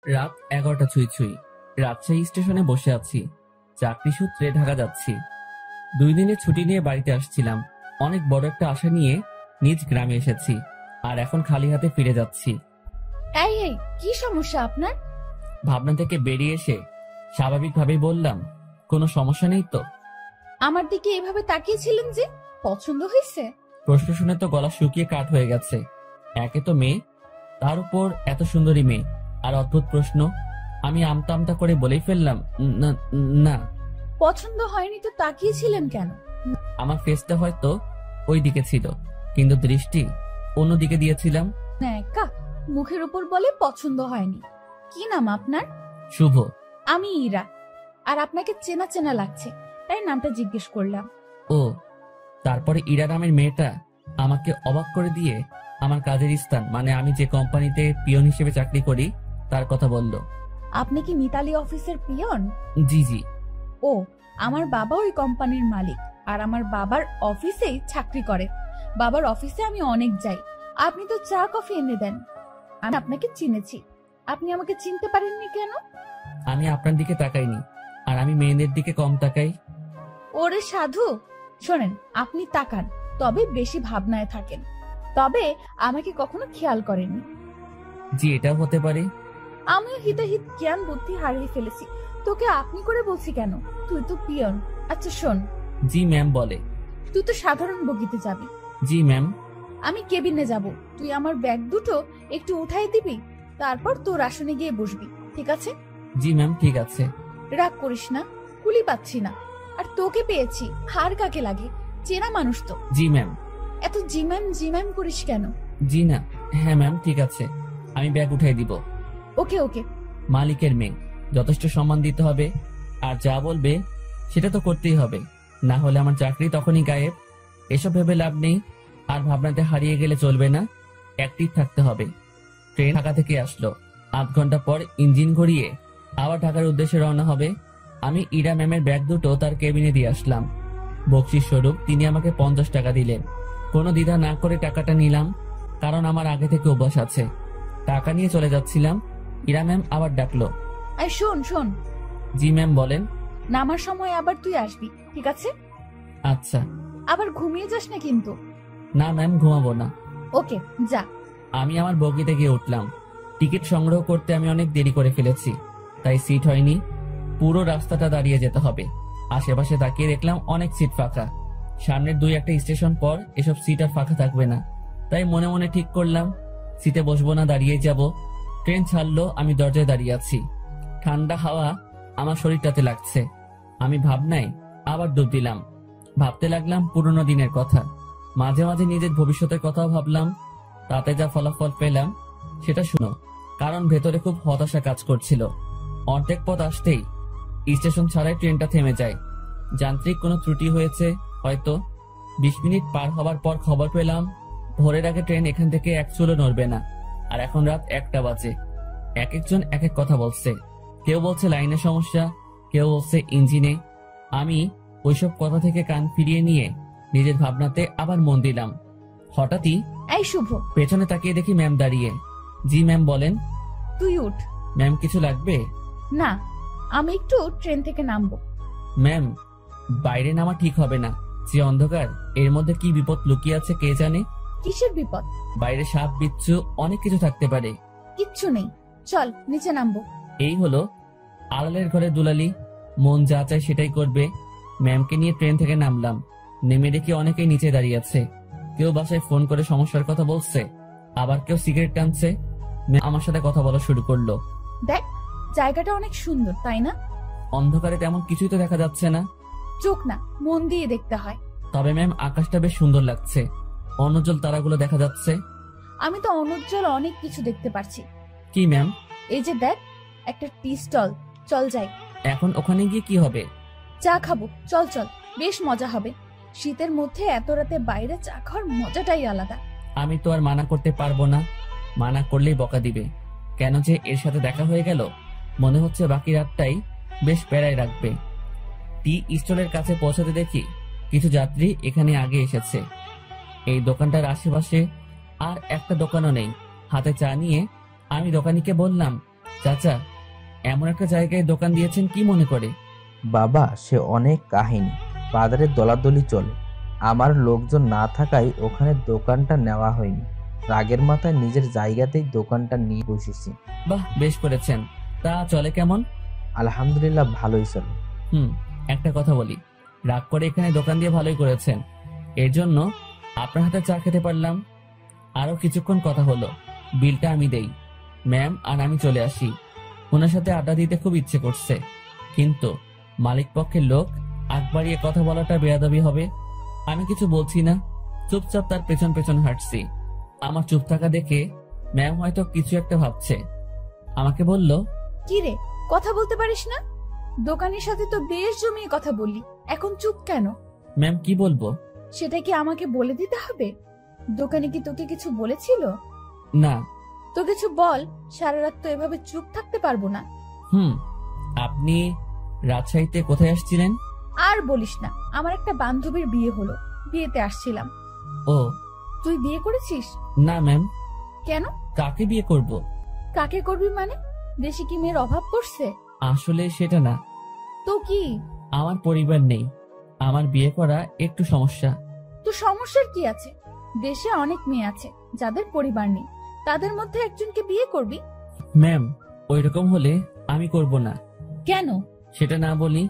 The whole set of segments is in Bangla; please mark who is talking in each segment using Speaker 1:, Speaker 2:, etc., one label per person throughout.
Speaker 1: রাত 11টা ছুঁই ছুঁই। রাজশাহী স্টেশনে বসে আছি। চাকরি সূত্রে ঢাকা যাচ্ছি। 2 দিনের ছুটি নিয়ে বাড়িতে আসছিলাম। অনেক বড় একটা আশা নিয়ে নিজ গ্রামে এসেছি, আর এখন খালি হাতে ফিরে যাচ্ছি।
Speaker 2: এই এই কি সমস্যা আপনার?
Speaker 1: ভাবনা থেকে বেরিয়ে এসে স্বাভাবিকভাবেই বললাম, কোনো সমস্যা নেই তো?
Speaker 2: আমার দিকে এভাবে তাকিয়েছিলেন যে, পছন্দ হয়েছে?
Speaker 1: প্রশ্ন শুনে তো গলা শুকিয়ে কাঠ হয়ে গেছে। একে তো মেয়ে, তার উপর এত সুন্দরী মেয়ে, আর অদ্ভুত প্রশ্ন। আমি আমতা আমতা করে বলেই ফেললাম, না না।
Speaker 2: পছন্দ হয়নি তো তাকিয়েছিলেন কেন?
Speaker 1: আমার ফেসটা হয়তো ওই দিকে ছিল, কিন্তু দৃষ্টি অন্যদিকে দিয়েছিলাম।
Speaker 2: একা মুখের উপর বলে পছন্দ হয়নি। কি নাম আপনার?
Speaker 1: শুভ।
Speaker 2: আমি ইরা। আর আপনাকে চেনা চেনা লাগছে, তাই নামটা জিজ্ঞেস করলাম।
Speaker 1: ও, তারপরে ইরা নামের মেয়েটা আমাকে অবাক করে দিয়ে আমার কাজের স্থান, মানে আমি যে কোম্পানিতে পিয়ন হিসেবে চাকরি করি, তার কথা বলল।
Speaker 2: আপনি কি মিতালি অফিসের পিয়ন?
Speaker 1: জি জি।
Speaker 2: ও, আমার বাবা ওই কোম্পানির মালিক, আর আমার বাবার অফিসেই চাকরি করে। বাবার অফিসে আমি অনেক যাই। আপনি তো চা কফি এনে দেন। আমি আপনাকে চিনেছি, আপনি আমাকে চিনতে পারেননি কেন?
Speaker 1: আমি আপনার দিকে তাকাইনি, আর আমি মেয়েদের দিকে কম তাকাই।
Speaker 2: ওরে সাধু, শোনেন, আপনি তাকান, তবে বেশি ভাবনায় থাকেন। তবে আমাকে কখনো খেয়াল করেননি।
Speaker 1: জি, এটাও হতে পারে।
Speaker 2: আমিও হিতাহিত জ্ঞান বুদ্ধি হারিয়ে ফেলেছি। তোকে আপনি করে বলছি কেন? তুই তো পিয়ন। আচ্ছা শোন।
Speaker 1: জি ম্যাম। বলে,
Speaker 2: তুই তো সাধারণ বগিতে যাবি।
Speaker 1: জি ম্যাম।
Speaker 2: আমি কেবিনে যাব। তুই আমার ব্যাগ দুটো একটু উঠাই দিবি, তারপর তোর আসনে গিয়ে বসবি, ঠিক আছে?
Speaker 1: জি ম্যাম, ঠিক আছে।
Speaker 2: রাগ করিস না, কুলি পাচ্ছি না। আর তোকে পেয়েছি, হার কাকে লাগে? চেনা মানুষ তো।
Speaker 1: জি ম্যাম।
Speaker 2: এত জিম্যাম করিস কেন?
Speaker 1: জি না। হ্যাঁ ম্যাম, ঠিক আছে, আমি ব্যাগ উঠাই দিব।
Speaker 2: ওকে ওকে।
Speaker 1: মালিকের মেয়ে, যথেষ্ট সম্মান দিতে হবে, আর যা বলবে সেটা তো করতেই হবে, না হলে আমার চাকরি তখনই গায়েব। এসব ভেবে লাভ নেই, আর ভাবনাতে হারিয়ে গেলে চলবে না, অ্যাক্টিভ থাকতে হবে। ট্রেন ঢাকা থেকে আসলো। 8 ঘন্টা পর ইঞ্জিন ঘুরিয়ে আবার ঢাকার উদ্দেশ্যে রওনা হবে। আমি ইরা ম্যামের ব্যাগ দুটো তার কেবিনে দিয়ে আসলাম। বকশিস স্বরূপ তিনি আমাকে 50 টাকা দিলেন। কোনো দ্বিধা না করে টাকাটা নিলাম, কারণ আমার আগে থেকে অভ্যাস আছে। টাকা নিয়ে চলে যাচ্ছিলাম, ইরা ম্যাম আবার ডাকলো।
Speaker 2: এই শোন শোন।
Speaker 1: জি ম্যাম, বলেন।
Speaker 2: নামার সময় আবার তুই আসবি, ঠিক আছে?
Speaker 1: আচ্ছা।
Speaker 2: আবার ঘুমিয়ে যাস না কিন্তু।
Speaker 1: না ম্যাম, ঘুমাবো না।
Speaker 2: ওকে, যা।
Speaker 1: আমি আমার বগিতে গিয়ে উঠলাম। টিকিট সংগ্রহ করতে আমি অনেক দেরি করে ফেলেছি, তাই সিট হয়নি। পুরো রাস্তাটা দাঁড়িয়ে যেতে হবে। আশেপাশে তাকিয়ে দেখলাম অনেক সিট ফাঁকা। সামনের 2-1টা স্টেশন পর এসব সিট আর ফাঁকা থাকবে না, তাই মনে মনে ঠিক করলাম সিটে বসবো না, দাঁড়িয়ে যাব। ট্রেন ছাড়লো, আমি দরজায় দাঁড়িয়ে আছি। ঠান্ডা হাওয়া আমার শরীরটাতে লাগছে। আমি ভাবনায় আবার ডুব দিলাম। ভাবতে লাগলাম পুরোনো দিনের কথা। মাঝে মাঝে নিজের ভবিষ্যতের কথাও ভাবলাম। তাতে যা ফলাফল পেলাম সেটা শুনো, কারণ ভেতরে খুব হতাশা কাজ করছিল। অর্ধেক পথ আসতেই স্টেশন ছাড়াই ট্রেনটা থেমে যায়। যান্ত্রিক কোনো ত্রুটি হয়েছে হয়তো। 20 মিনিট পার হবার পর খবর পেলাম ভোরের আগে ট্রেন এখান থেকে এক চুলও নড়বে না। আর এখন রাত 1টা বাজে। এক একজন এক এক কথা বলছে। কেউ বলছে লাইনের সমস্যা, কেউ বলছে ইঞ্জিনে। আমি ওইসব কথা থেকে কান ফিরিয়ে নিয়ে নিজের ভাবনাতে আবার মন দিলাম। হঠাৎই
Speaker 2: এই শুভ,
Speaker 1: পেছনে তাকিয়ে দেখি ম্যাম দাঁড়িয়ে। জি ম্যাম, বলেন।
Speaker 2: তুই উঠ।
Speaker 1: ম্যাম, কিছু লাগবে?
Speaker 2: না, আমি একটু ট্রেন থেকে নামবো।
Speaker 1: ম্যাম, বাইরে নামা ঠিক হবে না। যে অন্ধকার, এর মধ্যে কি বিপদ লুকিয়ে আছে কে জানে।
Speaker 2: কিসের বিপদ?
Speaker 1: বাইরে সাপ বিচ্ছু অনেক কিছু থাকতে পারে।
Speaker 2: কিচ্ছু নেই, চল নিচে নামবো।
Speaker 1: এই হলো আড়ালের ঘরে দুলালি, মন যা চায় সেটাই করবে। ম্যামকে নিয়ে ট্রেন থেকে নামলাম। নেমে দেখি অনেকেই নিচে দাঁড়িয়ে আছে। কেউ বাসায় ফোন করে সমস্যার কথা বলছে, আবার কেউ সিগারেট টানছে। ম্যাম আমার সাথে কথা বলা শুরু করলো।
Speaker 2: দেখ, জায়গাটা অনেক সুন্দর, তাই না?
Speaker 1: অন্ধকারে তেমন কিছুই তো দেখা যাচ্ছে না।
Speaker 2: চোখ না, মন দিয়ে দেখতে হয়।
Speaker 1: তবে ম্যাম, আকাশটা বেশ সুন্দর লাগছে। অনুজ্জ্বল তারাগুলো দেখা যাচ্ছে।
Speaker 2: আমি তো অনুজ্জ্বল অনেক কিছু দেখতে পারছি।
Speaker 1: কি ম্যাম?
Speaker 2: এই যে দেখ, একটা টি স্টল, চল যাই।
Speaker 1: এখন ওখানে গিয়ে কি হবে?
Speaker 2: চা খাবো, চল চল, বেশ মজা হবে। শীতের মধ্যে এত রাতে বাইরে চা খাওয়ার মজাটাই আলাদা।
Speaker 1: আমি তো আর মানা করতে পারবো না। মানা করলেই বকা দিবে। কেন যে এর সাথে দেখা হয়ে গেল, মনে হচ্ছে বাকি রাতটাই বেশ প্যারায় রাখবে। টি স্টলের কাছে পৌঁছাতে দেখি কিছু যাত্রী এখানে আগে এসেছে। এই দোকানটার আশেপাশে আর একটা দোকানও নেই। হাতে চা নিয়ে আমি দোকানিকে বললাম, চাচা, এমন একটা জায়গায় দোকান দিয়েছেন কি মনে করে?
Speaker 3: বাবা, সে অনেক কাহিনী। বাজারে দলাদলি চলে, আমার লোকজন না থাকায় ওখানে দোকানটা নেওয়া হয়নি। রাগের মাথায় নিজের জায়গাতেই দোকানটা নিয়ে বসেছি।
Speaker 1: বাহ, বেশ করেছেন। তা চলে কেমন?
Speaker 3: আলহামদুলিল্লাহ, ভালোই চলে।
Speaker 1: একটা কথা বলি, রাগ করে এখানে দোকান দিয়ে ভালোই করেছেন। এর জন্য আপনার হাতে চা খেতে পারলাম। আরো কিছুক্ষণ কথা হলো, বিলটা আমি দেই। ম্যাম আর আমি চলে আসি। ওনার সাথে আড্ডা দিতে খুব ইচ্ছে করছে, কিন্তু মালিক পক্ষের লোক আগ বাড়িয়ে কথা বলাটা বেয়াদবি হবে। আমি কিছু বলছি না, চুপচাপ তার পেছন পেছন হাঁটছি। আমার চুপ থাকা দেখে ম্যাম হয়তো কিছু একটা ভাবছে। আমাকে বলল,
Speaker 2: কি রে, কথা বলতে পারিস না? দোকানের সাথে তো বেশ জমিয়ে কথা বললি, এখন চুপ কেন?
Speaker 1: ম্যাম কি বলবো?
Speaker 2: সেটা কি আমাকে বলে দিতে হবে? দোকানে কি তোকে কিছু বলেছিল?
Speaker 1: না।
Speaker 2: তো কিছু বল, সারা রাত তো এভাবে চুপ থাকতে পারবো না।
Speaker 1: আপনি রাজশাহীতে কোথায় আসছিলেন?
Speaker 2: আর বলিস না, আমার একটা বান্ধবীর বিয়ে হলো, বিয়েতে আসছিলাম।
Speaker 1: ও,
Speaker 2: তুই বিয়ে করেছিস?
Speaker 1: না ম্যাম।
Speaker 2: কেন?
Speaker 1: কাকে বিয়ে করব?
Speaker 2: কাকে করবি মানে? দেশে কি মেয়ের অভাব পড়ছে?
Speaker 1: আসলে সেটা না।
Speaker 2: তো কি?
Speaker 1: আমার পরিবার নেই, আমার বিয়ে করা একটু সমস্যা।
Speaker 2: তো সমস্যার কি আছে? দেশে অনেক মেয়ে আছে যাদের পরিবার নেই, তাদের মধ্যে একজনকে বিয়ে করবি।
Speaker 1: ম্যাম, ওইরকম হলে আমি করব না।
Speaker 2: কেন?
Speaker 1: সেটা না বলি।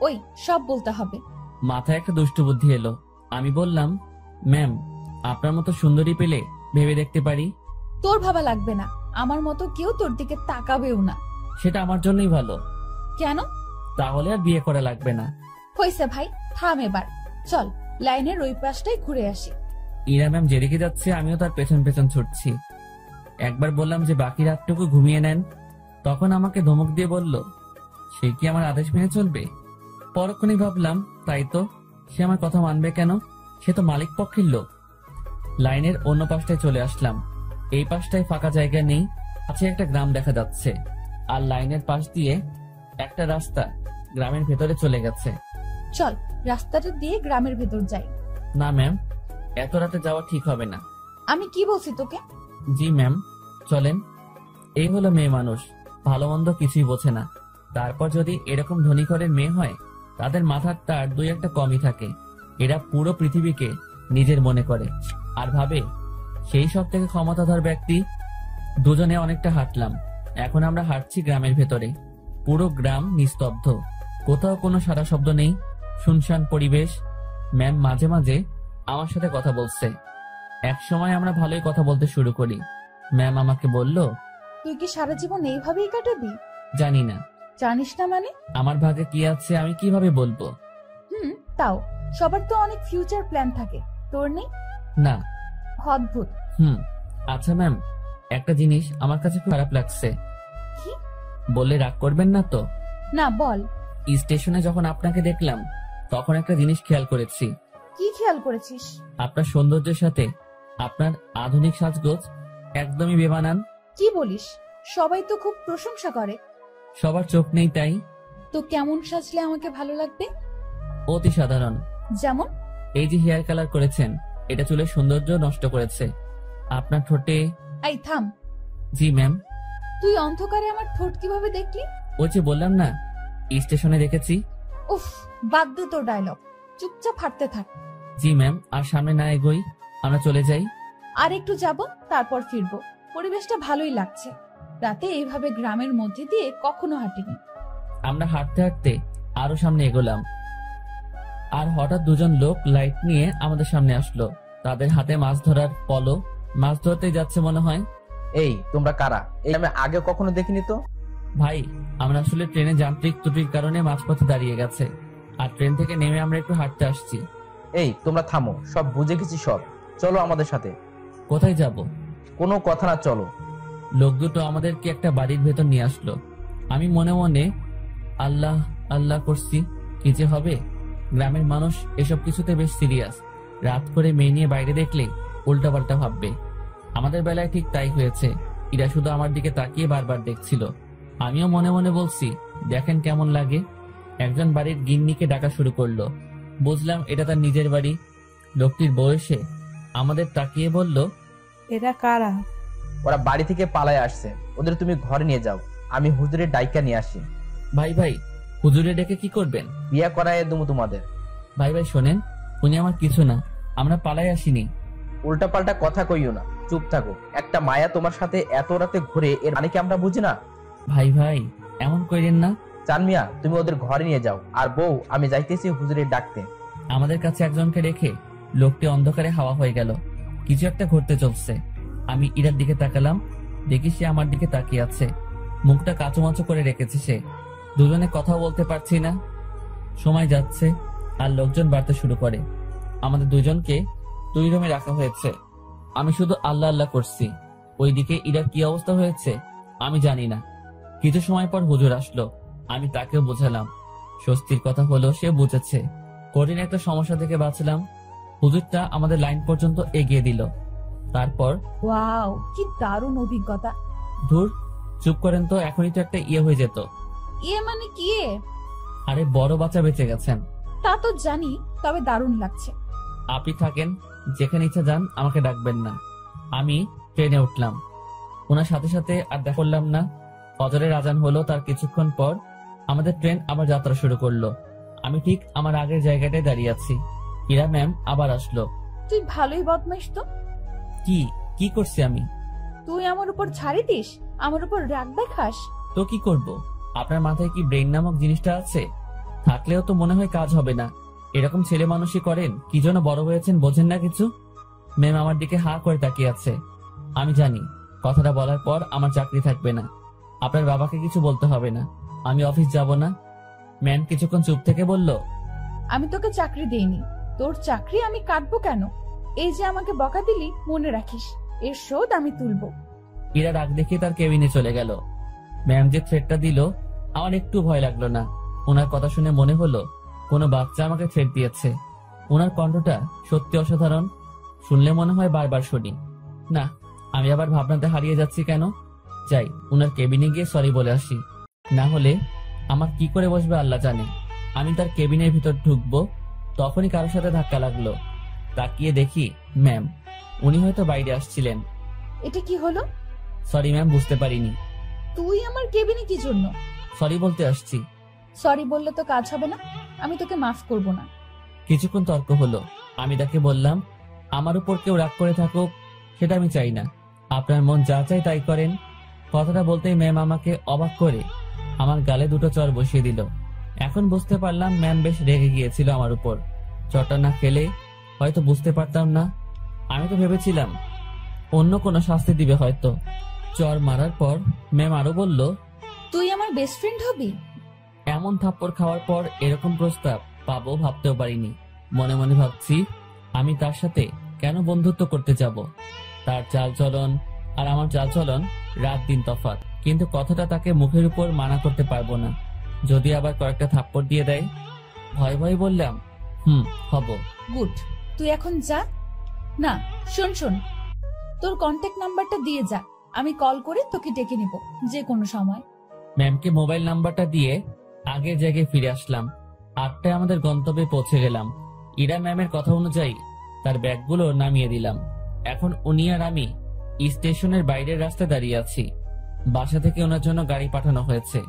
Speaker 2: ওই সব বলতে হবে।
Speaker 1: মাথায় একটা দুষ্টু বুদ্ধি এলো। আমি বললাম, ম্যাম, আপনার মতো সুন্দরী পেলে ভেবে দেখতে পারি।
Speaker 2: তোর ভাবা লাগবে না, আমার মতো কেউ তোর দিকে তাকাবেও না।
Speaker 1: সেটা আমার জন্যই ভালো।
Speaker 2: কেন?
Speaker 1: তাহলে আর বিয়ে করা লাগবে না।
Speaker 2: হইছে ভাই, থাম এবার। চল লাইনের ওই পাশটাই ঘুরে আসি।
Speaker 1: ইরা ম্যাম যেদিকে যাচ্ছে আমিও তার পেছন পেছন ছুটছি। একবার বললাম যে বাকি রাতটুকু ঘুমিয়ে নেন, তখন আমাকে ধমক দিয়ে বলল, সে কি আমার আদেশ মেনে চলবে? পরক্ষণেই ভাবলাম, তাই তো, সে আমার কথা মানবে কেন? সে তো মালিক পক্ষের লোক। লাইনের অন্য পাশটায় চলে আসলাম। এই পাশটায় ফাঁকা জায়গা নেই, আছে একটা গ্রাম দেখা যাচ্ছে। আর লাইনের পাশ দিয়ে একটা রাস্তা গ্রামের ভেতরে চলে গেছে।
Speaker 2: চল রাস্তাটা দিয়ে গ্রামের ভেতর যাই।
Speaker 1: না ম্যাম, এত রাতে যাওয়া ঠিক হবে না।
Speaker 2: আমি কি বলছি তোকে?
Speaker 1: জি ম্যাম, চলেন। এই হলো মেয়ে মানুষ, ভালো মন্দ কিছুই বোঝে না। তারপর যদি এরকম ধনী ঘরের মেয়ে হয়, তাদের মাথার তার দুই একটা কমই থাকে। এরা পুরো পৃথিবীকে নিজের মনে করে আর ভাবে সেই সব থেকে ক্ষমতাধর ব্যক্তি। দুজনে অনেকটা হাঁটলাম। এখন আমরা হাঁটছি গ্রামের ভেতরে। পুরো গ্রাম নিস্তব্ধ, কোথাও কোনো সারা শব্দ নেই, শুনশান পরিবেশ। ম্যাম মাঝে মাঝে আমার সাথে কথা বলছে। এক সময় আমরা ভালোই কথা বলতে শুরু করি। ম্যাম আমাকে বলল,
Speaker 2: তুই কি সারা জীবন এইভাবেই কাটাবি?
Speaker 1: জানি না।
Speaker 2: জানিস না মানে?
Speaker 1: আমার ভাগ্যে কি আছে আমি কিভাবে বলবো?
Speaker 2: তাও সবার তো অনেক ফিউচার প্ল্যান থাকে, তোর নেই?
Speaker 1: না।
Speaker 2: অদ্ভুত।
Speaker 1: আচ্ছা ম্যাম, একটা জিনিস আমার কাছে খুব খারাপ লাগছে।
Speaker 2: কি?
Speaker 1: বললে রাগ করবেন না তো?
Speaker 2: না, বল।
Speaker 1: স্টেশনে যখন আপনাকে দেখলাম, তখন একটা জিনিস খেয়াল করেছি।
Speaker 2: কি খেয়াল করেছিস?
Speaker 1: আপনার সৌন্দর্যের সাথে আপনার আধুনিক সাজগোজ একদমই বেমানান।
Speaker 2: কি বলিস? সবাই তো খুব প্রশংসা করে।
Speaker 1: সবার চোখ নেই তাই।
Speaker 2: তো কেমন সাজলে আমাকে ভালো লাগবে?
Speaker 1: অতি সাধারণ।
Speaker 2: যেমন?
Speaker 1: এই যে হেয়ার কালার করেছেন, এটা চুলের সৌন্দর্য নষ্ট করেছে। আপনার ঠোঁটে।
Speaker 2: এই থাম।
Speaker 1: জি ম্যাম।
Speaker 2: তুই অন্ধকারে আমার ঠোঁট কিভাবে দেখলি?
Speaker 1: ওই যে বললাম না, স্টেশনে দেখেছি।
Speaker 2: উফ, বাদ দে তোর ডায়লগ, চুপচাপ হাঁটতে থাক।
Speaker 1: জি ম্যাম, আর সামনে না এগোই, আমরা চলে যাই।
Speaker 2: আর একটু যাব, তারপর ফিরবো। পরিবেশটা ভালোই লাগছে, রাতে এইভাবে গ্রামের মধ্যে দিয়ে কখনো হাঁটিনি।
Speaker 1: আমরা হাঁটতে হাঁটতে আরো সামনে এগোলাম। আর হঠাৎ দুজন লোক লাইট নিয়ে আমাদের সামনে আসলো। তাদের হাতে মাছ ধরার পলো, মাছ ধরতেই যাচ্ছে মনে হয়।
Speaker 3: এই তোমরা কারা? এই আমি আগে কখনো দেখিনি তো।
Speaker 1: ভাই, আমরা আসলে ট্রেনে যান্ত্রিক ত্রুটির কারণে মাঝপথে দাঁড়িয়ে গেছে, আর ট্রেন থেকে নেমে আমরা একটু হাঁটতে আসছি।
Speaker 3: এই তোমরা থামো, সব বুঝে গেছি সব, চলো আমাদের সাথে।
Speaker 1: কোথায় যাব?
Speaker 3: কোনো কথা না, চলো।
Speaker 1: লোক দুটো আমাদেরকে একটা বাড়ির ভেতর নিয়ে আসলো। আমি মনে মনে আল্লাহ আল্লাহ করছি, কি যে হবে। গ্রামের মানুষ এসব কিছুতে বেশ সিরিয়াস। রাত করে মেয়ে নিয়ে বাইরে দেখলে উল্টাপাল্টা ভাববে। আমাদের বেলায় ঠিক তাই হয়েছে। এরা শুধু আমার দিকে তাকিয়ে বারবার দেখছিল। আমিও মনে মনে বলছি, দেখেন কেমন লাগে। একজন বাড়ির গিন্নিকে ডাকা শুরু করলো। বুঝলাম এটা তার নিজের বাড়ি। লোকটির বয়সে আমাদের তাকিয়ে বলল,
Speaker 4: এরা কারা?
Speaker 3: ওরা বাড়ি থেকে পালায় আসছে, ওদের তুমি ঘরে নিয়ে যাও। আমি হুজুরের ডাইকা নিয়ে আসি।
Speaker 1: ভাই ভাই, হুজুরে ডেকে কি করবেন?
Speaker 3: বিয়া করায় দেবো তোমাদের।
Speaker 1: ভাই ভাই শোনেন, উনি আমার কিছু না, আমরা পালাই আসিনি।
Speaker 3: উল্টা পাল্টা কথা কইও না, চুপ থাকো। একটা মায়া তোমার সাথে এত রাতে ঘুরে, এর মানে কি আমরা বুঝি না?
Speaker 1: ভাই ভাই এমন কইরেন না।
Speaker 3: চান মিয়া, তুমি ওদের ঘরে নিয়ে যাও। আর বউ, আমি যাইতেছি হুজুরের ডাকতে।
Speaker 1: আমাদের কাছে একজনকে রেখে লোকটি অন্ধকারে হাওয়া হয়ে গেল। কিছু একটা ঘটতে চলছে। আমি ইরার দিকে তাকালাম, দেখি সে আমার দিকে তাকিয়ে আছে। মুখটা কাঁচুমাচু করে রেখেছে সে। দুজনে কথা বলতে পারছি না। সময় যাচ্ছে আর লোকজন বাড়তে শুরু করে। আমাদের দুজনকে 2 রুমে রাখা হয়েছে। আমি শুধু আল্লাহ আল্লাহ করছি। ওইদিকে ইরার কি অবস্থা হয়েছে আমি জানি না। কিছু সময় পর হুজুর আসলো। আমি তাকেও বোঝালাম। স্বস্তির কথা হলো সে বুঝেছে। কঠিন একটা সমস্যা থেকে বাঁচলাম। হুজুরটা আমাদের লাইন পর্যন্ত এগিয়ে দিল। তারপর
Speaker 2: ওয়াও, কি দারুণ অভিজ্ঞতা।
Speaker 1: ধুর, চুপ করেন তো, এখনই তো একটা ইয়ে হয়ে যেত।
Speaker 2: মানে কি?
Speaker 1: আরে বড় বাচ্চা বেঁচে গেছেন।
Speaker 2: তা তো জানি, তবে দারুণ লাগছে।
Speaker 1: আপনি থাকেন, যেখানে ইচ্ছা যান, আমাকে ডাকবেন না। আমি ট্রেনে উঠলাম। ওনার সাথে সাথে আর দেখা করলাম না। ফজরের আজান হলো। তার কিছুক্ষণ পর আমাদের ট্রেন আবার যাত্রা শুরু করলো। আমি ঠিক আমার আগের জায়গাটায় দাঁড়িয়ে আছি। ইরা ম্যাম আবার আসলো।
Speaker 2: তুই ভালোই বদমাইশ তো।
Speaker 1: কি করছি আমি?
Speaker 2: তুই আমার উপর ছাড়ি দিস, আমার উপর রাগ দেখাস।
Speaker 1: তো কি করব? আপনার মাথায় কি ব্রেন নামক জিনিসটা আছে? থাকলেও তো মনে হয় কাজ হবে না। এরকম ছেলে মানুষই করেন। কি জন্য বড় হয়েছেন বোঝেন না কিছু? ম্যাম আমার দিকে হা করে তাকিয়ে আছে। আমি জানি কথাটা বলার পর আমার চাকরি থাকবে না। আপনার বাবাকে কিছু বলতে হবে না। আমি অফিস যাব না। ম্যাম কিছুক্ষণ চুপ থেকে বলল,
Speaker 2: আমি তোকে চাকরি দেইনি। তোর চাকরি আমি কাটবো কেন? এই যে আমাকে বকা দিলি, মনে রাখিস, এর শোধ আমি তুলবো।
Speaker 1: ইরা রাগ দেখিয়ে তার কেবিনে চলে গেল। ম্যাম যে থ্রেটটা দিল আমার একটু ভয় লাগলো না। ওনার কথা শুনে মনে হলো কোনো বাচ্চা আমাকে থ্রেট দিয়েছে। ওনার কণ্ঠটা সত্যি অসাধারণ। শুনলে মনে হয় বারবার শুনি। না, আমি আবার ভাবনাতে হারিয়ে যাচ্ছি কেন? যাই, ওনার কেবিনে গিয়ে সরি বলে আসি। না হলে আমার কি করে বসবে আল্লাহ জানে। আমি তার কেবিনের ভিতর ঢুকবো, তখনই কারোর সাথে ধাক্কা লাগলো। তাকিয়ে দেখি ম্যাম। উনি হয়তো বাইরে আসছিলেন।
Speaker 2: এটা কি হলো?
Speaker 1: সরি ম্যাম, বুঝতে পারিনি।
Speaker 2: তুই আমার কেবিনে কি জন্য?
Speaker 1: সরি বলতে আসছি।
Speaker 2: সরি বললে তো কাজ হবে না, আমি তোকে মাফ করব না।
Speaker 1: কিছুক্ষণ তর্ক হলো। আমি তাকে বললাম, আমার উপর কেউ রাগ করে থাকুক সেটা আমি চাই না। আপনার মন যা চাই তাই করেন। কথাটা বলতেই ম্যাম আমাকে অবাক করে আমার গালে 2টো চড় বসিয়ে দিল। এখন বুঝতে পারলাম ম্যাম বেশ রেগে গিয়েছিল আমার উপর। চড়টা না খেলে হয়তো বুঝতে পারতাম না। আমি তো ভেবেছিলাম অন্য কোনো শাস্তি দিবে হয়তো। চড় মারার পর ম্যাম আরো বলল,
Speaker 2: তুই আমার বেস্ট ফ্রেন্ড হবি?
Speaker 1: এমন থাপ্পড় খাওয়ার পর এরকম প্রস্তাব পাবো ভাবতেও পারিনি। মনে মনে ভাবছি আমি তার সাথে কেন বন্ধুত্ব করতে যাব। তার চালচলন আর আমার চালচলন রাত দিন তফাৎ। কিন্তু কথাটা তাকে মুখের উপর মানা করতে পারবো না। যদি আবার কয়েকটা থাপ্পড় দিয়ে দেয়। ভয় ভয় বললাম, হব।
Speaker 2: গুড, তুই এখন যা। না, শোন, তোর কন্ট্যাক্ট নাম্বারটা দিয়ে যা, আমি কল করে তোকে ডেকে নিব যে কোনো সময়।
Speaker 1: ম্যামকে মোবাইল নাম্বারটা দিয়ে আগের জায়গায় ফিরে আসলাম। 8টায় আমাদের গন্তব্যে পৌঁছে গেলাম। ইরা ম্যামের কথা অনুযায়ী তার ব্যাগগুলো নামিয়ে দিলাম। এখন উনি আর আমি স্টেশনের বাইরের রাস্তায় দাঁড়িয়ে আছি। বাসা থেকে ওনার জন্য গাড়ি পাঠানো হয়েছে।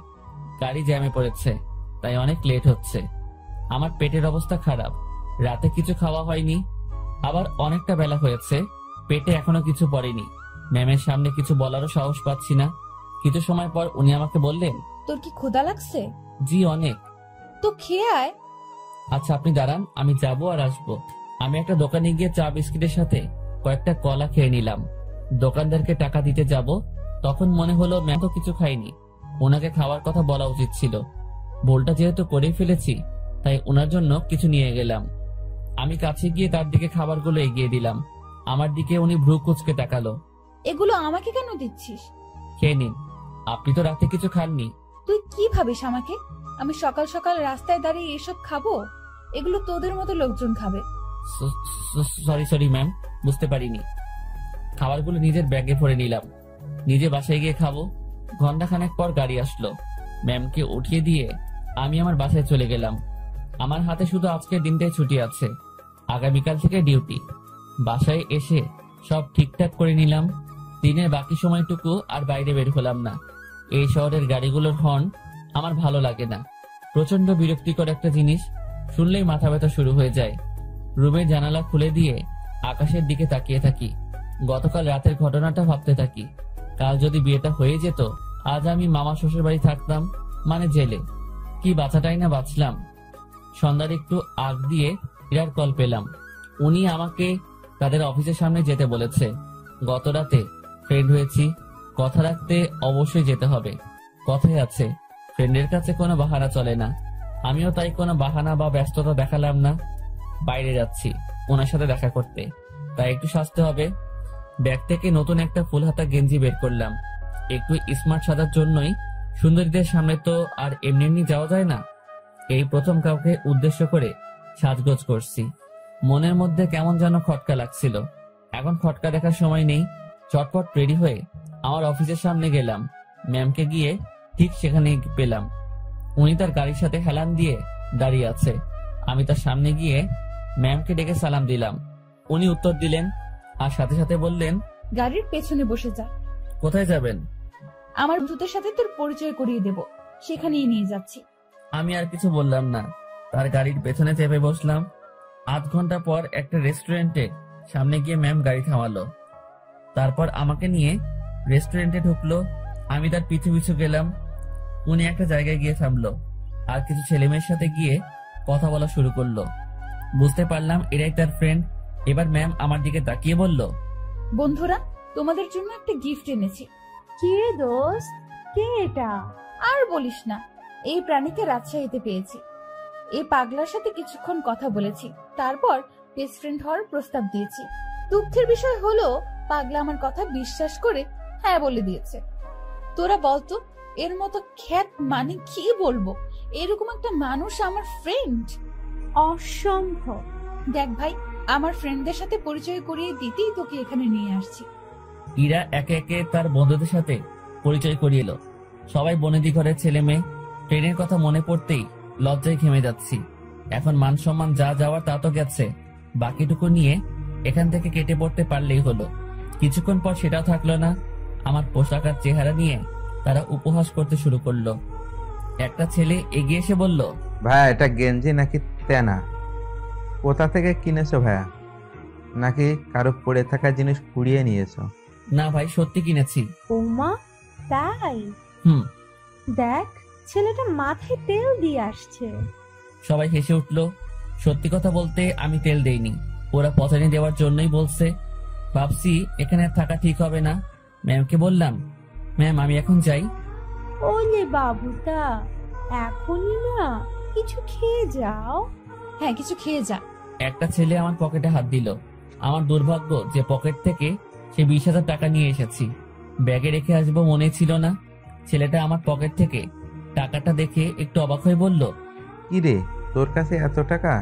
Speaker 1: গাড়ি জ্যামে পড়েছে, তাই অনেক লেট হচ্ছে। আমার পেটের অবস্থা খারাপ। রাতে কিছু খাওয়া হয়নি, আবার অনেকটা বেলা হয়েছে, পেটে এখনো কিছু পড়েনি। ম্যামের সামনে কিছু বলারও সাহস পাচ্ছি না। কিছু সময় পর উনি আমাকে বললেন,
Speaker 2: তোর কি ক্ষুধা লাগছে?
Speaker 1: জি অনেক।
Speaker 2: তো খেয়ে আয়।
Speaker 1: আচ্ছা আপনি দাঁড়ান, আমি যাবো আর আসবো। আমি একটা দোকানে গিয়ে চা বিস্কিটের সাথে কয়েকটা কলা খেয়ে নিলাম। দোকানদারকে টাকা দিতে যাব, তখন মনে হলো ম্যাম তো কিছু খাইনি, ওনাকে খাওয়ার কথা বলা উচিত ছিল। ভুলটা যেহেতু করেই ফেলেছি, তাই ওনার জন্য কিছু নিয়ে গেলাম। আমি কাছে গিয়ে তার দিকে খাবারগুলো এগিয়ে দিলাম। আমার দিকে উনি ভ্রু কুঁচকে তাকালো।
Speaker 2: এগুলো আমাকে কেন দিচ্ছিস?
Speaker 1: খেয়ে নিন, আপনি তো রাতে কিছু খাননি।
Speaker 2: তুই কি ভাবিস আমাকে? আমি সকাল সকাল রাস্তায় দাঁড়িয়ে এসব খাবো? এগুলো তোদের মতো লোকজন খাবে।
Speaker 1: সরি ম্যাম, বুঝতে পারিনি। খাবারগুলো নিজের ব্যাগে ভরে নিলাম। নিজে বাসায় গিয়ে খাবো। ঘন্টাখানেক পর গাড়ি আসলো। ম্যামকে উঠিয়ে দিয়ে আমি আমার বাসায় চলে গেলাম। আমার হাতে শুধু আজকের দিনটাই ছুটি আছে, আগামীকাল থেকে ডিউটি। বাসায় এসে সব ঠিকঠাক করে নিলাম। দিনের বাকি সময়টুকু আর বাইরে বের হলাম না। এই শহরের গাড়িগুলোর হর্ন আমার ভালো লাগে না। প্রচন্ড বিরক্তিকর একটা জিনিস, শুনলেই মাথা ব্যথা শুরু হয়ে যায়। রুমের জানালা খুলে দিয়ে আকাশের দিকে তাকিয়ে থাকি। গতকাল রাতের ঘটনাটা ভাবতে থাকি। কাল যদি বিয়েটা হয়ে যেত, আজ আমি মামা শ্বশুর বাড়ি থাকতাম, মানে জেলে। কি বাঁচাটাই না বাঁচলাম। সন্ধ্যার একটু আগ দিয়ে ইরার কল পেলাম। উনি আমাকে তাদের অফিসের সামনে যেতে বলেছে। গত রাতে ফ্রেন্ড হয়েছি, কথা রাখতে অবশ্যই যেতে হবে। কথাই আছে, ফ্রেন্ডের কাছে কোনো বাহানা চলে না। আমিও তাই কোনো বাহানা বা ব্যস্ততা দেখালাম না। বাইরে যাচ্ছি ওনার সাথে দেখা করতে, তাই একটু সাজতে হবে। ব্যাগ থেকে নতুন একটা ফুল হাতা গেঞ্জি বের করলাম। একটু স্মার্ট সাজার জন্যই। সুন্দরীদের সামনে তো আর এমনি এমনি যাওয়া যায় না। এই প্রথম কাউকে উদ্দেশ্য করে সাজগোজ করছি। মনের মধ্যে কেমন যেন খটকা লাগছিল। এখন খটকা দেখার সময় নেই। চটপট রেডি হয়ে আমার অফিসের সামনে গেলাম। ম্যামকে গিয়ে ঠিক সেখানে পেলাম। উনি তার গাড়ির সাথে হেলান দিয়ে দাঁড়িয়ে আছে। আমি তার সামনে গিয়ে ম্যামকে ডেকে সালাম দিলাম। উনি উত্তর দিলেন আর সাথে সাথে বললেন,
Speaker 2: গাড়ির পেছনে বসে যা।
Speaker 1: কোথায় যাবেন?
Speaker 2: আমার বন্ধুদের সাথে তোর পরিচয় করিয়ে দেব, সেখানেই নিয়ে যাচ্ছি।
Speaker 1: আমি আর কিছু বললাম না, তার গাড়ির পেছনে চেপে বসলাম। আধ ঘন্টা পর একটা রেস্টুরেন্টে সামনে গিয়ে ম্যাম গাড়ি থামালো। তারপর আমাকে নিয়ে রেস্টুরেন্টে ঢুকলো। আমি তার পিছু পিছু গেলাম। উনি একটা জায়গায় গিয়ে থামলো আর কিছু ছেলেমেয়ের সাথে গিয়ে কথা বলা শুরু করলো। বুঝতে পারলাম এরাই তার ফ্রেন্ড। এবার ম্যাম আমার দিকে তাকিয়ে বলল,
Speaker 2: বন্ধুরা, তোমাদের জন্য একটা গিফট এনেছি।
Speaker 4: কি রে দোস্ত, কে এটা?
Speaker 2: আর বলিস না, এই প্রাণীকে রাজশাহীতে পেয়েছি। এই পাগলার সাথে কিছুক্ষণ কথা বলেছি, তারপর বেস্ট ফ্রেন্ড হওয়ার প্রস্তাব দিয়েছি। দুঃখের বিষয় হলো পাগলা আমার কথা বিশ্বাস করে হ্যাঁ বলে দিয়েছে। তোরা বলতো, এর মতো খ্যাত মানে কি বলবো, এরকম একটা মানুষ আমার ফ্রেন্ড।
Speaker 4: অসম্ভব।
Speaker 2: দেখ ভাই, আমার ফ্রেন্ডদের সাথে পরিচয় করিয়ে দিতেই তোকে এখানে নিয়ে আসছি।
Speaker 1: ইরা একে একে তার বন্ধুদের সাথে পরিচয় করিয়ে এলো। সবাই বনেদি ঘরের ছেলে মেয়ে। ট্রেনের কথা মনে পড়তেই লজ্জায় ঘেমে যাচ্ছি। এখন মান সম্মান যা যাওয়ার তা তো গেছে, বাকিটুকু নিয়ে এখান থেকে কেটে পড়তে পারলেই হলো। কিছুক্ষণ পর সেটাও থাকলো না। আমার পোশাক আর চেহারা নিয়ে তারা উপহাস করতে শুরু করলো। একটা ছেলে এগিয়ে এসে বলল,
Speaker 5: ভাইয়া এটা গেঞ্জি নাকি তেনা? কোথা থেকে কিনেছো ভাইয়া? নাকি কারো পড়ে থাকা জিনিস কুড়িয়ে নিয়েছো?
Speaker 1: না ভাই, সত্যি কিনেছি।
Speaker 4: ওমা, তাই?
Speaker 1: হুম।
Speaker 4: দেখ, ছেলেটা মাথায় তেল দিয়ে আসছে।
Speaker 1: সবাই হেসে উঠলো। সত্যি কথা বলতে আমি তেল দেইনি, ওরা পচানি দেওয়ার জন্যই বলছে। ভাবছি এখানে আর থাকা ঠিক হবে না। ম্যামকে বললাম, ম্যাম আমি এখন যাই।
Speaker 4: ওলে বাবুটা, এখনই না, কিছু খেয়ে যাও।
Speaker 2: হ্যাঁ, কিছু খেয়ে যা।
Speaker 1: একটা ছেলে আমার পকেটে হাত দিল। আমার দুর্ভাগ্য যে পকেট থেকে সে 20,000 টাকা নিয়ে এসেছি। ব্যাগে রেখে আসবো মনে ছিল না। ছেলেটা আমার পকেট থেকে টাকাটা দেখে একটু অবাক হয়ে বলল,
Speaker 5: কি রে, তোর কাছে এত টাকা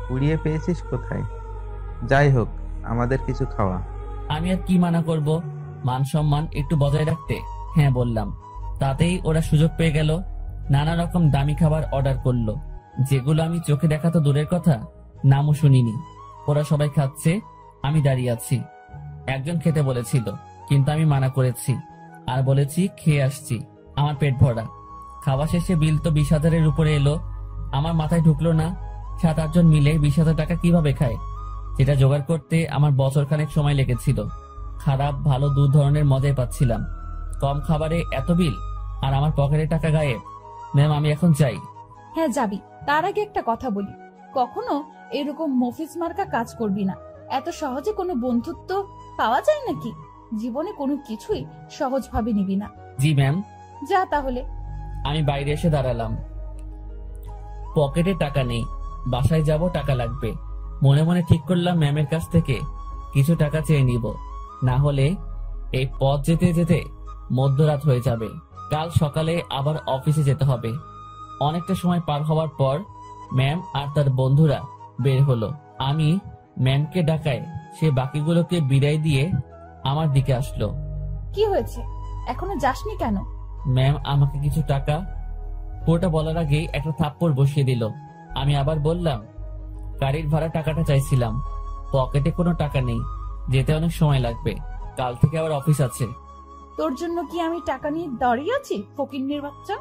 Speaker 5: কুড়িয়ে পেয়েছিস কোথায়? যাই হোক, আমাদের কিছু খাওয়া।
Speaker 1: আমি আর কি মানা করব, মান সম্মান একটু বজায় রাখতে হ্যাঁ বললাম। তাতেই ওরা সুযোগ পেয়ে গেল। নানা রকম দামি খাবার অর্ডার করলো, যেগুলো আমি চোখে দেখা তো দূরের কথা, নামও শুনিনি। ওরা সবাই খাচ্ছে, আমি দাঁড়িয়ে আছি। একজন খেতে বলেছিল, কিন্তু আমি মানা করেছি আর বলেছি খেয়ে আসছি, আমার পেট ভরা। খাওয়া শেষে বিল তো 20,000-এর উপরে এলো। আমার মাথায় ঢুকলো না 7-8 জন মিলে 20,000 টাকা কিভাবে খায়। যেটা জোগাড় করতে আমার বছরখানেক সময় লেগেছিল। খারাপ ভালো দু ধরনের মজাই পাচ্ছিলাম। কম খাবারে এত বিল আর আমার পকেটে টাকা গায়েব। ম্যাম আমি এখন যাই।
Speaker 2: হ্যাঁ যাবি, তার আগে একটা কথা বলি, কখনো এরকম মফিজ মার্কা কাজ করবি না। এত সহজে কোনো বন্ধুত্ব পাওয়া যায় নাকি? জীবনে কোনো কিছুই সহজ ভাবে নিবি না।
Speaker 1: জি ম্যাম।
Speaker 2: যা তাহলে।
Speaker 1: আমি বাইরে এসে দাঁড়ালাম। পকেটে টাকা নেই, বাসায় যাব টাকা লাগবে। মনে মনে ঠিক করলাম ম্যামের কাছ থেকে কিছু টাকা চেয়ে নিব, না হলে এই পথ যেতে যেতে মধ্যরাত হয়ে যাবে। কাল সকালে আবার অফিসে যেতে হবে। অনেকটা সময় পার হওয়ার পর ম্যাম আর তার বন্ধুরা বের হলো। আমি ম্যামকে ডাকায় সে বাকিগুলোকে বিদায় দিয়ে আমার দিকে আসলো।
Speaker 2: কি হয়েছে, এখনো যাসনি কেন?
Speaker 1: ম্যাম আমাকে কিছু টাকা, পুরোটা বলার আগেই একটা থাপ্পড় বসিয়ে দিল। আমি আবার বললাম, গাড়ির ভাড়া টাকাটা চাইছিলাম, পকেটে কোনো টাকা নেই, যেতে অনেক সময় লাগবে, কাল থেকে আবার অফিস আছে।
Speaker 2: তোর জন্য কি আমি টাকা নিয়ে দাঁড়িয়ে আছি, ফকিন্নির বাচ্চা?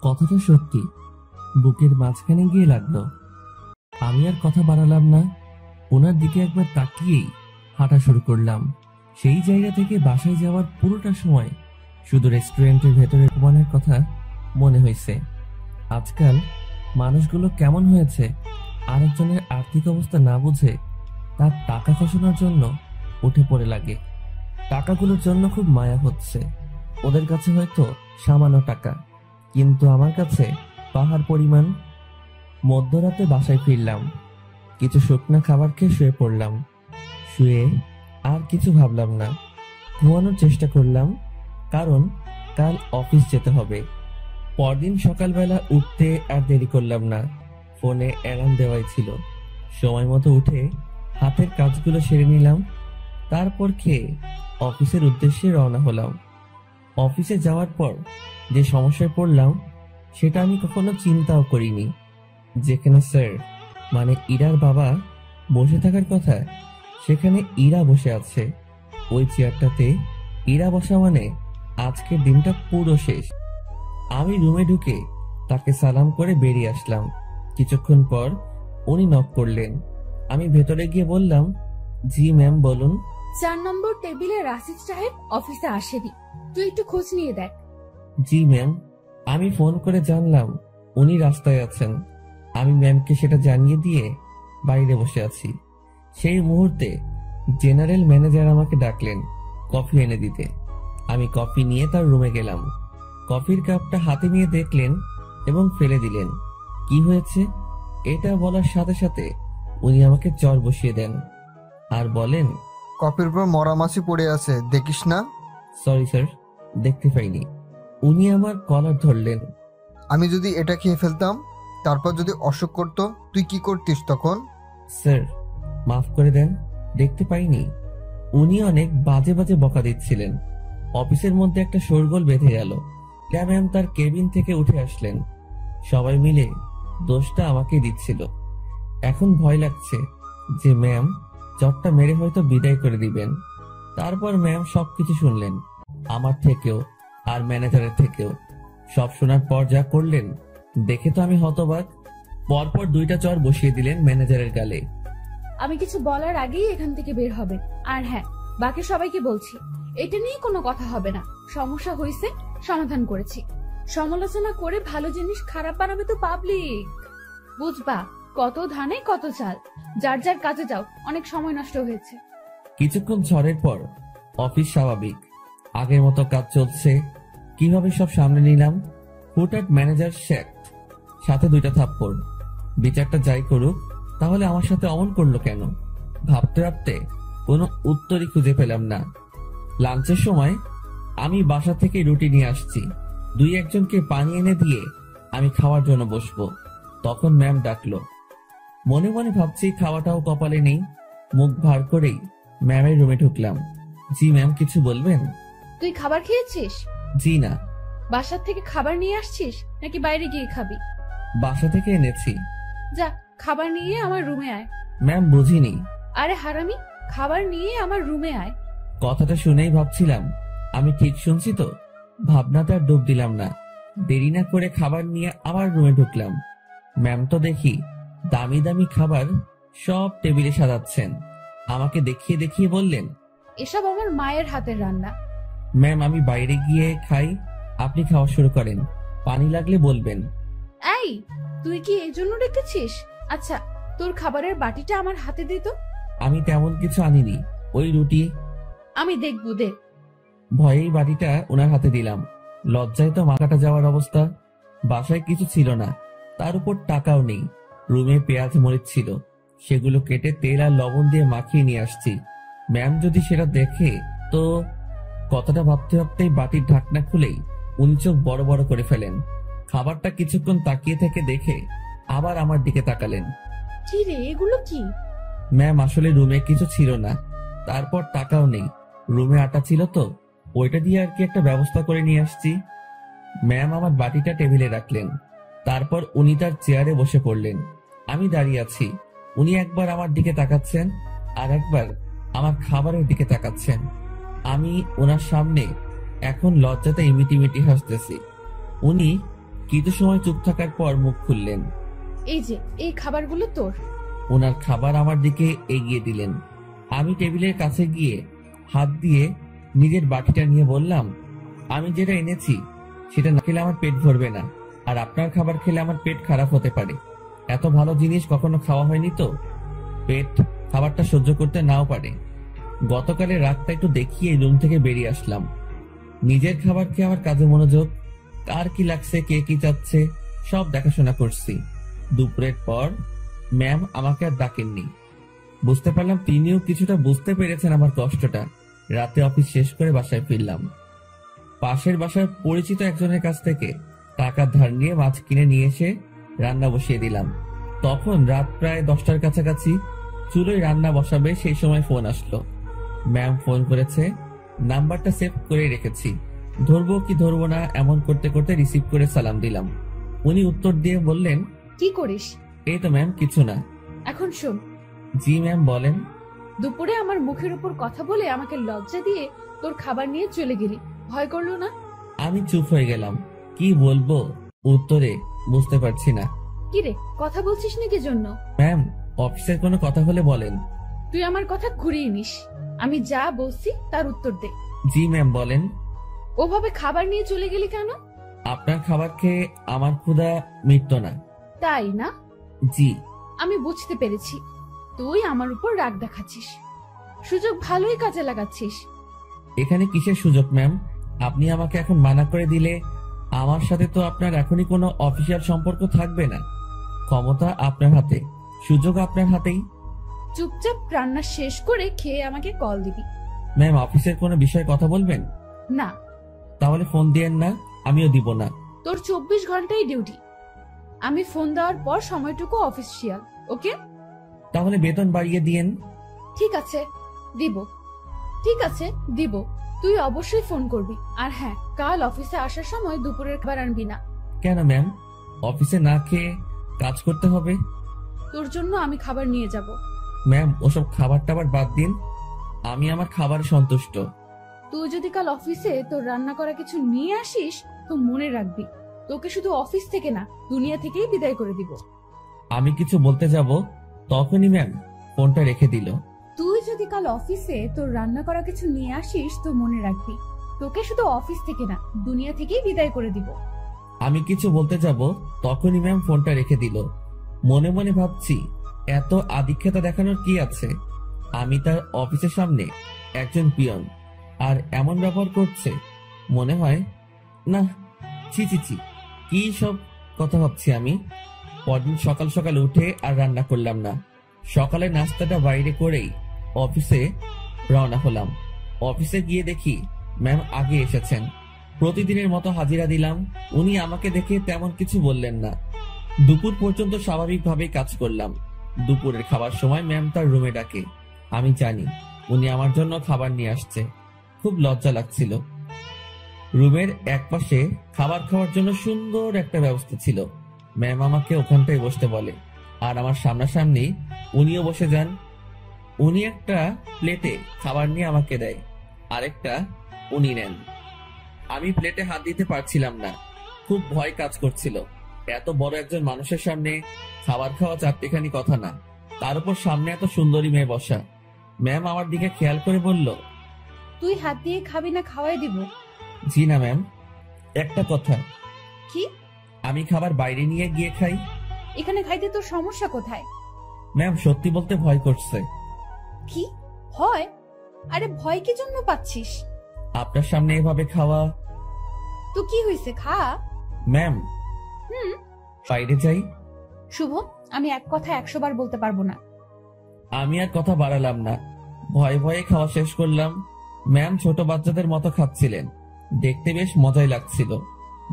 Speaker 1: কথাটা সত্যি, বুকের মাঝখানে গিয়ে লাগলো। আমি আর কথা বাড়ালাম না, ওনার দিকে একবার তাকিয়েই হাঁটা শুরু করলাম। সেই জায়গা থেকে বাসায় যাওয়ার পুরোটা সময় শুধু রেস্টুরেন্টের ভেতরে ঘুমানোর কথা মনে হয়েছে। আজকাল মানুষগুলো কেমন হয়েছে, আরেকজনের আর্থিক অবস্থা না বুঝে তার টাকা খসানোর জন্য উঠে পড়ে লাগে। টাকাগুলোর জন্য খুব মায়া হচ্ছে। ওদের কাছে হয়তো সামান্য টাকা, কিন্তু আমার কাছে পাহাড় পরিমাণ। মধ্যরাতে বাসায় ফিরলাম, কিছু শুকনো খাবার খেয়ে শুয়ে পড়লাম। শুয়ে আর কিছু ভাবলাম না, ঘুমানোর চেষ্টা করলাম, কারণ কাল অফিস যেতে হবে। পরদিন সকালবেলা উঠতে আর দেরি করলাম না, ফোনে অ্যালার্ম দেওয়াই ছিল। সময় মতো উঠে হাতের কাজগুলো সেরে নিলাম, তারপর খেয়ে অফিসের উদ্দেশ্যে রওনা হলাম। অফিসে যাওয়ার পর যে সমস্যায় পড়লাম সেটা আমি কখনো চিন্তাও করিনি। যেখানে স্যার মানে ইরার বাবা বসে থাকার কথা, সেখানে ইরা বসে আছে। ওই চেয়ারটাতে ইরা বসা মানে আজকের দিনটা পুরো শেষ। আমি রুমে ঢুকে তাকে সালাম করে বেরিয়ে আসলাম। কিছুক্ষণ পর উনি নক করলেন। আমি ভেতরে গিয়ে বললাম, জি ম্যাম বলুন।
Speaker 2: 4 নম্বর টেবিলে রাশিদ সাহেব অফিসে আসেনি, তুই একটু খোঁজ নিয়ে দেখ।
Speaker 1: জি ম্যাম। আমি ফোন করে জানলাম উনি রাস্তায় আছেন। আমি ম্যামকে সেটা জানিয়ে দিয়ে বাইরে বসে আছি। সেই মুহূর্তে জেনারেল ম্যানেজার আমাকে ডাকলেন কফি এনে দিতে। আমি কফি নিয়ে তার রুমে গেলাম। কফির কাপটা হাতে নিয়ে দেখলেন এবং ফেলে দিলেন। কি হয়েছে এটা বলার সাথে সাথে উনি আমাকে চর বসিয়ে দেন আর বলেন,
Speaker 6: কফির উপর মরা মাছি পড়ে আছে, দেখিস না?
Speaker 1: সরি স্যার, দেখতে পাইনি। উনি আমার কলার ধরলেন।
Speaker 6: আমি যদি এটা খেয়ে ফেলতাম, তারপর যদি অসুখ করতো, তুই কি করতিস তখন?
Speaker 1: স্যার মাফ করে দেন, দেখতে পাইনি। উনি অনেক বাজে বাজে বকা দিচ্ছিলেন। অফিসের মধ্যে একটা শোরগোল বেঁধে গেল। ম্যাম তার কেবিন থেকে উঠে আসলেন। সবাই মিলে দোষটা আমাকে দিচ্ছিল। এখন ভয় লাগছে যে ম্যাম চটটা মেরে হয়তো বিদায় করে দিবেন। তারপর ম্যাম সবকিছু শুনলেন, আমার থেকেও আর ম্যানেজারের থেকেও। সব শোনার পর যা করলেন দেখে তো আমি হতবাক। পরপর 2টা চর বসিয়ে দিলেন ম্যানেজারের গালে।
Speaker 2: আমি কিছু বলার আগেই এখান থেকে বের হবেন। আর হ্যাঁ, বাকি সবাইকে বলছি, এটা নিয়ে কোনো কথা হবে না। সমস্যা হয়েছে, সমাধান করেছি। সমালোচনা করে ভালো জিনিস খারাপ বানাবে তো পাবলিক, বুঝবা? কত ধানে কত চাল। যার যার কাজে যাও, অনেক সময় নষ্ট হয়েছে।
Speaker 1: কিছুক্ষণ ঝড়ের পর অফিস স্বাভাবিক, আগের মতো কাজ চলছে। কিভাবে সব সামনে নিলাম। হুটহাট ম্যানেজার শেখট, সাথে 2টা থাপ্পড়। বিচারটা যাই করুক, তাহলে আমার সাথে অমন করলো কেন? ভাবতে ভাবতে কোনো উত্তরই খুঁজে পেলাম না। লাঞ্চের সময় আমি বাসা থেকে রুটি নিয়ে আসছি। 2-1জনকে পানি এনে দিয়ে আমি খাওয়ার জন্য বসবো। তখন ম্যাম ডাকলো। মনে মনে ভাবছি খাওয়াটাও কপালে নেই। মুখ ভার করেই ম্যামের রুমে ঢুকলাম। জি ম্যাম, কিছু বলবেন?
Speaker 2: তুই খাবার খেয়েছিস?
Speaker 1: জি না।
Speaker 2: বাসার থেকে খাবার নিয়ে আসছিস নাকি বাইরে গিয়ে খাবি?
Speaker 1: বাসা থেকে এনেছি।
Speaker 2: যা, খাবার নিয়ে আমার রুমে আয়।
Speaker 1: ম্যাম বুঝিনি।
Speaker 2: আরে হারামি, খাবার নিয়ে আমার রুমে আয়।
Speaker 1: কথাটা শুনেই ভাবছিলাম আমি ঠিক শুনছি তো। ভাবনাতে আর ডুব দিলাম না। দেরি না করে খাবার নিয়ে আবার রুমে ঢুকলাম। ম্যাম তো দেখি দামি দামি খাবার সব টেবিলে সাজাচ্ছেন। আমাকে দেখিয়ে দেখিয়ে বললেন,
Speaker 2: এসব আমার মায়ের হাতের রান্না।
Speaker 1: ম্যাম আমি বাইরে গিয়ে খাই, আপনি খাওয়া শুরু করেন। পানি লাগলে বলবেন।
Speaker 2: এই, তুই কি এই জন্য ডেকেছিস? আচ্ছা, তোর খাবারের বাটিটা আমার হাতে দে তো।
Speaker 1: আমি তেমন কিছু আনিনি, ওই রুটি।
Speaker 2: আমি দেখবো, দে।
Speaker 1: ভয়েই বাটিটা ওনার হাতে দিলাম। লজ্জায় তো মাথাটা যাওয়ার অবস্থা। বাসায় কিছু ছিল না, তার উপর টাকাও নেই। রুমে পেঁয়াজ মরিচ ছিল, সেগুলো কেটে তেল আর লবণ দিয়ে মাখিয়ে নিয়ে আসছি। ম্যাম যদি সেটা দেখে তো। কথাটা ভাবতে ভাবতেই বাটির ঢাকনা খুলেই উনি চোখ বড় বড় করে ফেলেন। খাবারটা কিছুক্ষণ তাকিয়ে থেকে দেখে আবার আমার দিকে তাকালেন।
Speaker 2: কি রে, এগুলো কি?
Speaker 1: ম্যাম আসলে রুমে কিছু ছিল না, তারপর টাকাও নেই। রুমে আটা ছিল তো, ওইটা দিয়ে আর কি একটা ব্যবস্থা করে নিয়ে আসছি। ম্যাম আমার বাটিটা টেবিলে রাখলেন। তারপর উনি তার চেয়ারে বসে পড়লেন। আমি দাঁড়িয়ে আছি। উনি একবার আমার দিকে তাকাচ্ছেন আর একবার আমার খাবারের দিকে তাকাচ্ছেন। আমি ওনার সামনে এখন লজ্জাতে ইমিটিমিটি হাসতেছি। উনি কিছু সময় চুপ থাকার পর মুখ খুললেন।
Speaker 2: এই যে এই খাবারগুলো তোর।
Speaker 1: ওনার খাবার আমার দিকে এগিয়ে দিলেন। আমি টেবিলের কাছে গিয়ে হাত দিয়ে নিজের বাটিটা নিয়ে বললাম, আমি যেটা এনেছি সেটা না খেলে আমার পেট ভরবে না, আর আপনার খাবার খেলে আমার পেট খারাপ হতে পারে। এত ভালো জিনিস কখনো খাওয়া হয়নি তো, পেট খাবারটা সহ্য করতে নাও পারে। গতকালের রাতটা একটু দেখিয়ে রুম থেকে বেরিয়ে আসলাম। নিজের খাবার খেয়ে আমার কাজে মনোযোগ, কার কি লাগছে, কে কি চাচ্ছে সব দেখাশোনা করছি। দুপুরের পর ম্যাম আমাকে আর ডাকেননি। বুঝতে পারলাম তিনিও কিছুটা বুঝতে পেরেছেন আমার কষ্টটা। রাতে অফিস শেষ করে বাসায় ফিরলাম। পাশের বাসার পরিচিত একজনের কাছ থেকে টাকা ধার নিয়ে মাছ কিনে নিয়ে এসে রান্না বসিয়ে দিলাম। তখন রাত প্রায় 10টার কাছাকাছি। চুলোয় রান্না বসাবে সেই সময় ফোন আসলো। ম্যাম ফোন করেছে, নাম্বারটা সেভ করে রেখেছি। ধরবো কি ধরবো না এমন করতে করতে রিসিভ করে সালাম দিলাম। উনি উত্তর দিয়ে বললেন,
Speaker 2: কি করিস?
Speaker 1: এই তো ম্যাম, কিছু না।
Speaker 2: এখন শোন,
Speaker 1: জি ম্যাম বলেন।
Speaker 2: দুপুরে আমার মুখের উপর কথা বলে আমাকে লজ্জা দিয়ে তোর খাবার নিয়ে চলে গেলি, ভয় করলো না?
Speaker 1: আমি চুপ হয়ে গেলাম। কি বলবো উত্তরে বুঝতে পারছি না।
Speaker 2: কি রে, কথা বলছিস নাকি জন্য?
Speaker 1: ম্যাম, অফিসের কোনো কথা হলে বলেন।
Speaker 2: তুই আমার কথা ঘুরিয়ে নিস। আমি যা বলছি তার উত্তর দে।
Speaker 1: জি ম্যাম বলেন।
Speaker 2: ওভাবে খাবার নিয়ে চলে গেলি কেন?
Speaker 1: আপনার খাবার খেয়ে আমার ক্ষুধা মিটতো না।
Speaker 2: তাই না?
Speaker 1: জি।
Speaker 2: আমি বুঝতে পেরেছি, তুই আমার উপর রাগ দেখাচ্ছিস, সুযোগ ভালোই কাজে লাগাচ্ছিস।
Speaker 1: এখানে কিসের সুযোগ ম্যাম? আপনি আমাকে এখন মানা করে দিলে আমার সাথে তো আপনার এখনই কোনো অফিসিয়াল সম্পর্ক থাকবে না। ক্ষমতা আপনার হাতে, সুযোগ আপনার হাতেই।
Speaker 2: চুপচাপ রান্না শেষ করে খেয়ে আমাকে কল দিবি।
Speaker 1: ম্যাম, অফিসের কোনো বিষয়ে কথা বলবেন?
Speaker 2: না।
Speaker 1: তাহলে ফোন দিয়েন না, আমিও দিব না।
Speaker 2: তোর 24 ঘন্টাই ডিউটি। আমি ফোন দেওয়ার পর সময়টুকু অফিসিয়াল, ওকে?
Speaker 1: তাহলে বেতন বাড়িয়ে দিয়েন।
Speaker 2: ঠিক আছে, দিব। ঠিক আছে, দিব। তুই অবশ্যই ফোন করবি। আর হ্যাঁ, কাল অফিসে আসার সময় দুপুরের খাবার আনবি না।
Speaker 1: কেন ম্যাম? অফিসে না খেয়ে কাজ করতে হবে?
Speaker 2: তোর জন্য আমি খাবার নিয়ে যাব।
Speaker 1: ম্যাম, ওসব খাবার টাবার বাদ দিন, আমি আমার খাবারে সন্তুষ্ট।
Speaker 2: তুই যদি কাল অফিসে তোর রান্না করা কিছু নিয়ে আসিস তো মনে রাখবি, তোকে শুধু অফিস থেকে না, দুনিয়া থেকেই বিদায় করে দিব।
Speaker 1: আমি কিছু বলতে যাব তখনই ম্যাম ফোনটা রেখে দিল।
Speaker 2: তুই যদি কাল অফিসে তোর রান্না করা কিছু নিয়ে আসিস তো মনে রাখবি, তোকে শুধু অফিস থেকে না, দুনিয়া থেকেই বিদায় করে দিব।
Speaker 1: আমি কিছু বলতে যাব তখনই ম্যাম ফোনটা রেখে দিল। মনে মনে ভাবছি, এত আদিক্ষেতা দেখানোর কি আছে? আমি তার অফিসের সামনে একজন পিয়ন, আর এমন ব্যবহার করছে। মনে হয় না, ছি ছি ছি, কি সব কথা ভাবছি আমি। পরদিন সকাল সকাল উঠে আর রান্না করলাম না। সকালে নাস্তাটা বাইরে করেই অফিসে রওনা হলাম। অফিসে গিয়ে দেখি ম্যাম আগে এসেছেন। প্রতিদিনের মতো হাজিরা দিলাম। উনি আমাকে দেখে তেমন কিছু বললেন না। দুপুর পর্যন্ত স্বাভাবিকভাবেই কাজ করলাম। দুপুরের খাবার সময় ম্যাম তার রুমে ডাকে। আমি জানি উনি আমার জন্য খাবার নিয়ে আসছে। খুব লজ্জা লাগছিল। রুমের একপাশে খাবার খাওয়ার জন্য সুন্দর একটা ব্যবস্থা ছিল। ম্যাম আমাকে ওখানটায় বসতে বলে, আর আমার সামনাসামনি উনিও বসে যান। উনি একটা প্লেটে খাবার নিয়ে আমাকে দেয়, আরেকটা উনি নেন। আমি প্লেটে হাত দিতে পারছিলাম না, খুব ভয় কাজ করছিল। এত বড় একজন মানুষের সামনে খাবার খাওয়া চারটিখানি কথা না, তার উপর সামনে এত সুন্দরী মেয়ে বসা। ম্যাম আমার দিকে খেয়াল করে বলল,
Speaker 2: তুই হাত দিয়ে খাবি না খাওয়াই দিব?
Speaker 1: জি না ম্যাম। একটা কথা,
Speaker 2: কি?
Speaker 1: আমি খাবার বাইরে নিয়ে গিয়ে খাই।
Speaker 2: এখানে খাইতে তোর সমস্যা কোথায়?
Speaker 1: ম্যাম, সত্যি বলতে ভয় করছে।
Speaker 2: কি ভয়? আরে ভয় কি জন্য পাচ্ছিস?
Speaker 1: আপনার সামনে এভাবে খাওয়া।
Speaker 2: তো কি হয়েছে, খা।
Speaker 1: ম্যাম, বাইরে যাই।
Speaker 2: শুভ, আমি এক কথা 100 বার বলতে পারবো না।
Speaker 1: আমি আর কথা বাড়ালাম না, ভয়ে ভয়ে খাওয়া শেষ করলাম। ম্যাম ছোট বাচ্চাদের মতো খাচ্ছিলেন, দেখতে বেশ মজাই লাগছিল।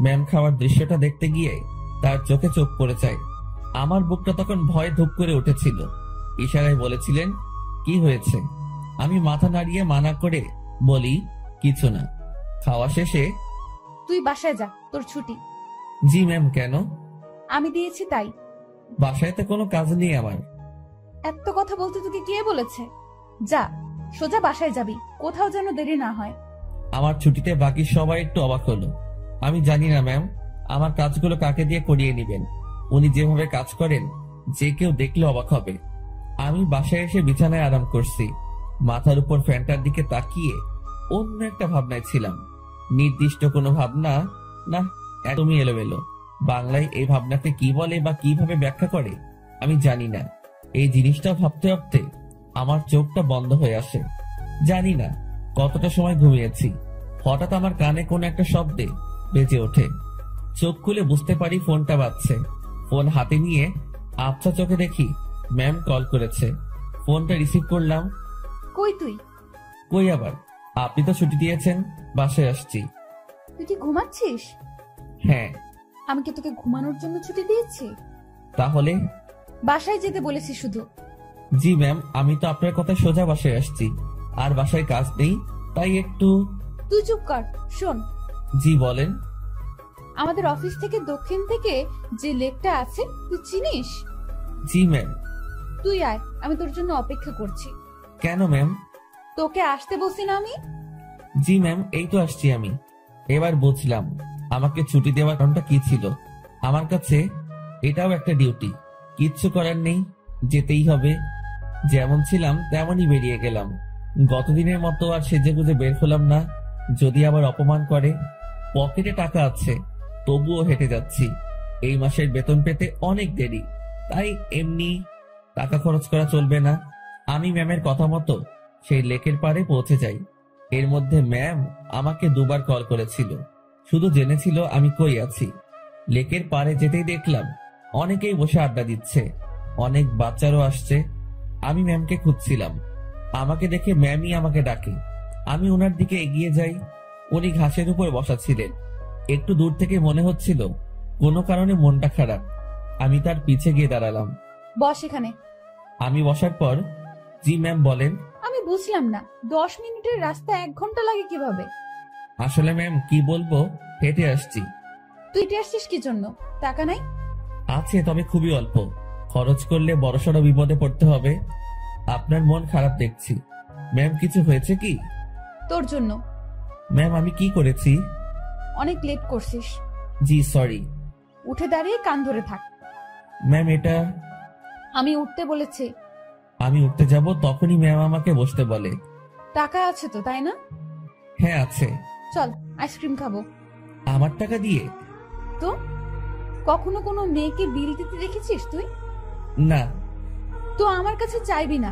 Speaker 1: ম্যাম খাওয়ার দৃশ্যটা দেখতে গিয়ে তার চোখে চোখ পড়ে যায়। আমার বুকটা তখন ভয়ে ধুপ করে উঠেছিল। ইশারায় বলেছিলেন, কি হয়েছে? আমি মাথা নাড়িয়ে মানা করে বলি, কিছু না। খাওয়া শেষে,
Speaker 2: তুই বাসায় যা, তোর ছুটি।
Speaker 1: জি ম্যাম। কেন?
Speaker 2: আমি দিয়েছি তাই।
Speaker 1: বাসায় তো কোনো কাজ নেই আমার।
Speaker 2: এত কথা বলতে তোকে কে বলেছে? যা, সোজা বাসায় যাবি, কোথাও যেন দেরি না হয়।
Speaker 1: আমার ছুটিতে বাকি সবাই একটু অবাক হলো। আমি জানি না ম্যাম আমার কাজগুলো কাকে দিয়ে করিয়ে নেবেন। উনি যেভাবে কাজ করেন যে কেউ দেখলে অবাক হবে। আমি বাসায় এসে বিছানায় আরাম করছি, মাথার উপর ফ্যানটার দিকে তাকিয়ে অন্য একটা ভাবনায় ছিলাম। নির্দিষ্ট কোনো ভাবনা না, একদমই এলোমেলো। বাংলায় এই ভাবনাকে কি বলে বা কিভাবে ব্যাখ্যা করে আমি জানি না। এই জিনিসটা ভাবতে ভাবতে আমার চোখটা বন্ধ হয়ে আসে। জানি না কতটা সময় ঘুমিয়েছি। হঠাৎ আমার কানে কোনো একটা শব্দে বেজে ওঠে। চোখ খুলে বুঝতে পারি ফোনটা বাজছে। ফোন হাতে নিয়ে আবছা চোখে দেখি ম্যাম কল করেছে। ফোনটা রিসিভ করলাম।
Speaker 2: কই তুই?
Speaker 1: কই আবার, আপনি তো ছুটি দিয়েছেন, বাসায় আসছি।
Speaker 2: তুই কি ঘুমাচ্ছিস?
Speaker 1: হ্যাঁ।
Speaker 2: আমি কি তোকে ঘুমানোর জন্য ছুটি দিয়েছি?
Speaker 1: তাহলে?
Speaker 2: বাসায় যেতে বলেছি শুধু।
Speaker 1: জি ম্যাম, আমি তো আপনার কথা সোজা বাসায় আসছি। আর বাসায় কাজ নেই, তাই একটু।
Speaker 2: তুই চুপ কর। শোন।
Speaker 1: জি বলেন।
Speaker 2: আমাদের অফিস থেকে দক্ষিণ থেকে যে লেকটা আছে তুই চিনিস?
Speaker 1: জি ম্যাম।
Speaker 2: তুই আয়, আমি তোর জন্য অপেক্ষা করছি।
Speaker 1: কেন ম্যাম?
Speaker 2: তোকে আসতে বলছি না আমি?
Speaker 1: জি ম্যাম, এই তো আসছি আমি। এবার বুঝলাম আমাকে ছুটি দেওয়ার কারণটা কি ছিল। আমার কাছে এটাও একটা ডিউটি। কিচ্ছু করার নেই, যেতেই হবে। যেমন ছিলাম তেমনই বেরিয়ে গেলাম। গতদিনের মতো আর সেজেগুজে বের হলাম না। যদি আবার অপমান করে। পকেটে টাকা আছে, তবুও হেঁটে যাচ্ছি। এই মাসের বেতন পেতে অনেক দেরি, তাই এমনি টাকা খরচ করা চলবে না। আমি ম্যামের কথা মতো সেই লেকের পাড়ে পৌঁছে যাই। এর মধ্যে ম্যাম আমাকে দুবার কল করেছিল, শুধু জেনেছিল আমি কই আছি। লেকের পাড়ে যেতেই দেখলাম অনেকেই বসে আড্ডা দিচ্ছে, অনেক বাচ্চারও আসছে। আমি ম্যামকে খুঁজছিলাম। আমাকে দেখে ম্যামই আমাকে ডাকে। আমি ওনার দিকে এগিয়ে যাই। উনি ঘাসের উপর বসা ছিলেন। একটু দূর থেকে মনে হচ্ছিল কোনো কারণে মনটা খারাপ। আমি তার পিছে গিয়ে দাঁড়ালাম।
Speaker 2: বস এখানে।
Speaker 1: আমি বসার পর জি ম্যাম বলেন।
Speaker 2: আমি বুঝলাম না 10 মিনিটের রাস্তা 1 ঘন্টা লাগে কিভাবে?
Speaker 1: আসলে ম্যাম কি বলবো, হেঁটে আসছি।
Speaker 2: তুই হেঁটে আসছিস কি জন্য? টাকা নাই?
Speaker 1: আছে, তবে খুবই অল্প। খরচ করলে বড়সড় বিপদে পড়তে হবে। আপনার মন খারাপ দেখছি। ম্যাম কিছু হয়েছে কি?
Speaker 2: তোর জন্য।
Speaker 1: ম্যাম আমি কি করেছি?
Speaker 2: অনেক লেট করছিস।
Speaker 1: জি সরি।
Speaker 2: উঠে দাঁড়িয়ে কান ধরে থাক।
Speaker 1: ম্যাম এটা।
Speaker 2: আমি উঠতে বলেছি।
Speaker 1: আমি উঠতে যাব তখনই ম্যাম আমাকে বসতে বলে।
Speaker 2: টাকা আছে তো, তাই না?
Speaker 1: হ্যাঁ আছে।
Speaker 2: চল আইসক্রিম খাবো।
Speaker 1: আমার টাকা দিয়ে?
Speaker 2: তো কখনো কোনো মেয়েকে বিল দিতে দেখেছিস তুই?
Speaker 1: না।
Speaker 2: তো আমার কাছে চাইবি না।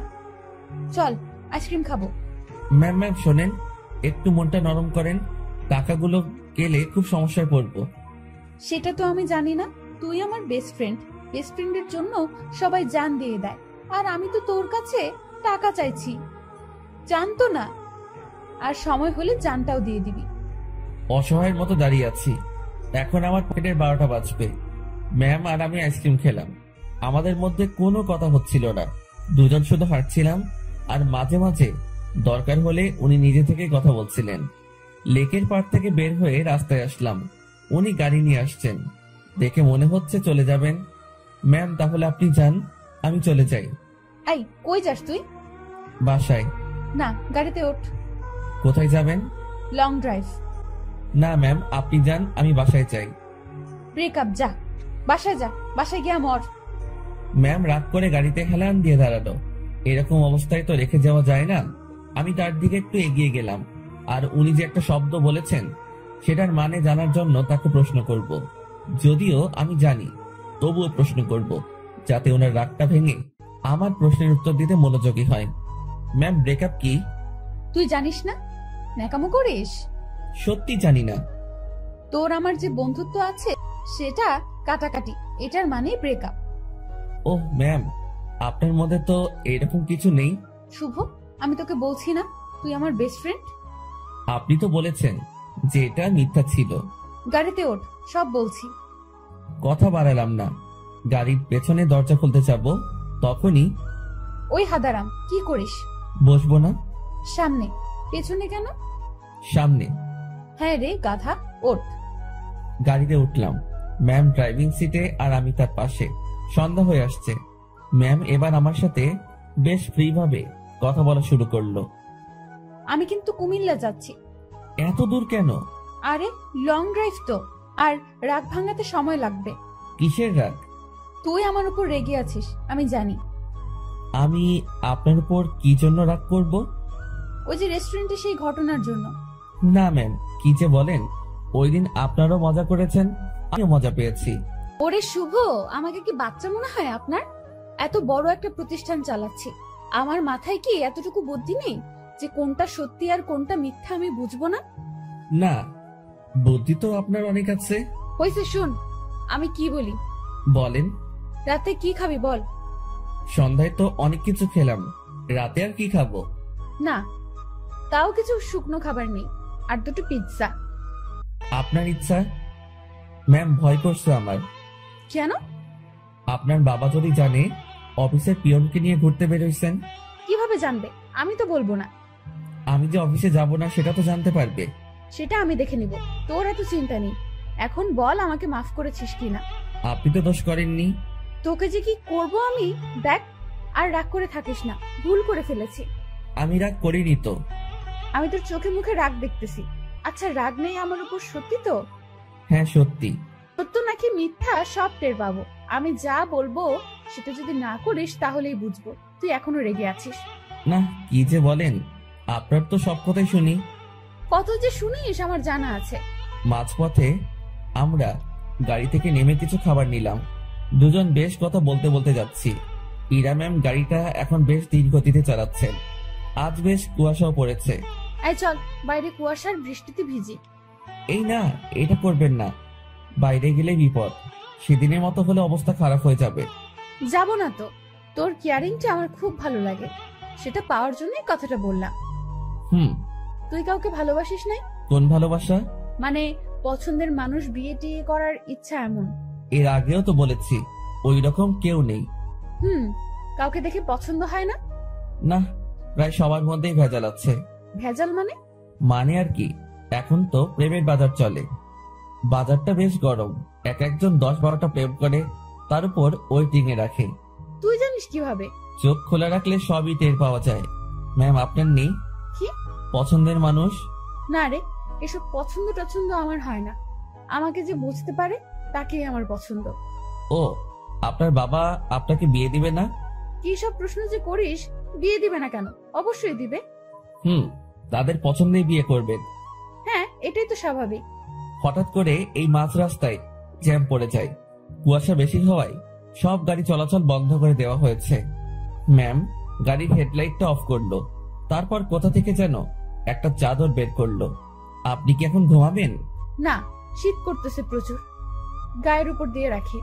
Speaker 2: চল আইসক্রিম খাবো।
Speaker 1: ম্যাম ম্যাম শোনেন, একটু মনটা নরম করেন। টাকাগুলো গেলে খুব সমস্যায় পড়বো।
Speaker 2: সেটা তো আমি জানি না। তুই আমার বেস্ট ফ্রেন্ড। বেস্ট ফ্রেন্ডের জন্য সবাই জান দিয়ে দেয়, আর আমি তো তোর কাছে টাকা চাইছি। জান তো না, আর সময় হলে জানটাও দিয়ে দিবি।
Speaker 1: অসহায়ের মতো দাঁড়িয়ে আছি। এখন আমার পেটের 12টা বাজবে। ম্যাম আর আমি আইসক্রিম খেলাম। আমাদের মধ্যে কোনো কথা হচ্ছিল না। দুজন শুধু হাঁটছিলাম, আর মাঝে মাঝে দরকার হলে উনি নিজে থেকে কথা বলছিলেন। লেকের পাড় থেকে বের হয়ে রাস্তায় আসলাম। উনি গাড়ি নিয়ে আসছেন, দেখে মনে হচ্ছে চলে যাবেন। ম্যাম তাহলে আপনি যান, আমি চলে যাই।
Speaker 2: এই কই যাস তুই?
Speaker 1: বাসায়।
Speaker 2: না, গাড়িতে ওঠ।
Speaker 1: কোথায় যাবেন?
Speaker 2: Long drive.
Speaker 1: না ম্যাম আপনি যান, আমি বাসায় চাই।
Speaker 2: ব্রেকআপ, যা বাসায় যা। বাসায় গিয়া মর।
Speaker 1: ম্যাম রাগ করে গাড়িতে হেলান দিয়ে দাঁড়ালো। এরকম অবস্থায় তো রেখে যাওয়া যায় না। আমি তার দিকে একটু এগিয়ে গেলাম, আর উনি যে একটা শব্দ বলেছেন সেটার মানে জানার জন্য তাকে প্রশ্ন করব। যদিও আমি জানি, তবুও প্রশ্ন করব, যাতে ওনার রাগটা ভেঙে আমার প্রশ্নের উত্তর দিতে মনোযোগী হয়। ম্যাম ব্রেকআপ কি?
Speaker 2: তুই জানিস না? ন্যাকামো করিস?
Speaker 1: সত্যি জানি না।
Speaker 2: তোর আমার যে বন্ধুত্ব আছে সেটা কাটাকাটি, এটার মানে ব্রেকআপ।
Speaker 1: ওহ ম্যাম, আপনার মধ্যে তো এরকম কিছু নেই।
Speaker 2: শুভ, আমি তোকে বলছি না তুই আমার বেস্ট ফ্রেন্ড?
Speaker 1: আপনি তো বলেছেন যে এটা মিথ্যা ছিল।
Speaker 2: গাড়িতে ওঠ, সব বলছি।
Speaker 1: কথা বাড়ালাম না। গাড়ির পেছনে দরজা খুলতে যাব, তখনই।
Speaker 2: ওই হাদারাম, কি করিস?
Speaker 1: বসবো না।
Speaker 2: সামনে। পেছনে কেন?
Speaker 1: সামনে।
Speaker 2: হ্যাঁ রে গাধা, ওঠ।
Speaker 1: গাড়িতে উঠলাম। ম্যাম ড্রাইভিং সিটে আর আমি তার পাশে। সন্ধ্যা হয়ে আসছে। ম্যাম এবার আমার সাথে বেশ ফ্রি ভাবে কথা বলা শুরু করলো।
Speaker 2: আমি কিন্তু কুমিল্লা যাচ্ছি।
Speaker 1: এত দূর কেন?
Speaker 2: আরে লং ড্রাইভ তো, আর রাগ ভাঙাতে সময় লাগবে।
Speaker 1: কিসের রাগ?
Speaker 2: তুই আমার উপর রেগে আছিস, আমি জানি।
Speaker 1: আমি আপনার উপর কি জন্য রাগ করব?
Speaker 2: ওই যে রেস্টুরেন্টে সেই ঘটনার জন্য।
Speaker 1: না ম্যাম, কি যে বলেন। ওই দিন আপনারও মজা করেছেন, আমিও মজা পেয়েছি।
Speaker 2: ওরে শুভ, আমাকে কি বাচ্চা মনে হয় আপনার? এত বড় একটা প্রতিষ্ঠান চালাচ্ছি, আমার মাথায় কি এতটুকু বুদ্ধি নেই যে কোনটা সত্যি আর কোনটা মিথ্যা আমি বুঝবো না?
Speaker 1: না, বুদ্ধি তো আপনার অনেক আছে।
Speaker 2: হয়েছে, শোন আমি কি বলি।
Speaker 1: বলেন।
Speaker 2: রাতে কি খাবি বল?
Speaker 1: সন্ধ্যায় তো অনেক কিছু খেলাম, রাতে আর কি খাবো?
Speaker 2: না, তাও কিছু শুকনো খাবার নেই, আর দুটো পিৎজা।
Speaker 1: আপনার ইচ্ছা। ম্যাম, ভয় করছে আমার।
Speaker 2: কেন?
Speaker 1: আপনার বাবা যদি জানে অফিসের পিয়নকে নিয়ে ঘুরতে বেরোইছেন।
Speaker 2: কিভাবে জানবে? আমি তো বলবো না।
Speaker 1: আমি যে অফিসে যাব না সেটা তো জানতে পারবে।
Speaker 2: সেটা আমি দেখে নিব, তোর এত চিন্তা নেই। এখন বল আমাকে মাফ করেছিস কিনা।
Speaker 1: আপনি তো দোষ করেননি।
Speaker 2: তোকে যে কি করব আমি, দেখ। আর রাগ করে থাকিস না, ভুল করে ফেলেছি।
Speaker 1: আমি রাগ করিনি তো।
Speaker 2: আমি তোর চোখে মুখে রাগ দেখতেছি। আচ্ছা, রাগ নেই আমার উপর, সত্যি তো?
Speaker 1: হ্যাঁ সত্যি।
Speaker 2: সত্য নাকি মিথ্যা সব টের পাবো। আমি যা বলবো সেটা যদি না করিস তাহলেই বুঝবো তুই এখনো রেগে আছিস।
Speaker 1: না, কি যে বলেন, আপনার তো সব কথাই শুনি।
Speaker 2: কত যে শুনিস আমার জানা আছে।
Speaker 1: মাঝপথে আমরা গাড়ি থেকে নেমে কিছু খাবার নিলাম। দুজন বেশ কথা বলতে বলতে যাচ্ছি। ইরা ম্যাম গাড়িটা এখন বেশ ধীর গতিতে চালাচ্ছেন। আজ বেশ কুয়াশাও পড়েছে।
Speaker 2: এই চল, বাইরে কুয়াশার বৃষ্টিতে ভিজি।
Speaker 1: এই না, এটা করবেন না, বাইরে গেলে বিপদ। সেদিনের মতো হলে অবস্থা খারাপ হয়ে যাবে।
Speaker 2: যাব না তো, তোর কেয়ারিংটা আমার খুব ভালো লাগে, সেটা পাওয়ার জন্যই কথাটা বললাম। তুই কাউকে ভালোবাসিস নাই?
Speaker 1: কোন ভালোবাসা?
Speaker 2: মানে পছন্দের মানুষ বিয়ে টিয়ে করার ইচ্ছা এমন।
Speaker 1: এর আগেও তো বলেছি ওই রকম কেউ নেই।
Speaker 2: কাউকে দেখে পছন্দ হয় না?
Speaker 1: না, প্রায় সবার মধ্যেই ভেজাল আছে।
Speaker 2: ভেজাল মানে?
Speaker 1: মানে আর কি, এখন তো প্রেমের বাজার চলে। বাজারটা বেশ গরম, এক একজন 10-12টা প্রেম করে, তার উপর ওয়েটিং এ রাখে।
Speaker 2: তুই জানিস কিভাবে?
Speaker 1: চোখ খোলা রাখলে সবই টের পাওয়া যায়। ম্যাম, আপনার নেই
Speaker 2: কি
Speaker 1: পছন্দের মানুষ?
Speaker 2: না রে, এসব পছন্দ টছন্দ আমার হয় না। আমাকে যে বুঝতে পারে তাকেই আমার পছন্দ।
Speaker 1: ও, আপনার বাবা আপনাকে বিয়ে দিবে না?
Speaker 2: কি সব প্রশ্ন যে করিস! বিয়ে দিবে না কেন? অবশ্যই দিবে।
Speaker 1: তাদের পছন্দেই বিয়ে করবেন।
Speaker 2: হ্যাঁ, এটাই তো স্বাভাবিক।
Speaker 1: হঠাৎ করে এই মাঝ রাস্তায় জ্যাম পড়ে যায়। কুয়াশা বেশি হওয়ায় সব গাড়ি চলাচল বন্ধ করে দেওয়া হয়েছে। ম্যাম গাড়ির হেডলাইটটা অফ করলো, তারপর কোথা থেকে যেন একটা চাদর বের করলো। আপনি কি এখন ঘুমাবেন?
Speaker 2: না, শীত করতেছে প্রচুর, গায়ের উপর দিয়ে রাখি।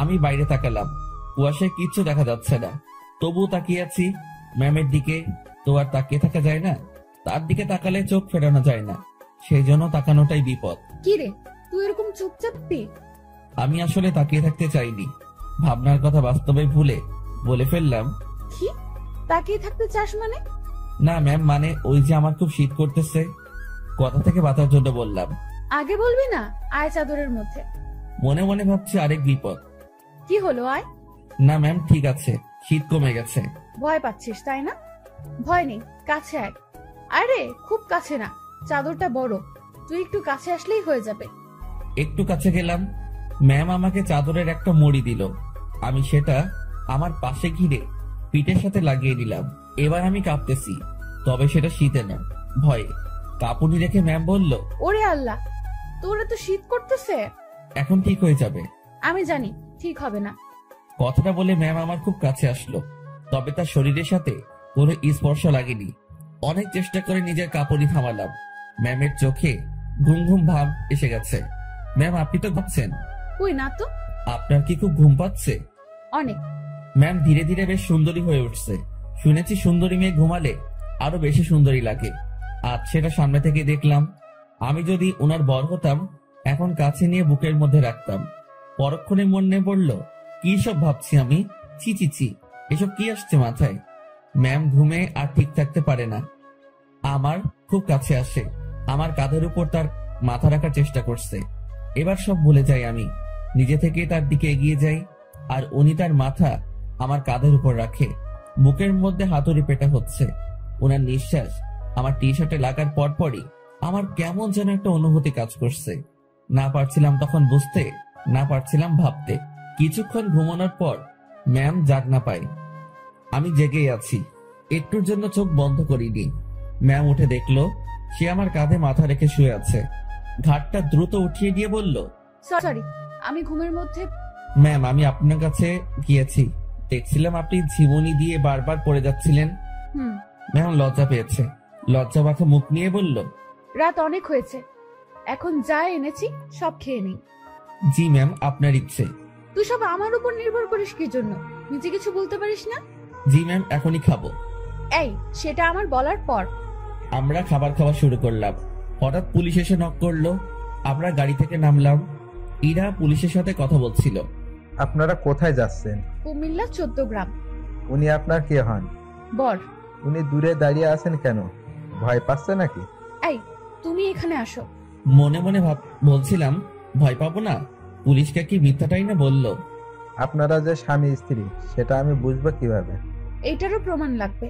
Speaker 1: আমি বাইরে তাকালাম, কুয়াশায় কিচ্ছু দেখা যাচ্ছে না, তবুও তাকিয়ে আছি ম্যামের দিকে। তো আর তাকিয়ে থাকা যায় না, তার দিকে তাকালে চোখ ফেরানো যায় না, সেই জন্য তাকানোটাই বিপদ।
Speaker 2: কি রে, তুই এরকম চুপচাপ?
Speaker 1: আমি আসলে তাকিয়ে থাকতে চাইনি, ভাবনার কথা বাস্তবে ভুলে বলে ফেললাম।
Speaker 2: কি তাকিয়ে থাকতে চাস মানে?
Speaker 1: না ম্যাম, মানে ওই যে আমার খুব শীত করতেছে, কথা থেকে বাঁচার জন্য বললাম।
Speaker 2: আগে বলবি না? আয় চাদরের মধ্যে।
Speaker 1: মনে মনে ভাবছি আরেক বিপদ।
Speaker 2: কি হলো? আয়।
Speaker 1: না ম্যাম, ঠিক আছে, শীত কমে গেছে।
Speaker 2: ভয় পাচ্ছিস তাই না? ভয় নেই, কাছে আয়। আরে খুব কাছে না, চাদরটা বড়, তুই একটু কাছে আসলেই হয়ে যাবে।
Speaker 1: একটু কাছে গেলাম, ম্যাম আমাকে চাদরের একটা মুড়ি দিল। আমি সেটা আমার পাশে ঘিরে পিঠের সাথে লাগিয়ে নিলাম। এবার আমি কাঁপতেছি, তবে সেটা শীতে না, ভয়ে। কাঁপুনি রেখে ম্যাম বলল,
Speaker 2: ওরে আল্লাহ, তোর এত শীত করতেছে।
Speaker 1: এখন ঠিক হয়ে যাবে।
Speaker 2: আমি জানি ঠিক হবে না।
Speaker 1: কথাটা বলে ম্যাম আমার খুব কাছে আসলো, তবে তার শরীরের সাথে কোনো স্পর্শ লাগেনি। অনেক চেষ্টা করে নিজের কাঁপুনি থামালাম। ম্যামের চোখে ঘুম ঘুম ভাব এসে গেছে। ম্যাম, আপনি তো ঘুমছেন।
Speaker 2: কই না তো।
Speaker 1: আপনার কি খুব ঘুম পাচ্ছে?
Speaker 2: অনেক।
Speaker 1: ম্যাম ধীরে ধীরে বেশ সুন্দরী হয়ে উঠছে। শুনেছি সুন্দরী মেয়ে ঘুমালে আরো বেশি সুন্দরী লাগে। আজ সেটা সামনে থেকে দেখলাম। আমি যদি ওনার বর হতাম, এখন কাছে নিয়ে বুকের মধ্যে রাখতাম। পরক্ষণে মনে পড়ল, কি সব ভাবছি আমি, ছি ছি ছি, এসব কি আসছে মাথায়। ম্যাম ঘুমে আর ঠিক থাকতে পারে না, আমার খুব কাছে আসে, আমার কাঁধের উপর তার মাথা রাখার চেষ্টা করছে। এবার সব ভুলে যাই আমি, নিজে থেকে তার দিকে এগিয়ে যাই, আর উনি তার মাথা আমার কাঁধের উপর রাখে। বুকের মধ্যে হাতুড়ি পেটা হচ্ছে। ওনার নিঃশ্বাস আমার টি শার্টে লাগার পরপরই আমার কেমন যেন একটা অনুভূতি কাজ করছে। না পারছিলাম তখন বুঝতে, না পারছিলাম ভাবতে। কিছুক্ষণ ঘুমানোর পর ম্যাম জাগ না পায়, আমি জেগেই আছি। একটুর জন্য চোখ বন্ধ করিনি। ম্যাম উঠে দেখলো সে আমার কাঁধে মাথা রেখে শুয়ে আছে। ঘাটটা দ্রুত উঠিয়ে দিয়ে বলল,
Speaker 2: সরি, আমি ঘুমের মধ্যে।
Speaker 1: ম্যাম আমি আপনার কাছে গিয়েছি, দেখছিলাম আপনি ঝিমুনি দিয়ে বারবার পড়ে যাচ্ছিলেন।
Speaker 2: হুম।
Speaker 1: ম্যাম লজ্জা পেয়েছে, লজ্জা মাখা মুখ নিয়ে বলল,
Speaker 2: রাত অনেক হয়েছে, এখন যা এনেছি সব খেয়ে নিই।
Speaker 1: জি ম্যাম, আপনার ইচ্ছে।
Speaker 2: তুই সব আমার উপর নির্ভর করিস কি জন্য? নিজে কিছু বলতে পারিস না?
Speaker 1: জি ম্যাম, এখনই খাবো।
Speaker 2: এই, সেটা আমার বলার পর।
Speaker 1: আমরা খাবার খাওয়া শুরু করলাম। হঠাৎ পুলিশ এসে নক করলো। আমরা গাড়ি থেকে নামলাম। ইরা পুলিশের সাথে কথা বলছিল।
Speaker 5: আপনারা কোথায় যাচ্ছেন?
Speaker 2: কুমিল্লা 14 গ্রাম।
Speaker 5: উনি আপনার কে হন?
Speaker 2: বর।
Speaker 5: উনি দূরে দাঁড়িয়ে আছেন কেন? ভয় পাচ্ছে নাকি?
Speaker 2: এই, তুমি এখানে আসো।
Speaker 1: মনে মনে বলছিলাম, ভয় পাবো না? পুলিশকে কি মিথ্যাটাই না বললো?
Speaker 5: আপনারা যে স্বামী স্ত্রী সেটা আমি বুঝবো কিভাবে?
Speaker 2: এইটারও প্রমাণ লাগবে।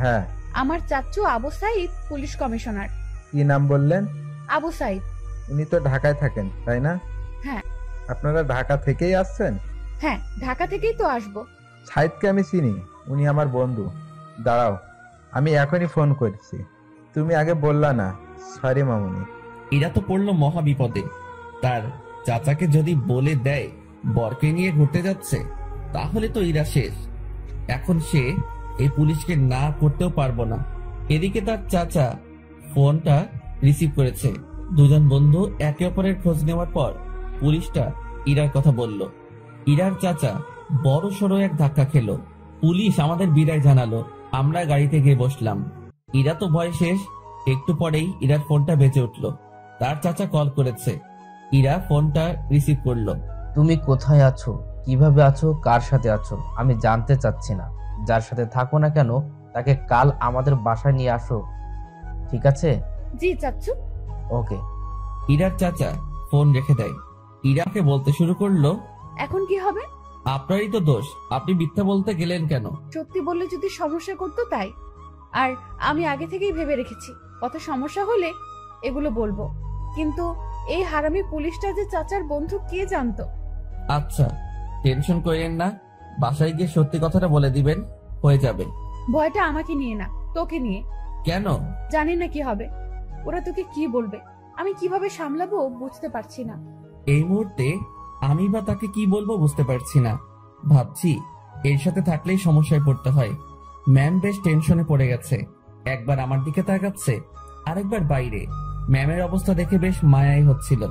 Speaker 5: হ্যাঁ।
Speaker 2: আমার চাচু আবু সাইদ পুলিশ কমিশনার।
Speaker 5: কি নাম বললেন?
Speaker 2: আবু সাইদ।
Speaker 5: উনি তো ঢাকায় থাকেন, তাই না?
Speaker 2: হ্যাঁ।
Speaker 5: আপনারা ঢাকা থেকেই আসছেন?
Speaker 2: হ্যাঁ, ঢাকা থেকেই তো আসবো।
Speaker 5: সাইদকে আমি চিনি, উনি আমার বন্ধু। দাঁড়াও, আমি এখনই ফোন করছি। তুমি আগে বললা না। সরি মামুনি।
Speaker 1: ইরা তো পড়লো মহা বিপদে। তার চাচাকে যদি বলে দেয় বরকে নিয়ে ঘুরতে যাচ্ছে, তাহলে তো ইরা শেষ। এখন সে এই পুলিশকে না করতেও পারবো না। এদিকে তার চাচা ফোনটা রিসিভ করেছে। দুজন বন্ধু একে অপরের খোঁজ নেওয়ার পর পুলিশটা ইরার কথা বলল। ইরার চাচা বড় সড়ো এক ধাক্কা খেলো। পুলিশ আমাদের বিদায় জানালো। আমরা গাড়িতে গিয়ে বসলাম। ইরা তো ভয় শেষ। একটু পরেই ইরার ফোনটা বেজে উঠলো। তার চাচা কল করেছে। ইরা ফোনটা রিসিভ করলো।
Speaker 3: তুমি কোথায় আছো, কিভাবে আছো, কার সাথে আছো আমি জানতে চাচ্ছি না। যার সাথে থাকো না কেন তাকে কাল আমাদের বাসায় নিয়ে আসো, ঠিক আছে?
Speaker 2: জি চাচু।
Speaker 3: ওকে।
Speaker 1: ইরার চাচা ফোন রেখে দেয়। ইরাকে বলতে শুরু করলো,
Speaker 2: এখন কি হবে?
Speaker 1: আপনারই তো দোষ, আপনি মিথ্যা বলতে গেলেন কেন?
Speaker 2: সত্যি বললে যদি সমস্যা করতো তাই। আর আমি আগে থেকেই ভেবে রেখেছি কত সমস্যা হলে এগুলো বলবো। কিন্তু এই হারামি পুলিশটা যে চাচার বন্ধু কে জানতো?
Speaker 1: আচ্ছা, টেনশন করেন না, বাসায় গিয়ে সত্যি কথাটা বলে দিবেন, হয়ে যাবে।
Speaker 2: ভয়টা আমাকে নিয়ে না, তোকে নিয়ে।
Speaker 1: কেন?
Speaker 2: জানি না কি হবে। ওরা তোকে কি বলবে, আমি কিভাবে সামলাবো বুঝতে পারছি না।
Speaker 1: এই মুহূর্তে আমি বা তাকে কি বলবো বুঝতে পারছি না। ভাবছি এর সাথে থাকলেই সমস্যায় পড়তে হয়। ম্যাম বেশ টেনশনে পড়ে গেছে। একবার আমার দিকে তাকাচ্ছে, আরেকবার বাইরে। ম্যামের অবস্থা দেখে বেশ মায়াই হচ্ছিল।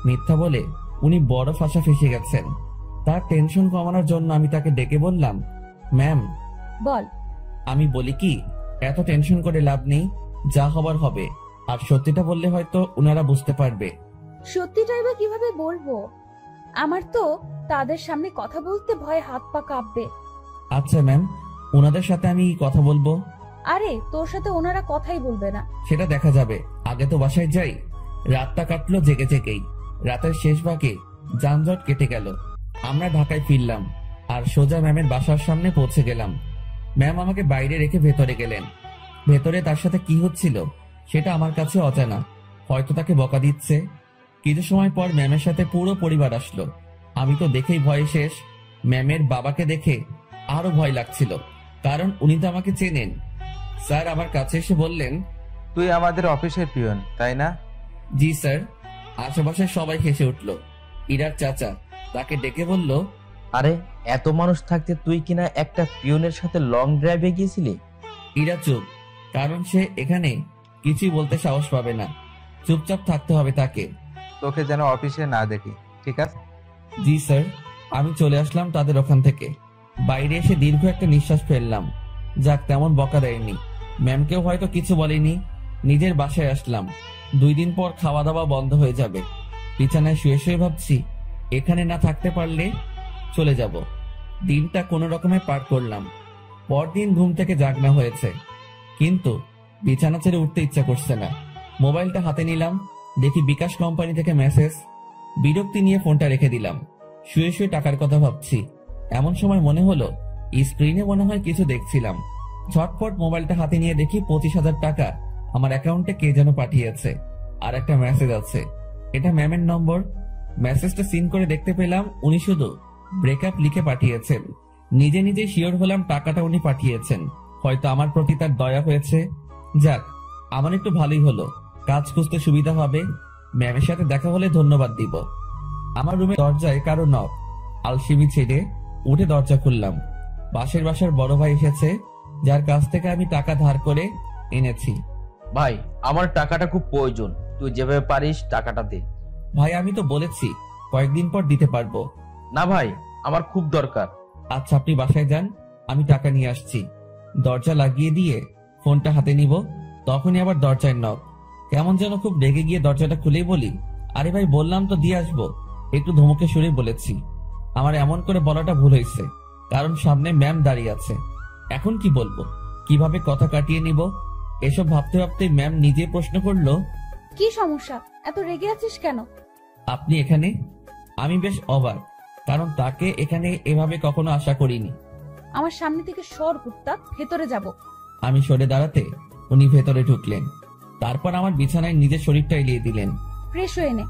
Speaker 1: মিথ্যা বলে উনি বড় ফাঁসা ফেসে গেছেন। তার টেনশন কমানোর জন্য আমি তাকে ডেকে বললাম, ম্যাম।
Speaker 2: বল।
Speaker 1: আমি বলি কি, এত টেনশন করে লাভ নেই, যা হবার হবে। আর সত্যিটা বললে হয়তো উনারা বুঝতে পারবে।
Speaker 2: সত্যিটাই বা কিভাবে বলবো? আমার তো তাদের সামনে কথা বলতে ভয়ে হাত পা কাঁপবে।
Speaker 1: আচ্ছা ম্যাম, ওনাদের সাথে আমি কথা বলবো।
Speaker 2: আরে তোর সাথে ওনারা কথাই বলবে না।
Speaker 1: সেটা দেখা যাবে, আগে তো বাসায় যাই। রাতটা কাটলো জেগে জেগেই। রাতের শেষ ভাগে যানজট কেটে গেল। আমরা ঢাকায় ফিরলাম আর সোজা ম্যামের বাসার সামনে পৌঁছে গেলাম। ম্যাম আমাকে বাইরে রেখে ভেতরে গেলেন। ভেতরে তার সাথে কি হচ্ছিল সেটা আমার কাছে অজানা। হয়তো তাকে বকা দিচ্ছে। কিছু সময় পর ম্যামের সাথে পুরো পরিবার আসলো। আমি তো দেখেই ভয়ে শেষ। ম্যামের বাবাকে দেখে আরো ভয় লাগছিল, কারণ উনি তো আমাকে চেনেন। স্যার আমার কাছে এসে বললেন,
Speaker 5: তুই আমাদের অফিসের পিয়ন, তাই না?
Speaker 1: জি স্যার। আশেপাশে সবাই হেসে উঠল। ইরার চাচা তাকে ডেকে বলল,
Speaker 3: আরে এত মানুষ থাকতে তুই কিনা একটা পিয়নের সাথে লং ড্রাইভে গিয়েছিলি?
Speaker 1: ইরা চুপ, কারণ সে এখানে কিছুই বলতে সাহস পাবে না। চুপচাপ থাকতে হবে তাকে।
Speaker 5: তোকে যেন অফিসে না দেখি, ঠিক আছে?
Speaker 1: জি স্যার। আমি চলে আসলাম তাদের ওখান থেকে। বাইরে এসে দীর্ঘ একটা নিঃশ্বাস ফেললাম। যাক, তেমন বকা দেয়নি। ম্যামকেও হয়তো কিছু বলেনি। নিজের বাসায় আসলাম। 2 দিন পর খাওয়া দাওয়া বন্ধ হয়ে যাবে। বিছানায় শুয়ে শুয়ে ভাবছি, এখানে না থাকতে পারলে চলে যাব। দিনটা কোনো রকমে পার করলাম। পরদিন ঘুম থেকে জাগনা হয়েছে, কিন্তু বিছানা ছেড়ে উঠতে ইচ্ছা করছে না। মোবাইলটা হাতে নিলাম, দেখি বিকাশ কোম্পানি থেকে মেসেজ। বিরক্তি নিয়ে ফোনটা রেখে দিলাম। শুয়ে শুয়ে টাকার কথা ভাবছি। এমন সময় মনে হলো স্ক্রিনে মনে হয় কিছু দেখছিলাম। ঝটপট মোবাইলটা হাতে নিয়ে দেখি 25,000 টাকা আমার অ্যাকাউন্টে কে যেন পাঠিয়েছে। আর একটা মেসেজ আছে। এটা ম্যামের নম্বর। মেসেজটা সিন করে দেখতে পেলাম উনি শুধু ব্রেকআপ লিখে পাঠিয়েছেন। নিজে নিজে শিওর হলাম টাকাটা উনি পাঠিয়েছেন। হয়তো আমার প্রতি তার দয়া হয়েছে। যাক, আমার একটু ভালোই হলো, কাজ খুঁজতে সুবিধা হবে। ম্যামের সাথে দেখা হলে ধন্যবাদ দিব। আমার রুমে দরজায় কারো নক। আলসিমি ছেড়ে উঠে দরজা খুললাম। পাশের বাসার বড় ভাই এসেছে, যার কাছ থেকে আমি টাকা ধার করে এনেছি।
Speaker 3: ভাই, আমার টাকাটা খুব প্রয়োজন, তুই যেভাবে পারিস টাকাটা দে।
Speaker 1: ভাই, আমি তো বলেছি কয়েকদিন পর দিতে পারবো।
Speaker 3: না ভাই, আমার খুব দরকার।
Speaker 1: আচ্ছা, আপনি বাসায় যান, আমি টাকা নিয়ে আসছি। দরজা লাগিয়ে দিয়ে ফোনটা হাতে নিব, তখনই আবার দরজায় নক। কেমন যেন খুব রেগে গিয়ে দরজাটা খুলেই বলি, আরে ভাই, বললাম তো দিয়ে আসবো। একটু ধমকে সুরে বলেছি। আমার এমন করে বলাটা ভুল হয়েছে, কারণ সামনে ম্যাম দাঁড়িয়ে আছে। এখন কি বলবো, কিভাবে কথা কাটিয়ে নিব, এসব ভাবতে ভাবতে ম্যাম নিজে প্রশ্ন করলো,
Speaker 2: কি সমস্যা, এত রেগে আছিস কেন?
Speaker 1: আপনি এখানে? আমি বেশ অবাক, কারণ তাকে এখানে এভাবে কখনো আশা করিনি।
Speaker 2: আমার সামনে থেকে সর কুত্তা, ভেতরে যাব।
Speaker 1: আমি সরে দাঁড়াতে উনি ভেতরে ঢুকলেন। তারপর আমার বিছানায় নিজের শরীরটা এলিয়ে দিলেন।
Speaker 2: ফ্রেশ হয়ে নে।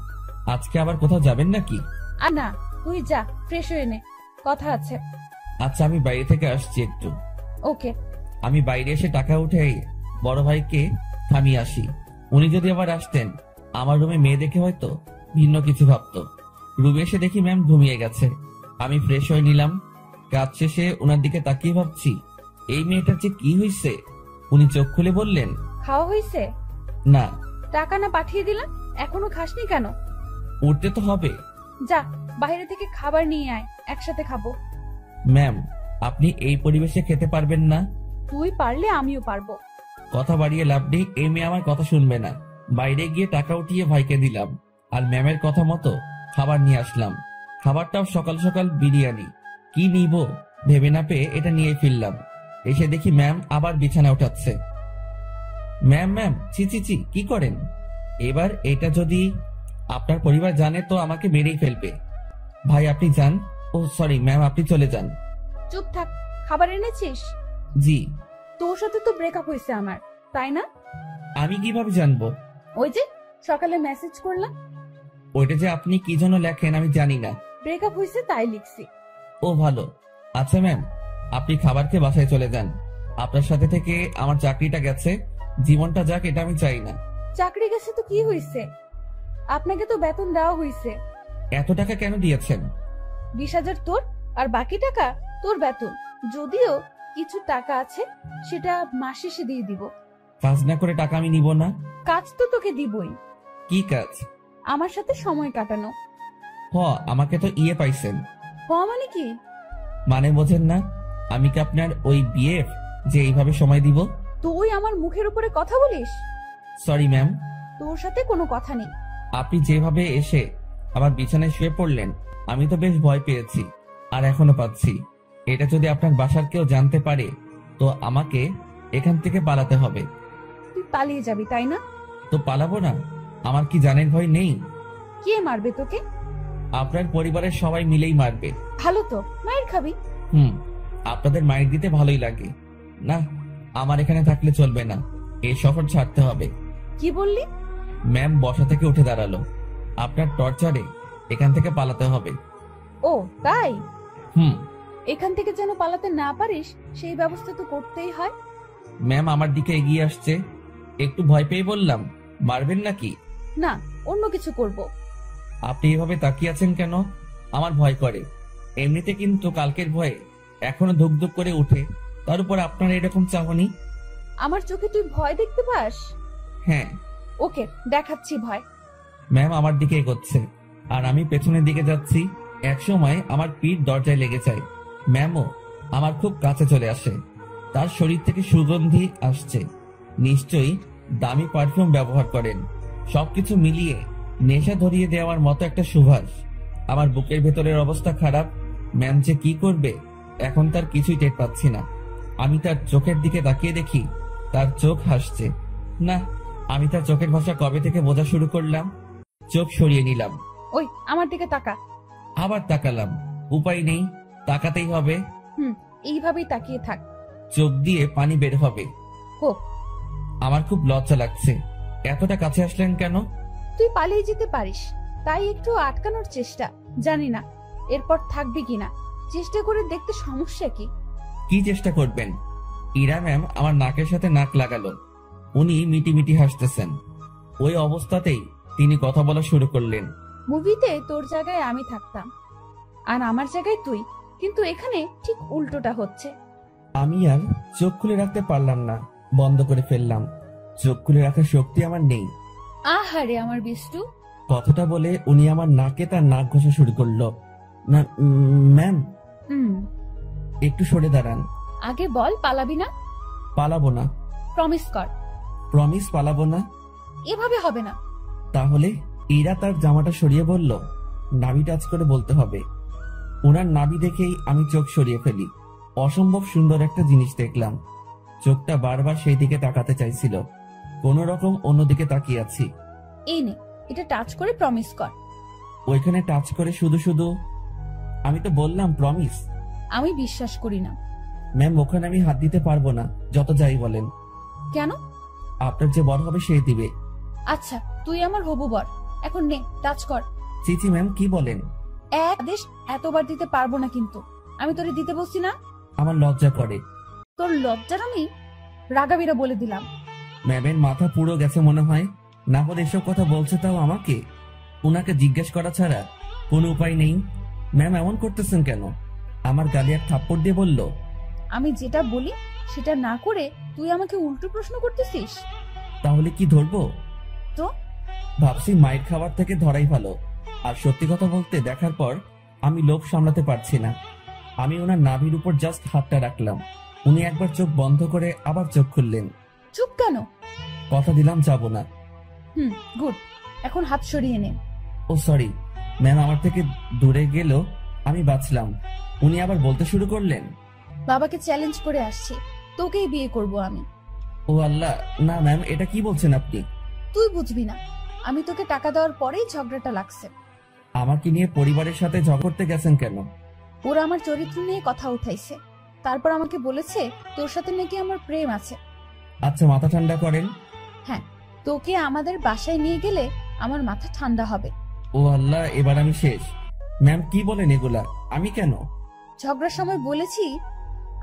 Speaker 1: আজকে আবার কোথাও যাবেন নাকি?
Speaker 2: আর না, তুই যা, ফ্রেশ হয়ে নে, কথা আছে।
Speaker 1: আচ্ছা, আমি বাইরে থেকে আসছি একটু।
Speaker 2: ওকে।
Speaker 1: আমি বাইরে এসে টাকা উঠে বড় ভাইকে থামিয়ে আসি। উনি যদি আবার আসতেন, আমার রুমে মেয়ে দেখে হয়তো ভিন্ন কিছু ভাবতো। রুমে এসে দেখি ম্যাম ঘুমিয়ে গেছে। আমি ফ্রেশ হয়ে নিলাম। কাজ শেষে ওনার দিকে তাকিয়ে ভাবছি, এই মেয়েটার যে কি হয়েছে। উনি চোখ খুলে বললেন,
Speaker 2: খাওয়া হয়েছে?
Speaker 1: না।
Speaker 2: টাকা না পাঠিয়ে দিলাম, এখনো খাসনি কেন?
Speaker 1: উঠতে তো হবে।
Speaker 2: যা, বাইরে থেকে খাবার নিয়ে আয়, একসাথে খাবো।
Speaker 1: ম্যাম, আপনি এই পরিবেশে খেতে পারবেন না।
Speaker 2: তুই পারলে আমিও পারবো।
Speaker 1: কথা বাড়িয়ে লাভ নেই, এই মেয়ে আমার কথা শুনবে না। বাইরে গিয়ে টাকা উঠিয়ে ভাইকে দিলাম, আর ম্যামের কথা মতো খাবার নিয়ে আসলাম। খাবারটাও সকাল সকাল বিরিয়ানি। কি নিব ভেবে না পেয়ে এটা নিয়ে ফিরলাম। এসে দেখি ম্যাম আবার বিছানা উঠাচ্ছে। ম্যাম ম্যাম, ছি ছি ছি, কি করেন? এবার এটা যদি আপনার পরিবার জানে তো আমাকে মেরেই ফেলবে। ভাই, আপনি যান। ও সরি ম্যাম, আপনি চলে যান।
Speaker 2: চুপ থাক। খাবার এনেছিস?
Speaker 1: জি।
Speaker 2: তোর সাথে তো ব্রেকআপ হয়েছে আমার, তাই না?
Speaker 1: আমি কিভাবে জানবো?
Speaker 2: ওই যে সকালে মেসেজ করলাম।
Speaker 1: ওইটা যে আপনি কি জন্য লেখেন আমি জানি না।
Speaker 2: ব্রেকআপ হয়েছে তাই লিখছি।
Speaker 1: ও ভালো। আচ্ছা ম্যাম, আপনি খাবার খেয়ে বাসায় চলে যান। আপনার সাথে থেকে আমার চাকরিটা গেছে, জীবনটা যাক এটা আমি চাই না।
Speaker 2: চাকরি গেছে তো কি হয়েছে? আপনাকে তো বেতন দেওয়া হয়েছে।
Speaker 1: এত টাকা কেন দিয়েছেন?
Speaker 2: 20,000 তোর, আর বাকি টাকা তোর বেতন। যদিও কিছু টাকা আছে, সেটা মাস শেষে দিয়ে দিব।
Speaker 1: কাজ না করে টাকা আমি নিব না।
Speaker 2: কাজ তো তোকে দিবই।
Speaker 1: কি কাজ?
Speaker 2: আমার সাথে সময় কাটানো।
Speaker 1: আমাকে তো পাইছেন।
Speaker 2: মানে কি?
Speaker 1: মানে বোঝেন না? আমি কি আপনার ওই বিএফ যে এইভাবে সময় দিব?
Speaker 2: তুই আমার মুখের উপরে কথা বলিস?
Speaker 1: Sorry ma'am.
Speaker 2: তোর সাথে কোনো কথা নেই।
Speaker 1: আপনি যেভাবে এসে আমার বিছানায় শুয়ে পড়লেন, আমি তো বেশ ভয় পেয়েছি, আর এখনো পাচ্ছি। এটা যদি আপনার বাসার কেউ জানতে পারে, তো আমাকে এখান থেকে পালাতে হবে।
Speaker 2: তুই পালিয়ে যাবি তাই না?
Speaker 1: তো পালাবো না? আমার কি জানের ভয় নেই?
Speaker 2: কে মারবে তোকে?
Speaker 1: আপনার পরিবারের সবাই মিলেই মারবে।
Speaker 2: ভালো তো, মায়ের খাবি।
Speaker 1: আপনাদের মাইর দিতে ভালোই লাগে না। আমার এখানে থাকলে চলবে না, এই শহর ছাড়তে হবে।
Speaker 2: কি বললি?
Speaker 1: ম্যাম বসা থেকে উঠে দাঁড়ালো। আপনার টর্চারে এখান থেকে পালাতে হবে।
Speaker 2: ও তাই?
Speaker 1: হুম।
Speaker 2: এখান থেকে যেন পালাতে না পারিস সেই ব্যবস্থা তো করতেই হয়।
Speaker 1: ম্যাম আমার দিকে এগিয়ে আসছে। একটু ভয় পেয়ে বললাম, মারবেন নাকি?
Speaker 2: না, অন্য কিছু করব।
Speaker 1: আপনি এভাবে তাকিয়ে আছেন কেন? আমার ভয় করে। এমনিতে কিন্তু কালকের ভয়ে এখনো ধুক ধুক করে উঠে, তার উপর আপনার এরকম চাহনি।
Speaker 2: আমার চোখে তুই ভয় দেখতে পাস?
Speaker 1: হ্যাঁ।
Speaker 2: ওকে, দেখাচ্ছি ভয়।
Speaker 1: ম্যাম আমার দিকে এগোচ্ছে, আর আমি পেছনের দিকে যাচ্ছি। এক সময় আমার পিঠ দরজায় লেগে যায়। ম্যামও আমার খুব কাছে চলে আসে। তার শরীর থেকে সুগন্ধি আসছে। নিশ্চয়ই দামি পারফিউম ব্যবহার করেন। সবকিছু মিলিয়ে নেশা ধরিয়ে দেওয়ার মতো একটা সুবাস। আমার বুকের ভেতরের অবস্থা খারাপ। ম্যাম যে কি করবে এখন তার কিছুই টের পাচ্ছি না। আমি তার চোখের দিকে তাকিয়ে দেখি তার চোখ হাসছে। না, আমি তার চোখের ভাষা কবে থেকে বোঝা শুরু করলাম। চোখ সরিয়ে নিলাম।
Speaker 2: ওই আমার দিকে তাকা।
Speaker 1: আবার তাকালাম। উপায় নেই, তাকাতেই হবে।
Speaker 2: এইভাবেই তাকিয়ে থাক।
Speaker 1: চোখ দিয়ে পানি বের হবে।
Speaker 2: হোক।
Speaker 1: আমার খুব লজ্জা লাগছে। এতটা কাছে আসলেন কেন?
Speaker 2: তুই পালিয়ে যেতে পারিস, তাই একটু আটকানোর চেষ্টা। জানি না এরপর থাকবি কিনা, চেষ্টা করে দেখতে সমস্যা কি?
Speaker 1: কি চেষ্টা করবেন? ইরা ম্যাম আমার নাকের সাথে নাক লাগালো। উনি মিটি মিটি হাসতেছেন। ওই অবস্থাতেই তিনি কথা বলা শুরু করলেন।
Speaker 2: মুভিতে তোর জায়গায় আমি থাকতাম আর আমার জায়গায় তুই, কিন্তু এখানে ঠিক উল্টোটা হচ্ছে।
Speaker 1: আমি আর চোখ খুলে রাখতে পারলাম না, বন্ধ করে ফেললাম। চোখ খুলে রাখার শক্তি আমার নেই।
Speaker 2: আহারে আমার বিষ্টু।
Speaker 1: কথাটা বলে উনি আমার নাকে তার নাক ঘষা শুরু করলো। না ম্যাম, একটু সরে দাঁড়ান।
Speaker 2: আগে বল পালাবি না?
Speaker 1: পালাবো না।
Speaker 2: প্রমিস কর।
Speaker 1: প্রমিস পালাবো না।
Speaker 2: এভাবে হবে না।
Speaker 1: তাহলে ইরা তার জামাটা সরিয়ে বলল, নাভি টাচ করে বলতে হবে। ওনার নাভি দেখেই আমি চোখ সরিয়ে ফেলি। অসম্ভব সুন্দর একটা জিনিস দেখলাম। চোখটা বারবার সেই দিকে তাকাতে চাইছিল, কোন রকম অন্যদিকে তাকিয়ে আছি।
Speaker 2: এই নে, এটা টাচ করে প্রমিস কর।
Speaker 1: ওইখানে টাচ করে শুধু শুধু? আমি তো বললাম প্রমিস।
Speaker 2: আমি বিশ্বাস করি না।
Speaker 1: ম্যাম, ওখানে আমি হাত দিতে পারবো না, যত যাই বলেন।
Speaker 2: কেন?
Speaker 1: আপনার যে বর হবে সেই দিবে।
Speaker 2: আচ্ছা, তুই আমার হবু বর, এখন নে টাচ কর।
Speaker 1: চিচি ম্যাম, কি বলেন?
Speaker 2: এক আদেশ এতবার দিতে পারবো না, কিন্তু আমি তোরে দিতে বলছি না।
Speaker 1: আমার লজ্জা করে।
Speaker 2: তোর লজ্জার আমি রাগাবিরা বলে দিলাম।
Speaker 1: ম্যামের মাথা পুরো গেছে মনে হয়, না হলে এসব কথা বলছে তাও আমাকে। উনাকে জিজ্ঞেস করা ছাড়া কোনো উপায় নেই। ম্যাম এমন করতেছেন কেন? আমার গালে এক থাপ্পড় দিয়ে বলল,
Speaker 2: আমি যেটা বলি সেটা না করে তুই আমাকে উল্টো প্রশ্ন করতেছিস।
Speaker 1: তাহলে কি ধরবো?
Speaker 2: তো
Speaker 1: ভাবছি মায়ের খাবার থেকে ধরাই ভালো। আর সত্যি কথা বলতে, দেখার পর আমি লোভ সামলাতে পারছি না। আমি ওনার নাভির উপর জাস্ট হাতটা রাখলাম। উনি একবার চোখ বন্ধ করে আবার চোখ খুললেন।
Speaker 2: চুপ কেন?
Speaker 1: কথা দিলাম যাব না।
Speaker 2: গুড, এখন হাত সরিয়ে নে।
Speaker 1: ও সরি ম্যাম, আমার থেকে দূরে গেল, আমি বাঁচলাম। উনি আবার বলতে শুরু করলেন,
Speaker 2: বাবাকে চ্যালেঞ্জ করে আসছি, তোকেই বিয়ে করব আমি।
Speaker 1: ও আল্লাহ, না ম্যাম, এটা কি বলছেন আপনি?
Speaker 2: তুই বুঝবি না, আমি তোকে টাকা দেওয়ার পরেই ঝগড়াটা লাগছে।
Speaker 1: আমাকে নিয়ে পরিবারের সাথে ঝগড়া করতে গেছেন কেন?
Speaker 2: ওরা আমার চরিত্র নিয়ে কথা উঠাইছে, তারপর আমাকে বলেছে তোর সাথে নাকি আমার প্রেম আছে।
Speaker 1: আচ্ছা, মাথা ঠান্ডা করেন।
Speaker 2: হ্যাঁ, তোকে আমাদের বাসায় নিয়ে গেলে আমার মাথা ঠান্ডা হবে।
Speaker 1: ও আল্লাহ, এবার আমি শেষ। ম্যাম কি বলেন এগুলা? আমি কেন?
Speaker 2: ঝগড়ার সময় বলেছি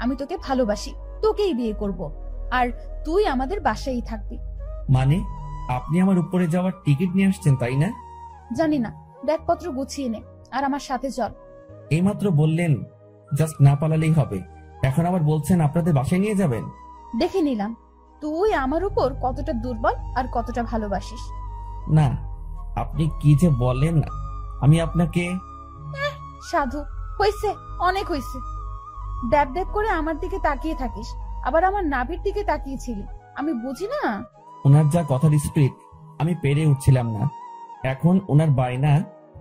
Speaker 2: আমি তোকে ভালোবাসি, তোকেই বিয়ে করব, আর তুই আমাদের বাসায়ই থাকবি।
Speaker 1: মানে আপনি আমার উপরে যাওয়ার টিকিট নিয়ে আসছেন, তাই না?
Speaker 2: জানি না, ব্যাগপত্র গুছিয়ে নে আর আমার সাথে চল।
Speaker 1: এইমাত্র বললেন জাস্ট না পালালেই হবে, এখন আবার বলছেন আপনাদের বাসায় নিয়ে যাবেন।
Speaker 2: দেখে নিলাম তুই আমার উপর কতটা দুর্বল আর কতটা ভালোবাসিস।
Speaker 1: না, আপনি কি যে বলেন। আমি আপনাকে
Speaker 2: সাধু, হইছে, অনেক হইছে। ড্যাব ড্যাব করে আমার দিকে তাকিয়ে থাকিস, আবার আমার নাভির দিকে তাকিয়েছিলি, আমি বুঝি না।
Speaker 1: ওনার যা কথার স্পিড, আমি পেরে উঠছিলাম না। এখন ওনার বায়না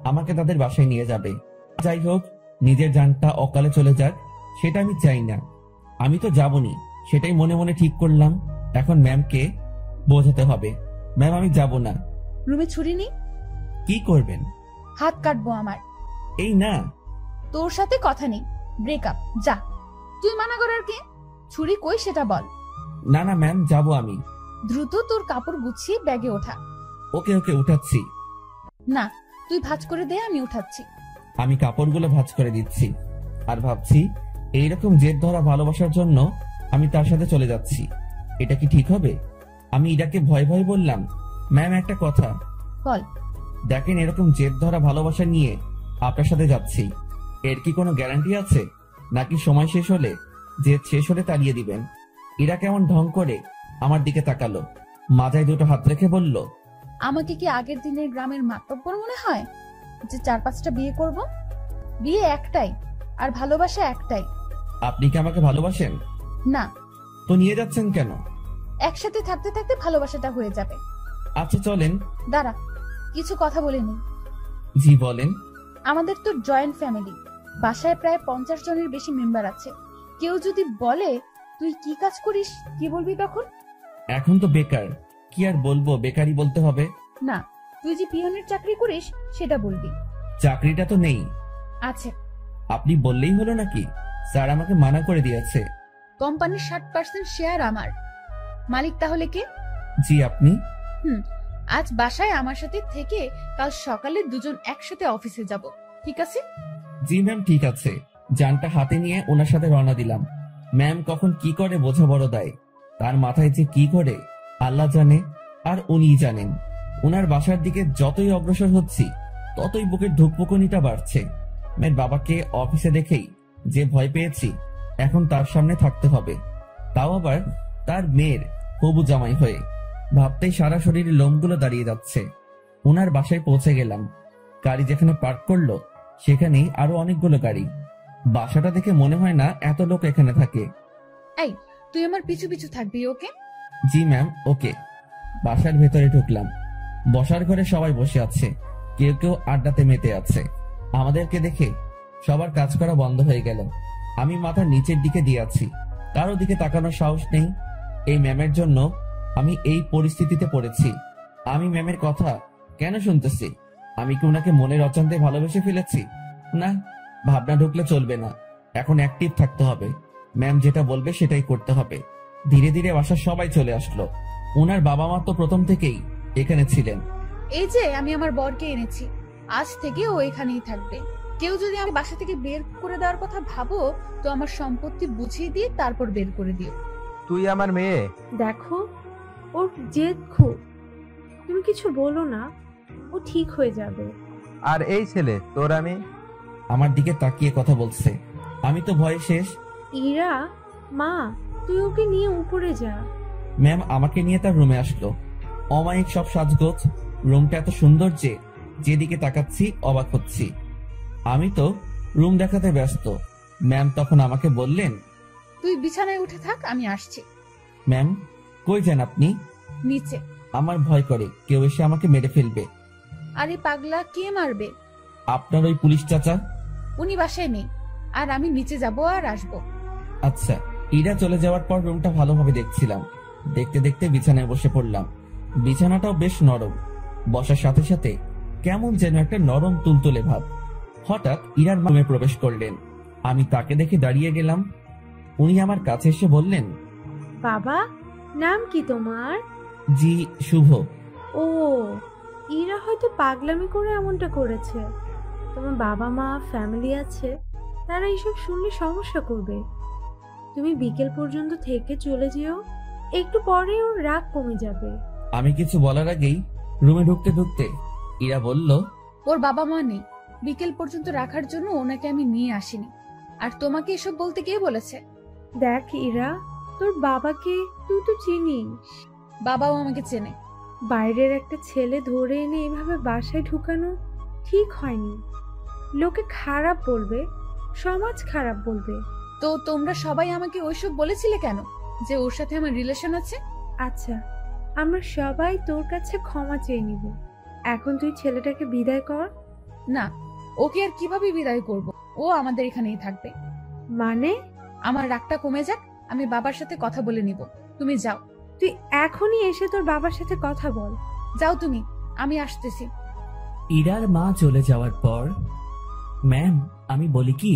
Speaker 1: আমাকে তাদের বাসায় নিয়ে যাবে। যাই হোক, নিজের জানটা অকালে চলে যাক, সেটা আমি চাই না। আমি তো যাবনি, সেটাই মনে মনে ঠিক করলাম। এখন ম্যামকে বোঝাতে হবে, ম্যাম আমি যাব না।
Speaker 2: রুমে ছুরি নেই?
Speaker 1: কি করবেন?
Speaker 2: হাত কাটবো আমার।
Speaker 1: এই না,
Speaker 2: তোর সাথে কথা নেই, ব্রেকআপ, যা। তুই মানা করার কে? ছুরি কই সেটা বল।
Speaker 1: না না ম্যাম, যাব আমি।
Speaker 2: দ্রুত তোর কাপড় গুছিয়ে ব্যাগে ওঠা।
Speaker 1: ওকে ওকে, উঠাচ্ছি।
Speaker 2: না, তুই ভাঁজ করে দে, আমি উঠাচ্ছি।
Speaker 1: আমি কাপড়গুলো ভাঁজ করে দিচ্ছি, আর ভাবছি এইরকম জেদ ধরা ভালোবাসার জন্য আমি তার সাথে চলে যাচ্ছি। এটা কি ঠিক হবে? আমি ইরাকে ভয় ভয় বললাম, ম্যাম একটা কথা।
Speaker 2: বল।
Speaker 1: দেখেন, এরকম জেদ ধরা ভালোবাসা নিয়ে আপনার সাথে যাচ্ছি, এর কি কোনো গ্যারান্টি আছে? নাকি সময় শেষ হলে, জেদ শেষ হলে তাড়িয়ে দিবেন? ইরা কেমন ঢং করে আমার দিকে তাকালো, মাথায় দুটো হাত রেখে বলল,
Speaker 2: আমাকে কি আগের দিনের গ্রামের মাতব্বর মনে হয় যে 4-5টা বিয়ে করব? বিয়ে একটাই, আর ভালোবাসা একটাই।
Speaker 1: আপনি কি আমাকে ভালোবাসেন?
Speaker 2: না।
Speaker 1: তো নিয়ে যাচ্ছেন কেন?
Speaker 2: একসাথে থাকতে থাকতে ভালোবাসাটা হয়ে যাবে।
Speaker 1: আচ্ছা চলেন।
Speaker 2: দাঁড়া, কিছু কথা বলে নি।
Speaker 1: জি বলেন।
Speaker 2: আমাদের তো জয়েন্ট ফ্যামিলি, বাসায় প্রায় 50 জনের বেশি মেম্বার আছে। কেউ যদি বলে তুই কি কাজ করিস, কি বলবি তখন?
Speaker 1: এখন তো বেকার, কি আর বলবো, বেকারই বলতে হবে।
Speaker 2: না, তুই যে পিয়নের চাকরি করিস সেটা বলবি।
Speaker 1: চাকরিটা তো নেই।
Speaker 2: আছে।
Speaker 1: আপনি বললেই হলো নাকি? স্যার আমাকে মানা করে দিয়েছে।
Speaker 2: কোম্পানির 60% শেয়ার আমার। মালিক তাহলে কে?
Speaker 1: জি আপনি।
Speaker 2: আজ বাসায় আমার সাথে থেকে কাল সকালে দুজন একসাথে অফিসে যাব, ঠিক আছে?
Speaker 1: জি ম্যাম, ঠিক আছে। যানটা হাতে নিয়ে ওনার সাথে রওনা দিলাম। ম্যাম কখন কি করে বোঝা বড় দেয়, তার মাথায় যে কি করে আল্লাহ জানে, আর উনিই জানেন। ওনার বাসার দিকে যতই অগ্রসর হচ্ছি ততই বুকের ধুকপুকুনিটা বাড়ছে। মেয়ের বাবাকে অফিসে দেখেই যে ভয় পেয়েছি, এখন তার সামনে থাকতে হবে, তাও আবার তার মেয়ের হবু জামাই হয়ে। ভাবতেই সারা শরীরের লোমগুলো দাঁড়িয়ে যাচ্ছে। ওনার বাসায় পৌঁছে গেলাম। গাড়ি যেখানে পার্ক করলো সেখানেই আরো অনেকগুলো গাড়ি। বাসাটা দেখে মনে হয় না এত লোক এখানে থাকে।
Speaker 2: এই, তুই আমার পিছু পিছু থাকবি, ওকে?
Speaker 1: জি ম্যাম, ওকে। বাসার ভেতরে ঢুকলাম। বসার ঘরে সবাই বসে আছে, কেউ কেউ আড্ডাতে মেতে আছে। আমাদেরকে দেখে সবার কাজ করা বন্ধ হয়ে গেল। আমি মাথা নিচের দিকে দিয়ে আছি, কারো দিকে তাকানোর সাহস নেই। এই ম্যামের জন্য আমি এই পরিস্থিতিতে পড়েছি। আমি ম্যামের কথা কেন শুনতেছি? আমি কি ওনাকে মনের অজান্তে ভালোবেসে ফেলেছি? না, ভাবনা ঢুকলে চলবে না, এখন অ্যাক্টিভ থাকতে হবে। ম্যাম যেটা বলবে সেটাই করতে হবে। ধীরে ধীরে বাসার সবাই চলে আসলো। ওনার বাবা মা তো প্রথম থেকেই এখানে ছিলেন।
Speaker 2: এই যে আমি আমার বরকে এনেছি, আজ থেকে ও এখানেই থাকবে। কেউ যদি আমি বাসা থেকে বের করে দেওয়ার কথা ভাবো তো আমার সম্পত্তি বুঝিয়ে দিয়ে তারপর বের করে দিও।
Speaker 5: তুই আমার মেয়ে।
Speaker 4: দেখো, ওর জেদ খুব, তুমি কিছু বলো না, ও ঠিক হয়ে যাবে।
Speaker 5: আর এই ছেলে তোর আমি।
Speaker 1: আমার দিকে তাকিয়ে কথা বলছে। আমি তো ভয়ে শেষ।
Speaker 4: ইরা, মা, তুই ওকে নিয়ে উপরে যা।
Speaker 1: ম্যাম আমাকে নিয়ে তার রুমে আসলো। অমায়িক সব সাজগোজ, রুমটা এত সুন্দর যে যেদিকে তাকাচ্ছি অবাক হচ্ছি। আমি তো রুম দেখাতে ব্যস্ত। ম্যাম তখন আমাকে বললেন,
Speaker 2: তুই বিছানায় উঠে থাক, আমি আসছি।
Speaker 1: ম্যাম কই যান আপনি?
Speaker 2: নিচে।
Speaker 1: আমার ভয় করে কেউ এসে আমাকে মেরে ফেলবে।
Speaker 2: আরে পাগলা, কে মারবে?
Speaker 1: আপনার ওই পুলিশ চাচা।
Speaker 2: উনি বাসায় নেই, আর আমি নিচে যাব আর আসবো।
Speaker 1: আচ্ছা। ইরা চলে যাওয়ার পর রুমটা ভালোভাবে দেখছিলাম। দেখতে দেখতে বিছানায় বসে পড়লাম। বিছানাটাও বেশ নরম। বসার সাথে সাথে কেমন যেন একটা নরম তুলতুলে ভাব। হঠাৎ ইরার রুমে প্রবেশ করলেন। আমি তাকে দেখে দাঁড়িয়ে গেলাম। উনি আমার কাছে এসে বললেন,
Speaker 4: বাবা, নাম কি তোমার?
Speaker 1: জি শুভ।
Speaker 4: ও, ইরা হয়তো পাগলামি করে এমনটা করেছে। তোমার বাবা মা ফ্যামিলি আছে, তারা এইসব শুনলে সমস্যা করবে। তুমি বিকেল পর্যন্ত থেকে চলে যেও, একটু পরে ওর রাগ কমে যাবে।
Speaker 1: আমি কিছু বলার আগেই রুমে ঢুকতে ঢুকতে ইরা বলল,
Speaker 2: ওর বাবা মা নেই, বিকেল পর্যন্ত রাখার জন্য ওনাকে আমি নিয়ে আসিনি। আর তোমাকে এসব বলতে কে বলেছে?
Speaker 4: দেখ ইরা, তোর বাবাকে তুই তো চিনিস।
Speaker 2: বাবাও আমাকে চেনে।
Speaker 4: বাইরের একটা ছেলে ধরে এনে এভাবে বাসায় ঢুকানো ঠিক হয়নি। লোকে খারাপ বলবে, সমাজ খারাপ বলবে।
Speaker 2: তো তোমরা সবাই আমাকে ওইসব বলেছিলে কেন, যে ওর সাথে আমার রিলেশন আছে?
Speaker 4: আচ্ছা, আমরা সবাই তোর কাছে ক্ষমা চেয়ে নিব। এখন তুই ছেলেটাকে বিদায় কর।
Speaker 2: না, ওকে আর কিভাবে বিদায় করব? ও আমাদের এখানেই থাকবে।
Speaker 4: মানে?
Speaker 2: আমার রাগটা কমে যাক, আমি বাবার সাথে কথা বলে নিব। তুমি যাও।
Speaker 4: তুই এখনই এসে তোর বাবার সাথে কথা বল।
Speaker 2: যাও তুমি, আমি আসতেছি।
Speaker 1: ইরার মা চলে যাওয়ার পর, ম্যাম আমি বলি কি,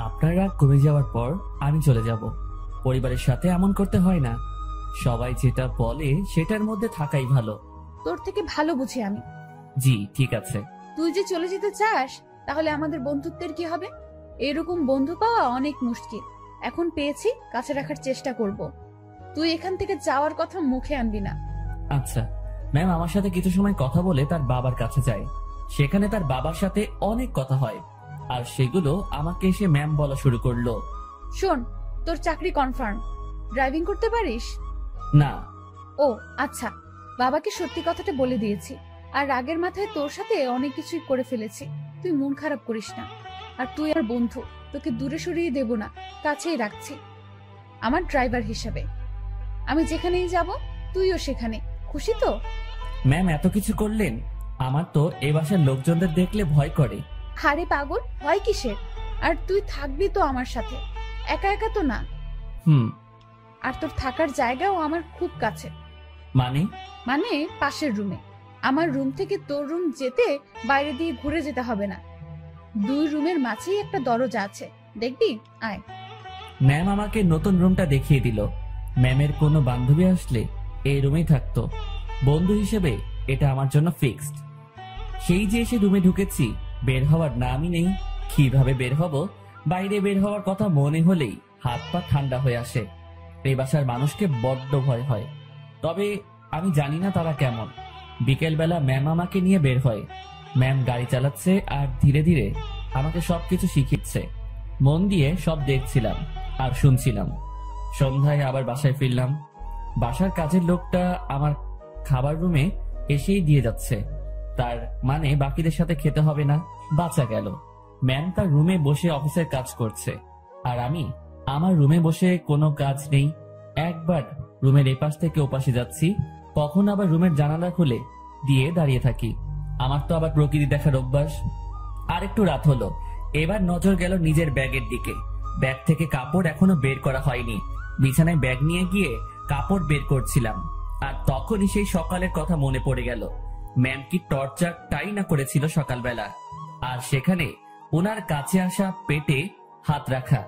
Speaker 1: আপনার রাগ কমে যাওয়ার পর আমি চলে যাব। পরিবারের সাথে এমন করতে হয় না। সবাই যেটা বলে সেটার মধ্যে থাকাই ভালো।
Speaker 2: তোর থেকে ভালো বুঝি আমি।
Speaker 1: জি ঠিক আছে।
Speaker 2: তুই যে চলে যেতে চাস, তাহলে আমাদের বন্ধুত্বের কি হবে? এরকম বন্ধু পাওয়া অনেক মুশকিল। এখন পেয়েছি, কাছে রাখার চেষ্টা করব। তুই এখান থেকে যাওয়ার কথা মুখে আনবি না।
Speaker 1: আচ্ছা ম্যাম আমার সাথে কিছু সময় কথা বলে তার বাবার কাছে যায়। সেখানে তার বাবার সাথে অনেক কথা হয়, আর সেগুলো আমাকে এসে ম্যাম বলা শুরু করলো।
Speaker 2: শোন, তোর চাকরি কনফার্ম। ড্রাইভিং করতে পারিস?
Speaker 1: না।
Speaker 2: ও আচ্ছা, বাবাকে সত্যি কথাটা বলে দিয়েছি। আর রাগের মাথায় তোর সাথে অনেক কিছুই করে ফেলেছি। তুই মন খারাপ করিস না। আর তুই আর বন্ধু, তোকে দূরে সরিয়ে দেব না, কাছেই রাখছি আমার ড্রাইভার হিসাবে। আমি যেখানেই যাব তুইও সেখানে। খুশি তো?
Speaker 1: ম্যাম এত কিছু করলেন, আমার তো এ বাসার লোকজনদের দেখলে ভয় করে।
Speaker 2: হারে পাগল, ভয় কিসের? আর তুই থাকবি তো আমার সাথে, একা একা তো না। আর তোর থাকার জায়গাও আমার খুব কাছে। মানে পাশের রুমে। আমার রুম থেকে তোর রুম যেতে বাইরে দিয়ে ঘুরে যেতে হবে না। 2 রুমের মাঝেই একটা দরজা আছে, দেখবি? আয়।
Speaker 1: ম্যাম আমাকে নতুন রুমটা দেখিয়ে দিল। ম্যামের কোনো বান্ধবী আসলে এই রুমেই থাকতো। বন্ধু হিসেবে এটা আমার জন্য ফিক্সড। সেই যে এসে রুমে ঢুকেছি, বের হওয়ার নামই নেই। কিভাবে বের হব? বাইরে বের হওয়ার কথা মনে হলেই হাত পা ঠান্ডা হয়ে আসে। এই বাসার মানুষকে বড্ড ভয় হয়। তবে আমি জানি না তারা কেমন। বিকেলবেলা ম্যাম আমাকে নিয়ে বের হয়। ম্যাম গাড়ি চালাচ্ছে আর ধীরে ধীরে আমাকে সবকিছু শিখিয়েছে। মন দিয়ে সব দেখছিলাম আর শুনছিলাম। সন্ধ্যায় আবার বাসায় ফিরলাম। বাসার কাজের লোকটা আমার খাবার রুমে এসেই দিয়ে যাচ্ছে। তার মানে বাকিদের সাথে খেতে হবে না, বাঁচা গেল। ম্যাম তার রুমে বসে অফিসের কাজ করছে আর আমি আমার রুমে বসে কোনো কাজ নেই। একবার রুমের এপাশ থেকে ওপাশে যাচ্ছি, কখন আবার রুমের জানালা খুলে দিয়ে দাঁড়িয়ে থাকি। আমার তো আবার প্রকৃতি দেখার অভ্যাস। আর একটু রাত হলো, এবার নজর গেল নিজের ব্যাগের দিকে। ব্যাগ থেকে কাপড় এখনো বের করা হয়নি। বিছানায় ব্যাগ নিয়ে গিয়ে কাপড় বের করছিলাম আর তখনই সেই সকালের কথা মনে পড়ে গেল। ম্যাম কি টর্চারটাই না করেছিল সকালবেলা, আর সেখানে ওনার কাছে আসা পেটে হাত রাখা।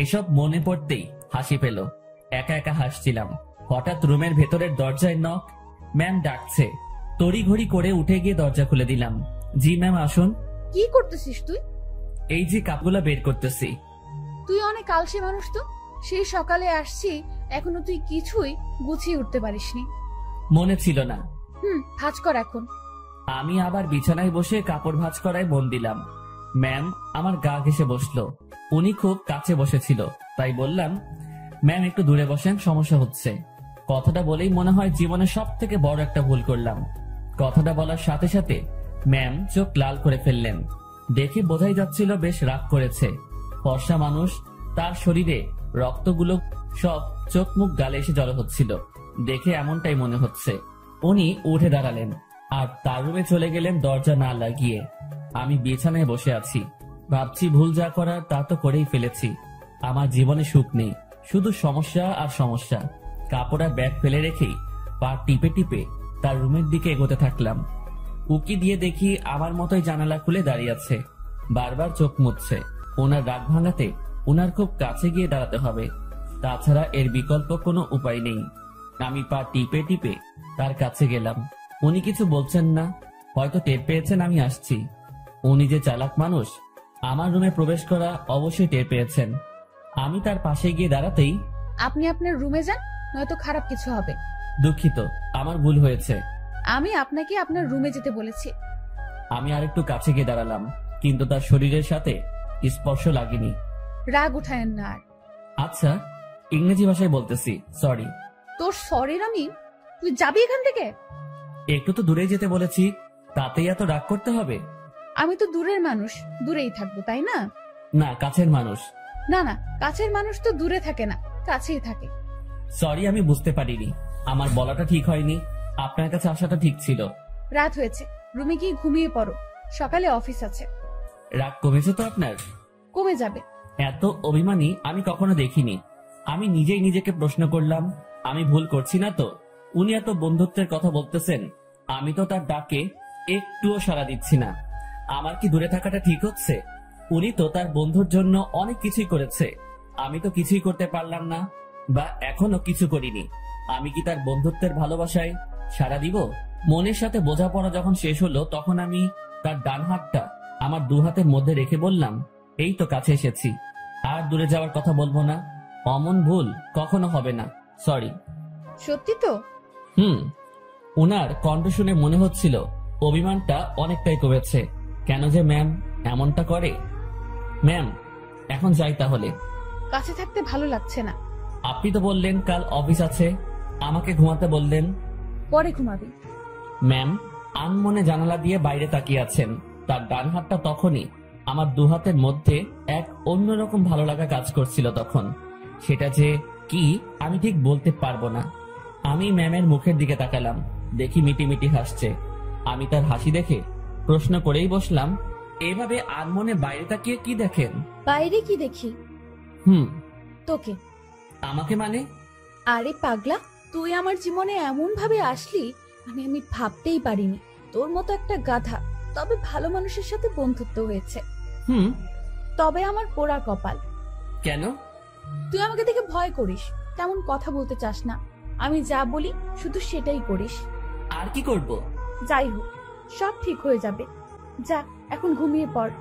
Speaker 1: এসব মনে পড়তেই হাসি পেল। একা একা হাসছিলাম। হঠাৎ রুমের ভেতরের দরজায় নক। ম্যাম ডাকছে। তড়িঘড়ি করে উঠে গিয়ে দরজা খুলে দিলাম। জি ম্যাম, আসুন।
Speaker 2: কি করতেছিস তুই?
Speaker 1: এই যে কাপগুলা বের করতেছি।
Speaker 2: তুই অনেক আলসে মানুষ তো। সেই সকালে আসছি, এখনো তুই কিছুই গুছিয়ে উঠতে পারিসনি।
Speaker 1: মনে ছিল না।
Speaker 2: ভাঁজ কর এখন।
Speaker 1: আমি আবার বিছানায় বসে কাপড় ভাঁজ করায় মন দিলাম। ম্যাম আমার গা ঘেঁষে বসলো। উনি খুব কাছে বসেছিল, তাই বললাম, ম্যাম একটু দূরে বসেন, সমস্যা হচ্ছে। কথাটা বলেই মনে হয় জীবনে সব থেকে বড় একটা ভুল করলাম। কথাটা বলার সাথে সাথে ম্যাম চোখ লাল করে ফেললেন। দেখে বোঝাই যাচ্ছিল বেশ রাগ করেছে। ফর্সা মানুষ, তার শরীরে রক্তগুলো সব চোখ মুখ গালে এসে জড়ো হচ্ছিল। দেখে এমনটাই মনে হচ্ছে। উনি উঠে দাঁড়ালেন আর তার রুমে চলে গেলেন দরজা না লাগিয়ে। আমি বিছানায় বসে আছি, ভাবছি ভুল যা করার তা তো করেই ফেলেছি। আমার জীবনে সুখ নেই, শুধু সমস্যা আর সমস্যা। কাপড় আর ব্যাগ ফেলে রেখেই পা টিপে টিপে তার রুমের দিকে এগোতে থাকলাম। উকি দিয়ে দেখি আমার মতোই জানালা খুলে দাঁড়িয়ে আছে, বারবার চোখ মুছছে। ওনার রাগ ভাঙাতে ওনার খুব কাছে গিয়ে দাঁড়াতে হবে, তাছাড়া এর বিকল্প কোনো উপায় নেই। আমি পা টিপে টিপে তার কাছে গেলাম। উনি কিছু বলছেন না, হয়তো টের পেয়েছেন আমি আসছি। উনি যে চালাক মানুষ, আমার রুমে প্রবেশ করা অবশ্যই টের পেয়েছেন। আমি তার পাশে গিয়ে দাঁড়াতেই,
Speaker 2: আপনি আপনার রুমে যান, নয়তো খারাপ কিছু হবে।
Speaker 1: দুঃখিত, আমার ভুল হয়েছে।
Speaker 2: আমি আপনাকে আপনার রুমে যেতে বলেছি।
Speaker 1: আমি আরেকটু কাছে গিয়ে দাঁড়ালাম, কিন্তু তার শরীরের সাথে স্পর্শ লাগেনি।
Speaker 2: রাগ উঠায়েন না আর।
Speaker 1: আচ্ছা, ইংরেজি ভাষায় বলতেছি, সরি।
Speaker 2: তোর সরির আমি? তুই যাবি এখান থেকে?
Speaker 1: একটু তো দূরে যেতে বলেছি, তাতেই এত রাগ করতে হবে?
Speaker 2: আমি তো দূরের মানুষ, দূরেই থাকবো, তাই না?
Speaker 1: না, কাছের মানুষ।
Speaker 2: না না, কাছের মানুষ তো দূরে থাকে না, কাছেই থাকে।
Speaker 1: সরি, আমি বুঝতে পারিনি। আমার বলাটা ঠিক হয়নি, আপনার কাছে আসাটা ঠিক ছিল।
Speaker 2: রাত হয়েছে, রুমে গিয়ে ঘুমিয়ে পড়ো, সকালে অফিস আছে।
Speaker 1: রাগ কমেছে তো আপনার?
Speaker 2: কমে যাবে।
Speaker 1: এত অভিমানী আমি কখনো দেখিনি। আমি নিজেই নিজেকে প্রশ্ন করলাম, আমি ভুল করছি না তো? উনি এত বন্ধুত্বের কথা বলতেছেন, আমি তো তার ডাকে একটুও সাড়া দিচ্ছি না। আমার কি দূরে থাকাটা ঠিক হচ্ছে? উনি তো তার বন্ধুর জন্য অনেক কিছুই করেছে, আমি তো কিছুই করতে পারলাম না, বা এখনো কিছু করিনি। আমি কি তার বন্ধুত্বের ভালোবাসায় সাড়া দিব? মনের সাথে বোঝাপড়া যখন শেষ হলো, তখন আমি তার ডান হাতটা আমার দু হাতের মধ্যে রেখে বললাম, এই তো কাছে এসেছি, আর দূরে যাওয়ার কথা বলবো না। অমন ভুল কখনো হবে না, সরি।
Speaker 2: সত্যি তো?
Speaker 1: উনার কণ্ঠ শুনে মনে হচ্ছিল অভিমানটা অনেকটাই কমেছে। কেন যে ম্যাম এমনটা করে? ম্যাম, এখন যাই তাহলে।
Speaker 2: কাছে থাকতে ভালো লাগছে না।
Speaker 1: আপনি তো বললেন কাল অফিস আছে, আমাকে ঘুমাতে বললেন।
Speaker 2: পরে ঘুমাবি।
Speaker 1: ম্যাম আনমনে জানালা দিয়ে বাইরে তাকিয়ে আছেন। তার ডান হাতটা তখনই আমার দু হাতের মধ্যে এক অন্যরকম ভালো লাগা কাজ করছিল তখন। সেটা যে কি আমি ঠিক বলতে পারবো না। আমি ম্যামের মুখের দিকে তাকালাম, দেখি মিটিমিটি হাসছে। আমি তার হাসি দেখে প্রশ্ন করেই বসলাম, এভাবে আনমনে বাইরে তাকিয়ে কি দেখেন?
Speaker 2: বাইরে কি দেখি? তোকে।
Speaker 1: আমাকে মানে?
Speaker 2: আরে পাগলা, তুই আমার জীবনে এমন ভাবে আসলি আমি ভাবতেই পারিনি। তোর মতো একটা গাধা, তবে ভালো মানুষের সাথে বন্ধুত্ব হয়েছে। তবে আমার পোড়া কপাল।
Speaker 1: কেন?
Speaker 2: তুই আমাকে দেখে ভয় করিস, তেমন কথা বলতে চাস না। আমি যা বলি শুধু সেটাই করিস।
Speaker 1: আর কি করব?
Speaker 2: যাই হোক, সব ঠিক হয়ে যাবে। যা, এখন ঘুমিয়ে পড়।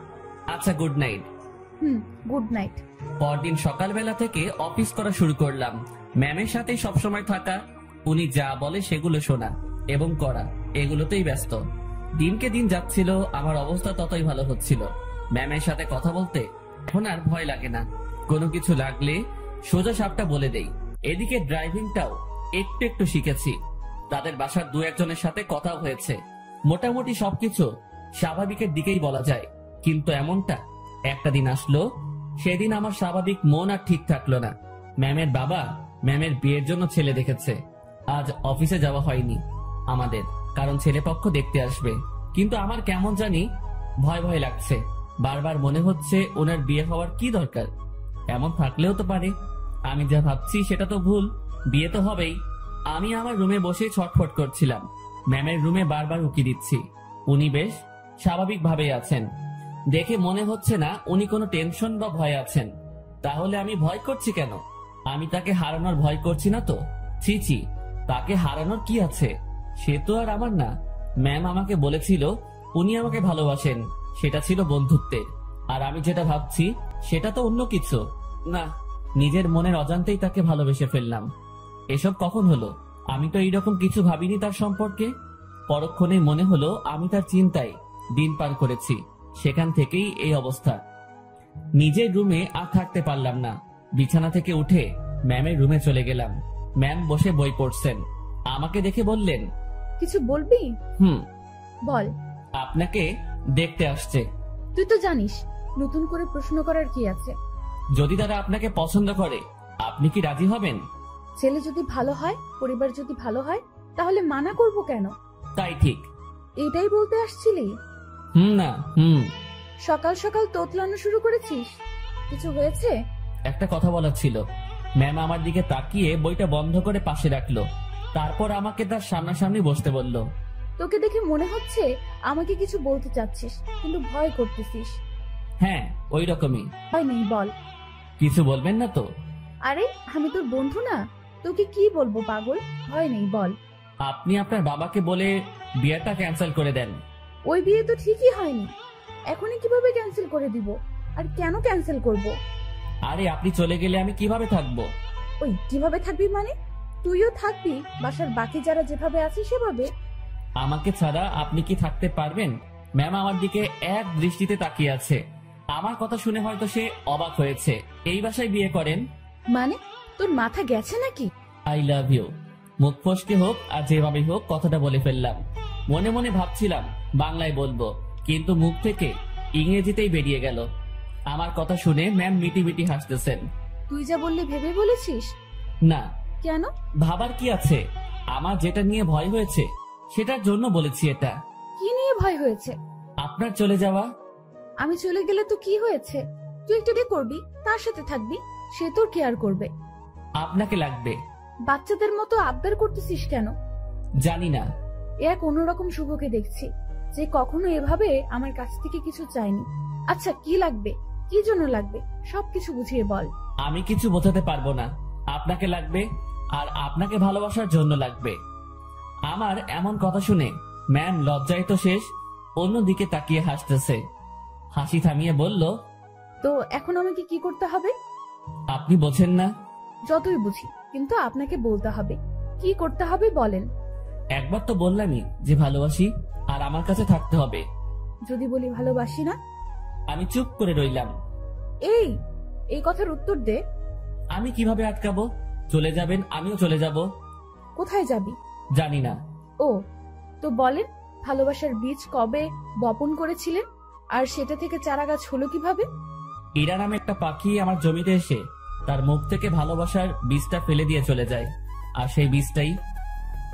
Speaker 1: আচ্ছা, গুড নাইট।
Speaker 2: Good night.
Speaker 1: পরদিন সকালবেলা থেকে অফিস করা শুরু করলাম। ম্যামের সাথেই সবসময় থাকা, উনি যা বলে সেগুলো শোনা এবং করা, এগুলোতেই ব্যস্ত। দিনকে দিন যাচ্ছিল, আমার অবস্থা ততই ভালো হচ্ছিল। ম্যামের সাথে কথা বলতে এখন আর ভয় লাগে না। কোনো কিছু লাগলে সোজা সাপটা বলে দেই। এদিকে ড্রাইভিংটাও একটু একটু শিখেছি। তাদের বাসার দু একজনের সাথে কথাও হয়েছে। মোটামুটি সবকিছু স্বাভাবিকের দিকেই বলা যায়। কিন্তু এমনটা একটা দিন আসলো, সেদিন আমার স্বাভাবিক মন আর ঠিক থাকলো না। ম্যামের বাবা ম্যামের বিয়ের জন্য ছেলে দেখেছে। আজ অফিসে যাওয়া হয়নি আমাদের, কারণ ছেলেপক্ষ দেখতে আসবে। কিন্তু আমার কেমন জানি ভয় ভয় লাগছে। বারবার মনে হচ্ছে ওনার বিয়ে হওয়ার কি দরকার? এমন থাকলেও তো পারে। আমি যা ভাবছি সেটা তো ভুল। বিয়ে তো হবেই। আমি আমার রুমে বসে ছটফট করছিলাম। ম্যামের রুমে বারবার উকি দিচ্ছি। উনি বেশ স্বাভাবিকভাবেই আছেন। দেখে মনে হচ্ছে না উনি কোনো টেনশন বা ভয় আছেন। তাহলে আমি ভয় করছি কেন? আমি তাকে হারানোর ভয় করছি না তো। ছি ছি, তাকে হারানোর কি আছে? সে তো আর আমার না। ম্যাম আমাকে বলেছিল উনি আমাকে ভালোবাসেন, সেটা ছিল বন্ধুত্বের। আর আমি যেটা ভাবছি সেটা তো অন্য কিছু না। নিজের মনের অজান্তেই তাকে ভালোবেসে ফেললাম। এসব কখন হলো? আমি তো এইরকম কিছু ভাবিনি তার সম্পর্কে। পরক্ষণেই মনে হলো আমি তার চিন্তায় দিন পার করেছি। সেখান থেকেই এই অবস্থা। নিজের রুমে আর থাকতে পারলাম না। বিছানা থেকে উঠে ম্যামের রুমে চলে গেলাম। ম্যাম বসে বই পড়ছেন। আমাকে দেখে বললেন,
Speaker 2: কিছু বলবি? বল।
Speaker 1: আপনাকে দেখতে আসছে।
Speaker 2: তুই তো জানিস নতুন করে প্রশ্ন করার কি আছে।
Speaker 1: যদি তারা আপনাকে পছন্দ করে, আপনি কি রাজি হবেন?
Speaker 2: ছেলে যদি ভালো হয়, পরিবার যদি ভালো হয়, তাহলে মানা করব কেন?
Speaker 1: তাই ঠিক।
Speaker 2: এটাই বলতে আসছিলি?
Speaker 1: না।
Speaker 2: সকাল সকাল তোতলানো শুরু করেছিস? কিছু হয়েছে?
Speaker 1: একটা কথা বলার ছিল। ম্যাম আমার দিকে তাকিয়ে বইটা বন্ধ করে পাশে রাখলো। তারপর আমাকে তার সামনাসামনি বসতে বলল।
Speaker 2: তোকে দেখে মনে হচ্ছে আমাকে কিছু বলতে চাচ্ছিস, কিন্তু ভয় করতেছিস।
Speaker 1: হ্যাঁ, ওই রকমই।
Speaker 2: ভয় নেই, বল।
Speaker 1: কিছু বলবেন না তো?
Speaker 2: আরে আমি তোর বন্ধু না, তোকে কি বলবো পাগল? ভয় নেই, বল।
Speaker 1: আপনি আপনার বাবাকে বলে বিয়েটা ক্যান্সেল করে দেন।
Speaker 2: ওই বিয়ে তো ঠিকই হয়নি, এখনই কিভাবে ক্যান্সেল করে দিব? আর কেন ক্যান্সেল করব?
Speaker 1: আরে আপনি চলে গেলে আমি কিভাবে থাকবো?
Speaker 2: ওই কিভাবে থাকবি মানে? তুইও থাকবি বাসার বাকি যারা যেভাবে আছে সেভাবে।
Speaker 1: আমাকে ছাড়া আপনি কি থাকতে পারবেন? ম্যাম আমার দিকে এক দৃষ্টিতে তাকিয়ে আছে। আমার কথা শুনে হয়তো সে অবাক হয়েছে। এই বাসায় বিয়ে করেন
Speaker 2: মানে? তোর মাথা গেছে নাকি?
Speaker 1: I love you. মুখ ফসকে হোক আর যেভাবেই হোক কথাটা বলে ফেললাম। মনে মনে ভাবছিলাম বাংলায় বলবো, কিন্তু মুখ থেকে ইংরেজিতেই বেরিয়ে গেল। আমার কথা শুনে ম্যাম মিটি মিটি হাসতেছেন।
Speaker 2: তুই যা বললি ভেবে বলেছিস?
Speaker 1: না।
Speaker 2: কেন?
Speaker 1: ভাবার কি আছে? আমার যেটা নিয়ে ভয় হয়েছে সেটার জন্য বলেছি এটা।
Speaker 2: কি নিয়ে ভয় হয়েছে?
Speaker 1: আপনার চলে যাওয়া।
Speaker 2: আমি চলে গেলে তো কি হয়েছে? তুই একটু বিয়ে করবি, তার সাথে থাকবি, সে তোর কেয়ার করবে।
Speaker 1: আপনাকে লাগবে।
Speaker 2: বাচ্চাদের মতো আবদার করতেছিস কেন?
Speaker 1: জানি না।
Speaker 2: এক অন্যরকম শুভকে দেখছি, যে কখনো এভাবে আমার কাছ থেকে কিছু চাইনি। আচ্ছা, কি লাগবে, কি জন্য লাগবে, সবকিছু বুঝিয়ে বল।
Speaker 1: আমি কিছু বোঝাতে পারবো না। আপনাকে লাগবে, আর আপনাকে ভালোবাসার জন্য লাগবে। আমার এমন কথা শুনে ম্যাম লজ্জায় তো শেষ, অন্যদিকে তাকিয়ে হাসতেছে। হাসি থামিয়ে বলল,
Speaker 2: তো এখন আমাকে কি করতে হবে?
Speaker 1: আপনি বোঝেন না?
Speaker 2: যতই বুঝি, কিন্তু আপনাকে বলতে হবে। কি করতে হবে বলেন।
Speaker 1: একবার তো বললামই যে ভালোবাসি, আর আমার কাছে থাকতে হবে।
Speaker 2: যদি বলি ভালোবাসি না?
Speaker 1: আমি চুপ করে রইলাম।
Speaker 2: এই কথার উত্তর দে।
Speaker 1: আমি কিভাবে আটকাবো? চলে যাবেন, আমিও চলে যাব।
Speaker 2: কোথায় যাবি?
Speaker 1: জানি না।
Speaker 2: ও, তো বলেন, ভালোবাসার বীজ কবে বপন করেছিলেন, আর সেটা থেকে চারা গাছ হলো কিভাবে?
Speaker 1: ইরা নামে একটা পাখি আমার জমিতে এসে তার মুখ থেকে ভালোবাসার বীজটা ফেলে দিয়ে চলে যায়, আর সেই বীজটাই।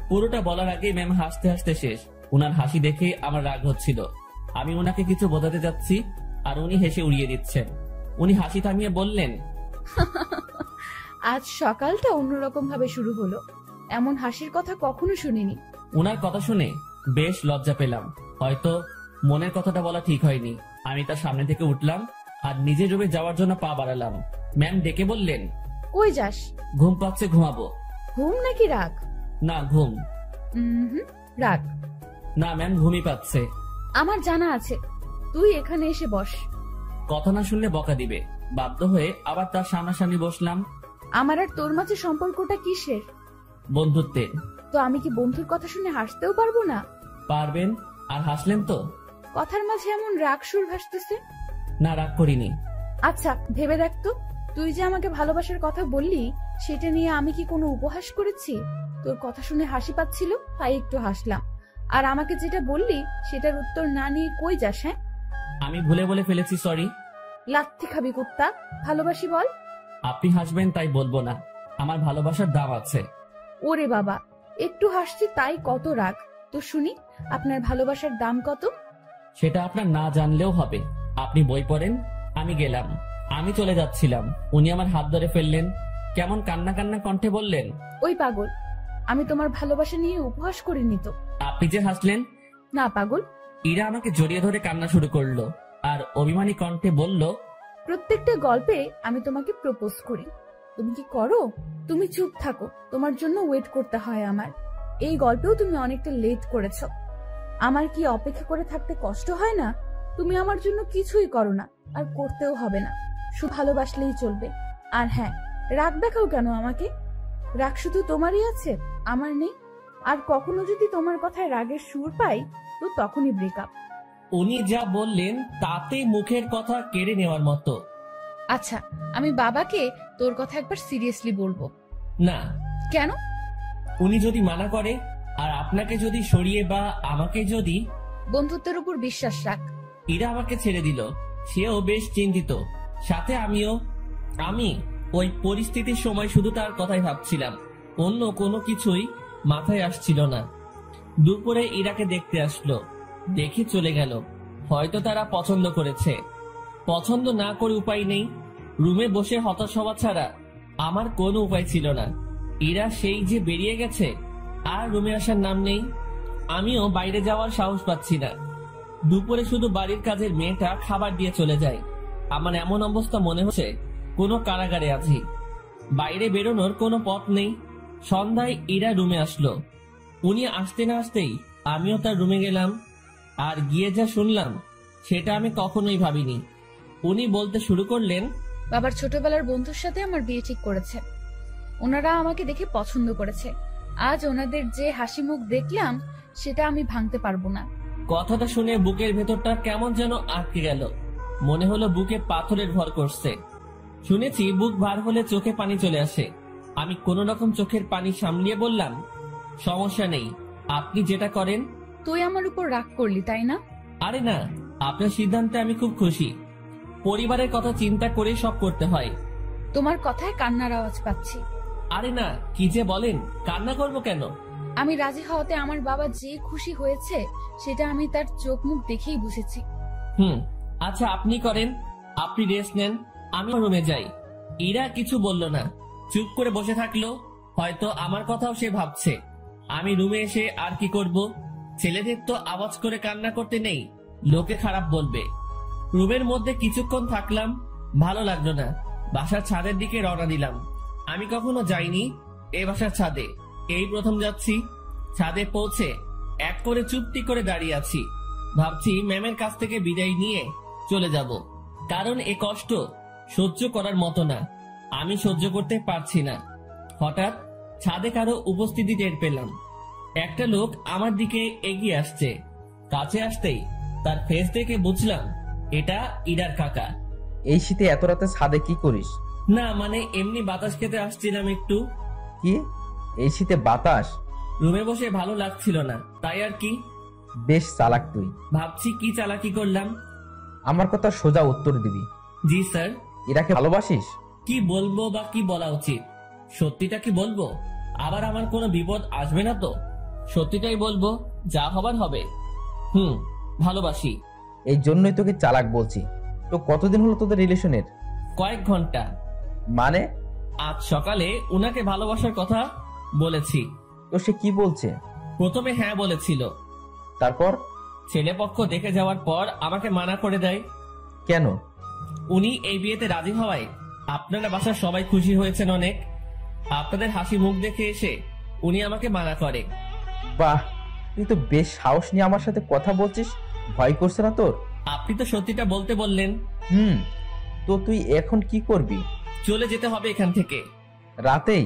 Speaker 1: পুরোটা বলার আগেই ম্যাম হাসতে হাসতে শেষ। উনার হাসি দেখে আমার রাগ হচ্ছিল। আমি উনাকে কিছু বোঝাতে যাচ্ছি, আর উনি হেসে উড়িয়ে দিচ্ছেন। উনি হাসি থামিয়ে বললেন,
Speaker 2: আজ সকালটা অন্যরকম ভাবে শুরু হলো। এমন হাসির কথা কখনো শুনিনি।
Speaker 1: উনার কথা শুনে বেশ লজ্জা পেলাম। হয়তো মনের কথাটা বলা ঠিক হয়নি। আমি তার সামনে থেকে উঠলাম আর নিজের রুমে যাওয়ার জন্য পা বাড়ালাম। ম্যাম ডেকে বললেন,
Speaker 2: কই যাস?
Speaker 1: ঘুম পাচ্ছে, ঘুমাবো।
Speaker 2: ঘুম নাকি রাগ?
Speaker 1: না, ঘুম।
Speaker 2: রাগ।
Speaker 1: না ম্যাম, ঘুমই পাচ্ছে।
Speaker 2: আমার জানা আছে, তুই এখানে এসে বস।
Speaker 1: কথা না শুনলে বকা দিবে। বাধ্য হয়ে আবার তার সামনাসামনি বসলাম।
Speaker 2: আমার আর তোর মাঝে সম্পর্কটা কিসের?
Speaker 1: বন্ধুত্বের।
Speaker 2: তো আমি কি বন্ধুর কথা শুনে হাসতেও পারবো না?
Speaker 1: পারবেন। আর হাসলেন তো?
Speaker 2: কথার মাঝে এমন রাগ সুর ভাসতেছে।
Speaker 1: না, রাগ করিনি।
Speaker 2: আচ্ছা ভেবে দেখ তো, তুই যে আমাকে ভালোবাসার কথা বললি, সেটা নিয়ে আমি কি কোনো উপহাস করেছি? তোর কথা শুনে হাসি পাচ্ছিল তাই একটু হাসলাম। আর আমাকে যেটা বললি সেটার উত্তর না নিয়ে কই যাস? হ্যাঁ,
Speaker 1: আমি ভুলে বলে ফেলেছি, সরি।
Speaker 2: লাথি খাবি কুত্তা। ভালোবাসি বল।
Speaker 1: আপনি হাসবেন তাই বলবো না। আমার ভালোবাসার দাম আছে।
Speaker 2: ওরে বাবা, একটু হাসছি তাই কত রাগ। তো শুনি, আপনার ভালোবাসার দাম কত?
Speaker 1: সেটা আপনার না জানলেও হবে। আপনি বই পড়েন, আমি গেলাম। আমি চলে যাচ্ছিলাম, উনি আমার হাত ধরে ফেললেন। কেমন কান্না কান্না কণ্ঠে বললেন,
Speaker 2: ওই পাগল, আমি তোমার ভালোবাসা নিয়ে উপহাস করিনি তো।
Speaker 1: আপনি যে হাসলেন।
Speaker 2: না পাগল।
Speaker 1: ইরা আমাকে জড়িয়ে ধরে কান্না শুরু করলো আর অভিমানী কণ্ঠে বলল,
Speaker 2: প্রত্যেকটা গল্পে আমি তোমাকে প্রপোজ করি, তুমি কি করো? তুমি চুপ থাকো, তোমার জন্য ওয়েট করতে হয় আমার। এই গল্পেও তুমি অনেকটা লেট করেছো। আমার কি অপেক্ষা করে থাকতে কষ্ট হয় না? তুমি আমার জন্য কিছুই করো না, আর করতেও হবে না। শুধু ভালোবাসলেই চলবে। আর হ্যাঁ, রাগ দেখাও কেন আমাকে? রাগ শুধু তোমারই আছে, আমার নেই। আর কখনো যদি তোমার কথায় রাগের সুর পাই, তো তখনই ব্রেকআপ।
Speaker 1: উনি যা বললেন তাতে মুখের কথা কেড়ে নেওয়ার মতো।
Speaker 2: আচ্ছা, আমি বাবাকে তোর কথা একবার সিরিয়াসলি বলবো।
Speaker 1: না।
Speaker 2: কেন?
Speaker 1: উনি যদি মানা করে, আর আপনাকে যদি সরিয়ে বা আমাকে যদি।
Speaker 2: বন্ধুত্বের উপর বিশ্বাস রাখ।
Speaker 1: ইরা আমাকে ছেড়ে দিল, সেও বেশ চিন্তিত, সাথে আমিও। আমি ওই পরিস্থিতির সময় শুধু তার কথাই ভাবছিলাম, অন্য কোনো কিছুই মাথায় আসছিল না। দুপুরে ইরাকে দেখতে আসলো, দেখে চলে গেল। হয়তো তারা পছন্দ করেছে। পছন্দ না করে উপায় নেই। রুমে বসে হতাশ হওয়া ছাড়া আমার কোনো উপায় ছিল না। ইরা সেই যে বেরিয়ে গেছে, আর রুমে আসার নাম নেই। আমিও বাইরে যাওয়ার সাহস পাচ্ছি না। দুপুরে শুধু বাড়ির কাজের মেয়েটা খাবার দিয়ে চলে যায়। আমার এমন অবস্থা মনে হচ্ছে কোনো কারাগারে আছি। বাইরে বেরোনোর কোনো পথ নেই। সন্ধ্যায় ইরা রুমে আসলো। উনি আসতে না আসতেই আমিও তার রুমে গেলাম। আর গিয়ে যা শুনলাম সেটা আমি কখনোই ভাবিনি। উনি বলতে শুরু করলেন,
Speaker 2: বাবার ছোটবেলার বন্ধুর সাথে আমার বিয়ে ঠিক করেছে। ওনারা আমাকে দেখে পছন্দ করেছে। আজ ওনাদের যে হাসি মুখ দেখলাম, সেটা আমি ভাঙতে পারবো না।
Speaker 1: কথাটা শুনে বুকের ভেতরটা কেমন যেন আটকে গেল। মনে হলো বুকে পাথরের ভর করছে। শুনেছি বুক ভার হলে চোখে পানি চলে আসে। আমি কোনো রকম চোখের পানি সামলিয়ে বললাম, সমস্যা নেই, আপনি যেটা করেন।
Speaker 2: তুই আমার উপর রাগ করলি তাই না?
Speaker 1: আরে না, আপনার সিদ্ধান্তে আমি খুব খুশি। পরিবারের কথা চিন্তা করে সব করতে হয়।
Speaker 2: তোমার কথায় কান্নার আওয়াজ পাচ্ছি।
Speaker 1: আরে না, কি যে বলেন, কান্না করব কেন?
Speaker 2: আমি রাজি হওয়াতে আমার বাবা যে খুশি হয়েছে, সেটা আমি তার চোখ মুখ দেখেই বুঝেছি।
Speaker 1: আচ্ছা আপনি করেন, আপনি রেস্ট নেন, আমি রুমে যাই। ইরা কিছু বলল না, চুপ করে বসে থাকলো। হয়তো আমার কথাও সে ভাবছে। আমি রুমে এসে আর কি করব? ছেলেদের তো আওয়াজ করে কান্না করতে নেই, লোকে খারাপ বলবে। রুমের মধ্যে কিছুক্ষণ থাকলাম, ভালো লাগলো না। বাসার ছাদের দিকে রওনা দিলাম। আমি কখনো যাইনি এই বাসার ছাদে, এই প্রথম যাচ্ছি। ছাদে পৌঁছে এক করে চুপটি করে দাঁড়িয়ে আছি। ভাবছি ম্যামের কাছ থেকে বিদায় নিয়ে চলে যাব, কারণ এ কষ্ট সহ্য করার মতো না। আমি সহ্য করতে পারছি না। হঠাৎ ছাদে কারো উপস্থিতি টের পেলাম। একটা লোক আমার দিকে এগিয়ে আসছে। কাছে আসতেই তার ফেস দেখে বুঝলাম এটা ইরার কাকা।
Speaker 3: এই শীতে এত রাতে ছাদে কি করিস?
Speaker 1: না মানে এমনি বাতাস খেতে আসছিলাম একটু।
Speaker 3: কি এই শীতে বাতাস?
Speaker 1: রুমে বসে ভালো লাগছিল না, তাই আর কি।
Speaker 3: বেশ চালাক তুই।
Speaker 1: ভাবছি কি চালাকি করলাম।
Speaker 3: আমার কথা সোজা উত্তর দিবি।
Speaker 1: জি স্যার।
Speaker 3: ইরাকে ভালোবাসিস?
Speaker 1: কি বলবো বা কি বলা উচিত? সত্যিটা কি বলবো? আবার আমার কোনো বিপদ আসবে না তো? সত্যিটাই বলবো, যা হবার হবে। ভালোবাসি।
Speaker 3: এই জন্যই তোকে চালাক বলছি। তো কতদিন হলো তোদের রিলেশনের?
Speaker 1: কয়েক ঘন্টা।
Speaker 3: মানে?
Speaker 1: আজ সকালে উনাকে ভালোবাসার কথা বলেছি।
Speaker 3: তো সে কি বলছে?
Speaker 1: প্রথমে হ্যাঁ বলেছিল,
Speaker 3: তারপর?
Speaker 1: ছেলেপক্ষ দেখে যাওয়ার পর আমাকে মানা করে দেয়।
Speaker 3: কেন?
Speaker 1: উনি এই বিয়েতে রাজি হওয়ায় আপনারা বাসার সবাই খুশি হয়েছেন অনেক। আপনাদের হাসি মুখ দেখে এসে উনি আমাকে মানা করে।
Speaker 3: বাহ, তুই তো বেশ সাহস নিয়ে আমার সাথে কথা বলছিস, ভয় করছে না তোর?
Speaker 1: আপনি তো সত্যিটা বলতে বললেন।
Speaker 3: তো তুই এখন কি করবি?
Speaker 1: চলে যেতে হবে এখান থেকে।
Speaker 3: রাতেই?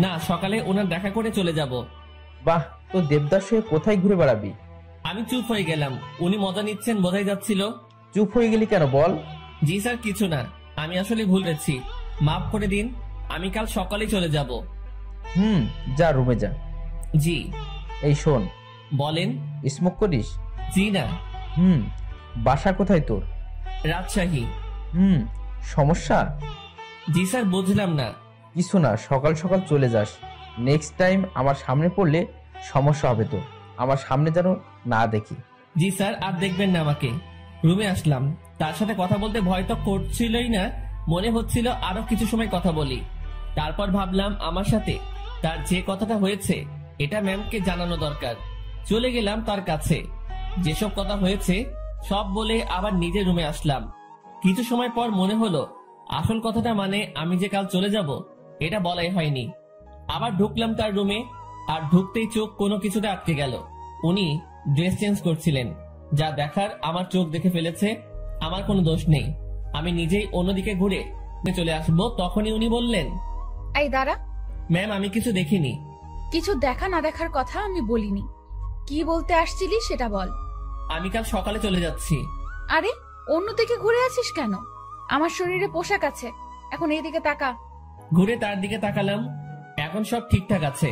Speaker 1: না, সকালে ওনার দেখা করে চলে যাব।
Speaker 3: বাহ, তো দেবদাস হয়ে কোথায় ঘুরে বেড়াবি?
Speaker 1: আমি চুপ হয়ে গেলাম। উনি মজা নিচ্ছেন বোঝাই যাচ্ছিল।
Speaker 3: চুপ হয়ে গেলি কেন বল?
Speaker 1: জি স্যার, কিছু না, আমি আসলে ভুল করেছি, মাফ করে দিন। আমি কাল সকালেই চলে যাব।
Speaker 3: যা রুমে যা।
Speaker 1: জি।
Speaker 3: এই শোন।
Speaker 1: বলেন।
Speaker 3: স্মোক করিস?
Speaker 1: জি না।
Speaker 3: বাসা কোথায় তোর?
Speaker 1: রাজশাহী।
Speaker 3: সমস্যা?
Speaker 1: জি স্যার, বুঝলাম না।
Speaker 3: কিছু না, সকাল সকাল চলে যাস। নেক্সট টাইম আমার সামনে পড়লে সমস্যা হবে তো, আমার সামনে যেন না দেখি।
Speaker 1: জি স্যার, আর দেখবেন না আমাকে। রুমে আসলাম, তার সাথে কথা বলতে ভয় তো করছিলই না, মনে হচ্ছিল আরো কিছু সময় কথা বলি। তারপর ভাবলাম আমার সাথে তার যে কথাটা হয়েছে এটা ম্যামকে জানানো দরকার। চলে গেলাম তার কাছে, যেসব কথা হয়েছে সব বলে আবার নিজের রুমে আসলাম। কিছু সময় পর মনে হলো আসল কথাটা, মানে আমি যে কাল চলে যাব এটা বলাই হয়নি। আবার ঢুকলাম তার রুমে, আর ঢুকতেই চোখ কোনো কিছুতে আটকে গেল। উনি ড্রেস চেঞ্জ করছিলেন, যা দেখার আমার চোখ দেখে ফেলেছে, আমার কোনো দোষ নেই। আমি নিজেই অন্যদিকে ঘুরে চলে আসবো, তখনই উনি বললেন,
Speaker 2: এই দাঁড়া।
Speaker 1: ম্যাম, আমি কিছু দেখিনি।
Speaker 2: কিছু দেখা না দেখার কথা আমি বলিনি, কি বলতে আসছিলি সেটা বল।
Speaker 1: আমি কাল সকালে চলে যাচ্ছি।
Speaker 2: আরে, অন্যদিকে ঘুরে আছিস কেন? আমার শরীরে পোশাক আছে, এখন এইদিকে তাকা।
Speaker 1: ঘুরে তার দিকে তাকালাম, এখন সব ঠিকঠাক আছে।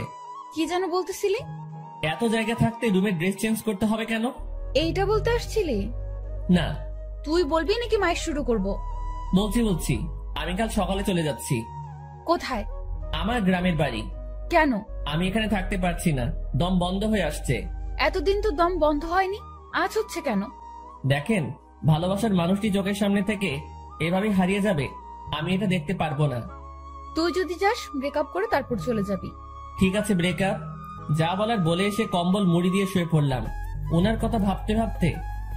Speaker 2: কি যেন বলতেছিলি?
Speaker 1: এত জায়গা থাকতে রুমে ড্রেস চেঞ্জ করতে হবে কেন?
Speaker 2: এইটা বলতে আসছিলি?
Speaker 1: না।
Speaker 2: তুই বলবি নাকি মাইক শুরু করব?
Speaker 1: বলছি, আমি কাল সকালে চলে যাচ্ছি।
Speaker 2: কোথায়?
Speaker 1: আমার গ্রামের বাড়ি।
Speaker 2: কেন?
Speaker 1: আমি এখানে থাকতে পারছি না, দম বন্ধ হয়ে আসছে।
Speaker 2: এতদিন তো দম বন্ধ হয়নি, আজ হচ্ছে কেন?
Speaker 1: দেখেন, ভালোবাসার মানুষটি চোখের সামনে থেকে এভাবে হারিয়ে যাবে, আমি এটা দেখতে পারবো না।
Speaker 2: তুই যদি যাস ব্রেকআপ করে তারপর চলে যাবি।
Speaker 1: ঠিক আছে, ব্রেকআপ। যা বলার বলে এসে কম্বল মুড়ি দিয়ে শুয়ে পড়লাম। ওনার কথা ভাবতে ভাবতে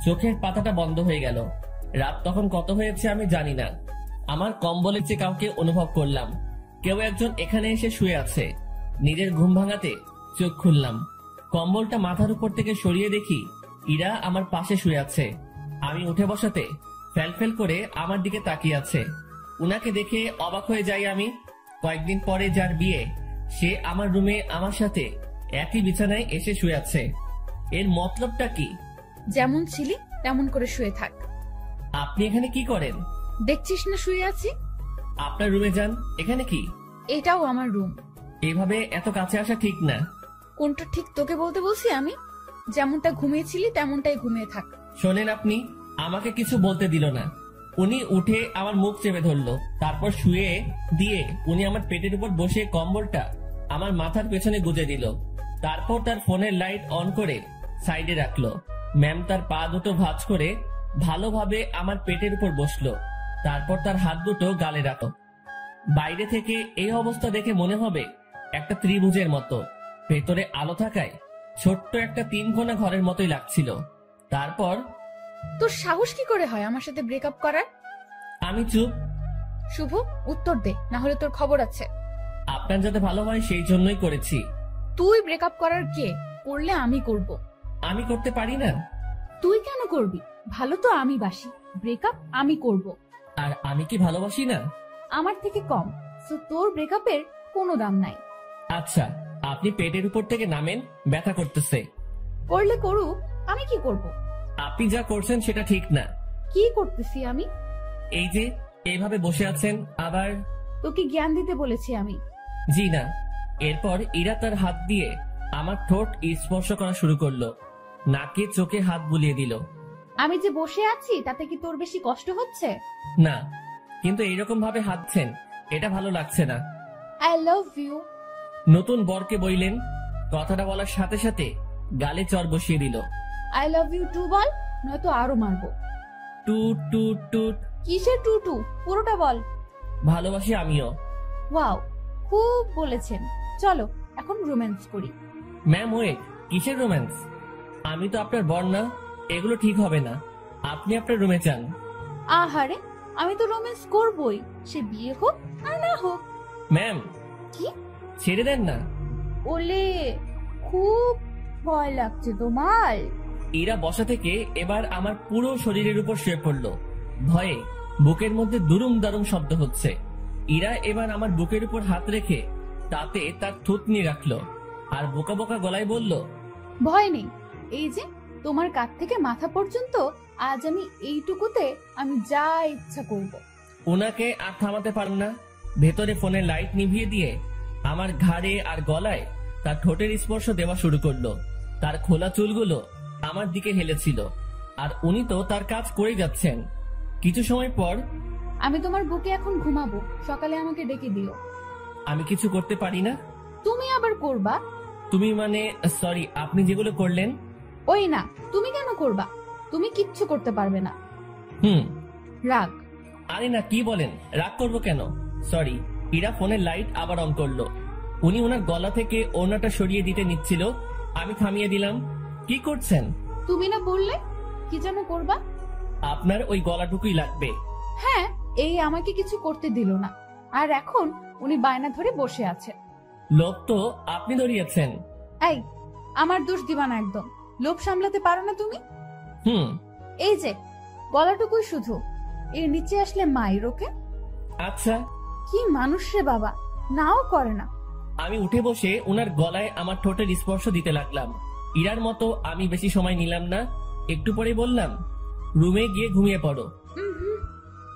Speaker 1: চোখের পাতাটা বন্ধ হয়ে গেল। রাত তখন কত হয়েছে আমি জানি না। আমার কম্বলের চেয়ে কাউকে অনুভব করলাম, কেউ একজন এখানে এসে শুয়ে আছে। নিজের ঘুম ভাঙাতে চোখ খুললাম, কম্বলটা মাথার উপর থেকে সরিয়ে দেখি ইরা আমার পাশে শুয়ে আছে। আমি উঠে বসাতে ফেল করে আমার দিকে তাকিয়ে আছে। উনাকে দেখে অবাক হয়ে যাই আমি। কয়েকদিন পরে যার বিয়ে, সে আমার রুমে আমার সাথে একই বিছানায় এসে শুয়ে আছে। এর মতলবটা কি?
Speaker 2: যেমন ছিলি তেমন করে শুয়ে থাক।
Speaker 1: আপনি এখানে কি করেন?
Speaker 2: দেখছিস না শুয়ে আছি।
Speaker 1: আপনার রুমে যান, এখানে কি?
Speaker 2: এটাও আমার রুম।
Speaker 1: এইভাবে এত কাছে আসা ঠিক না।
Speaker 2: কোনটা ঠিক তোকে বলতে বলছি আমি? যেমনটা ঘুমিয়েছিলি তেমনটাই ঘুমিয়ে থাক।
Speaker 1: শোনেন, আপনি আমাকে কিছু বলতে দিল না। উনি উঠে আমার মুখ চেপে ধরলো, তারপর শুয়ে দিয়ে উনি আমার পেটের উপর বসে কম্বলটা আমার মাথার পেছনে গুজে দিল। তারপর তার ফোনের লাইট অন করে সাইডে রাখলো। ম্যাম তার পা দুটো ভাঁজ করে ভালোভাবে আমার পেটের উপর বসলো, তারপর তার হাত দুটো গালে রাখলো। বাইরে থেকে এই অবস্থা দেখে মনে হবে একটা ত্রিভুজের মতো, ভেতরে আলো থাকায় ছোট্ট একটা 3 কোণা ঘরের মতোই লাগছিল। তারপর,
Speaker 2: তোর সাহস কি করে হয় আমার সাথে ব্রেকআপ করার?
Speaker 1: আমি চুপ।
Speaker 2: শুভ, উত্তর দে, না হলে তোর খবর আছে।
Speaker 1: আপনার যাতে ভালো হয় সেই জন্যই করেছি।
Speaker 2: তুই ব্রেকআপ করার কে? করলে আমি করব।
Speaker 1: আমি করতে পারি না।
Speaker 2: তুই কেন করবি? ভালো তো আমি বাসি, ব্রেকআপ আমি করব।
Speaker 1: আর আমি কি ভালোবাসি না?
Speaker 2: আমার থেকে কম, সো তোর ব্রেকআপের কোনো দাম নাই।
Speaker 1: আচ্ছা, আপনি পেটের উপর থেকে নামেন, ব্যথা করতেছে।
Speaker 2: করলে করুক, আমি কি করব?
Speaker 1: আপনি যা করছেন সেটা ঠিক না।
Speaker 2: কি করতেছি আমি?
Speaker 1: এই যে এইভাবে বসে আছেন, আবার।
Speaker 2: তোকে জ্ঞান দিতে বলেছি আমি।
Speaker 1: জি না। এরপর ইরা তার হাত দিয়ে আমার ঠোঁট স্পর্শ করা শুরু করলো, নাকে চোখে হাত বুলিয়ে দিল।
Speaker 2: আমি যে বসে আছি তাতে কি তোর বেশি কষ্ট হচ্ছে?
Speaker 1: না, কিন্তু এইরকম ভাবে হাতছেন, এটা ভালো লাগছে না।
Speaker 2: I love you.
Speaker 1: নতুন বরকে বইলেন, কথাটা বলার সাথে সাথে গালে চর বসিয়ে দিল।
Speaker 2: আই লাভ ইউ টু বল, নয়তো আরো মারবো।
Speaker 1: টুট টুট টুট।
Speaker 2: কিসের টুটু? পুরোটা বল।
Speaker 1: ভালোবাসি আমিও।
Speaker 2: ওয়াও, খুব বলেছেন। চলো এখন রোম্যান্স করি।
Speaker 1: ম্যাম ওয়েট, কিসের রোম্যান্স? আমি তো আপনার বর না, এগুলো ঠিক হবে না। আপনি আপনার রুমে যান।
Speaker 2: আহারে, আমি তো রোম্যান্স করবই, সে বিয়ে হোক আর না হোক।
Speaker 1: ম্যাম।
Speaker 2: কি?
Speaker 1: ছেড়ে দেন না।
Speaker 2: ওলে, খুব ভয় লাগছে তোমার?
Speaker 1: ইরা বসা থেকে এবার আমার পুরো শরীরের উপর শুয়ে পড়লো। ভয়ে বুকের মধ্যে দুরুম দারুম শব্দ হচ্ছে। ইরা এবার আমার বুকের উপর হাত রেখে তাতে তার থুতনি রাখলো আর বোকা বোকা গলায় বলল,
Speaker 2: ভয় নেই। এই যে তোমার কাঁধ থেকে মাথা পর্যন্ত আজ আমি এইটুকুতে আমি যা ইচ্ছা করব।
Speaker 1: ওনাকে আর থামাতে পারল না। ভেতরে ফোনের লাইট নিভিয়ে দিয়ে আমার ঘাড়ে আর গলায় তার ঠোঁটের স্পর্শ দেওয়া শুরু করলো। তার খোলা চুলগুলো আমার দিকে হেলেছিল আর উনি তো তার কাজ করে যাচ্ছেন। কিছু সময় পর,
Speaker 2: আমি তোমার বুকে এখন ঘুমাবো, সকালে আমাকে ডেকে দিও।
Speaker 1: আমি কিছু করতে পারি না।
Speaker 2: তুমি আবার করবা?
Speaker 1: তুমি মানে সরি, আপনি যেগুলো করলেন।
Speaker 2: ওই না, তুমি কেন করবা? তুমি কিচ্ছু করতে পারবে না। রাগ।
Speaker 1: আরে না, কি বলেন, রাগ করবো কেন? সরি। ইরা ফোনের লাইট আবার অন করলো। উনি ওনার গলা থেকে ওড়নাটা সরিয়ে দিতে নিচ্ছিল, আমি থামিয়ে দিলাম। কি করছেন?
Speaker 2: তুমি না বললে কি যেন করবা?
Speaker 1: আপনার ওই গলাটুকুই লাগবে।
Speaker 2: হ্যাঁ, এই আমাকে কিছু করতে দিল না, আর এখন উনি বায়না ধরে বসে আছে।
Speaker 1: লোভ তো আপনি ধরিয়েছেন।
Speaker 2: এই, আমার দোষ দিবা না একদম। লোভ সামলাতে পারো না তুমি? এই যে গলাটুকুই শুধু, এর নিচে আসলে মায়ের ওকে।
Speaker 1: আচ্ছা।
Speaker 2: কি মানুষ রে বাবা, নাও করে না।
Speaker 1: আমি উঠে বসে ওনার গলায় আমার ঠোঁটের স্পর্শ দিতে লাগলাম। ইরার মতো আমি বেশি সময় নিলাম না। একটু পরে বললাম, রুমে গিয়ে ঘুমিয়ে পড়ো।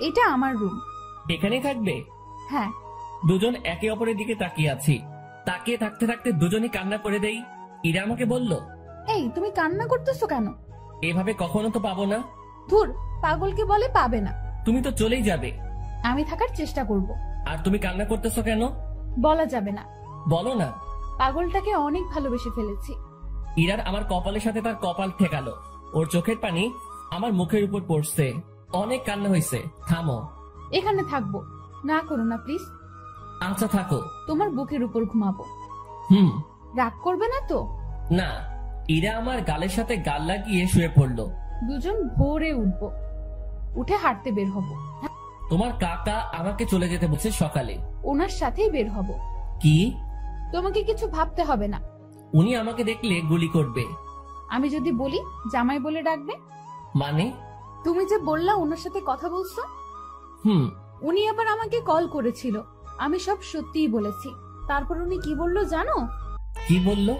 Speaker 2: এটা আমার রুম।
Speaker 1: এখানেই থাকবে?
Speaker 2: হ্যাঁ।
Speaker 1: দুজন একে অপরের দিকে তাকিয়ে আছি। তাকিয়ে থাকতে থাকতে দুজনই কান্না করে দেই। ইরা আমাকে বলল,
Speaker 2: এই তুমি কান্না করতেছো কেন?
Speaker 1: এভাবে কখনো তো পাবো না।
Speaker 2: ধুর, পাগলকে বলে পাবে না।
Speaker 1: তুমি তো চলেই যাবে।
Speaker 2: আমি থাকার চেষ্টা করব।
Speaker 1: আর তুমি কান্না করতেছো কেন?
Speaker 2: বলা যাবে না।
Speaker 1: বলো না।
Speaker 2: পাগলটাকে অনেক ভালোবেসে ফেলেছি।
Speaker 1: ইরার আমার কপালের সাথে তার কপাল ঠেকালো। ওর চোখের পানি আমার মুখের উপর পড়ছে। অনেক কান্না হয়েছে। থামো।
Speaker 2: এখানে থাকবো না, করো না প্লিজ।
Speaker 1: আচ্ছা থাকো।
Speaker 2: তোমার বুকের উপর ঘুমাবো। রাগ করবে না তো?
Speaker 1: না। ইরা আমার গালের সাথে গাল লাগিয়ে শুয়ে পড়লো।
Speaker 2: দুজন ভোরে উঠবো, উঠে হাঁটতে বের হব।
Speaker 1: তোমার কাকা আমাকে চলে যেতে বলছে সকালে।
Speaker 2: ওনার সাথেই বের হব।
Speaker 1: কি?
Speaker 2: তোমাকে কিছু ভাবতে হবে না।
Speaker 1: উনি আমাকে দেখলে গুলি করবে।
Speaker 2: আমি যদি বলি জামাই বলে ডাকবে।
Speaker 1: মানে?
Speaker 2: তুমি যে বললা ওনার সাথে কথা বলছো। উনি আবার আমাকে কল করেছিল, আমি সব সত্যিই বলেছি। তারপর উনি কি বললো জানো?
Speaker 1: কি বললো?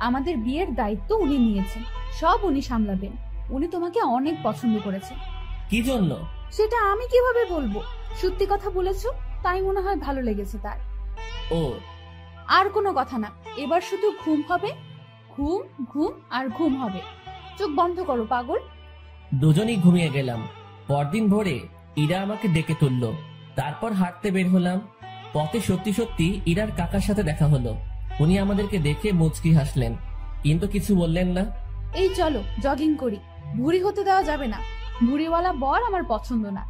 Speaker 2: আমাদের বিয়ের দায়িত্ব উনি নিয়েছেন, সব উনি সামলাবেন। উনি তোমাকে অনেক পছন্দ করেছেন।
Speaker 1: কি জন্য?
Speaker 2: সেটা আমি কিভাবে বলবো? সত্যি কথা বলেছো, তাই মনে হয় ভালো লেগেছে তার।
Speaker 1: ও।
Speaker 2: আর কোনো কথা না, এবার শুধু ঘুম হবে, ঘুম ঘুম আর ঘুম হবে। চোখ বন্ধ করো পাগল।
Speaker 1: দুজনেই ঘুমিয়ে গেলাম। পরদিন ভোরে ইরা আমাকে ডেকে তুললো। তারপর হাঁটতে বের হলাম। পথে সত্যি সত্যি ইরার কাকার সাথে দেখা হলো। উনি আমাদেরকে দেখে মুচকি হাসলেন, কিন্তু কিছু বললেন না।
Speaker 2: এই চলো জগিং করি। ভুঁড়ি হতে দেওয়া যাবে না, ভুঁড়িওয়ালা বর আমার পছন্দ না।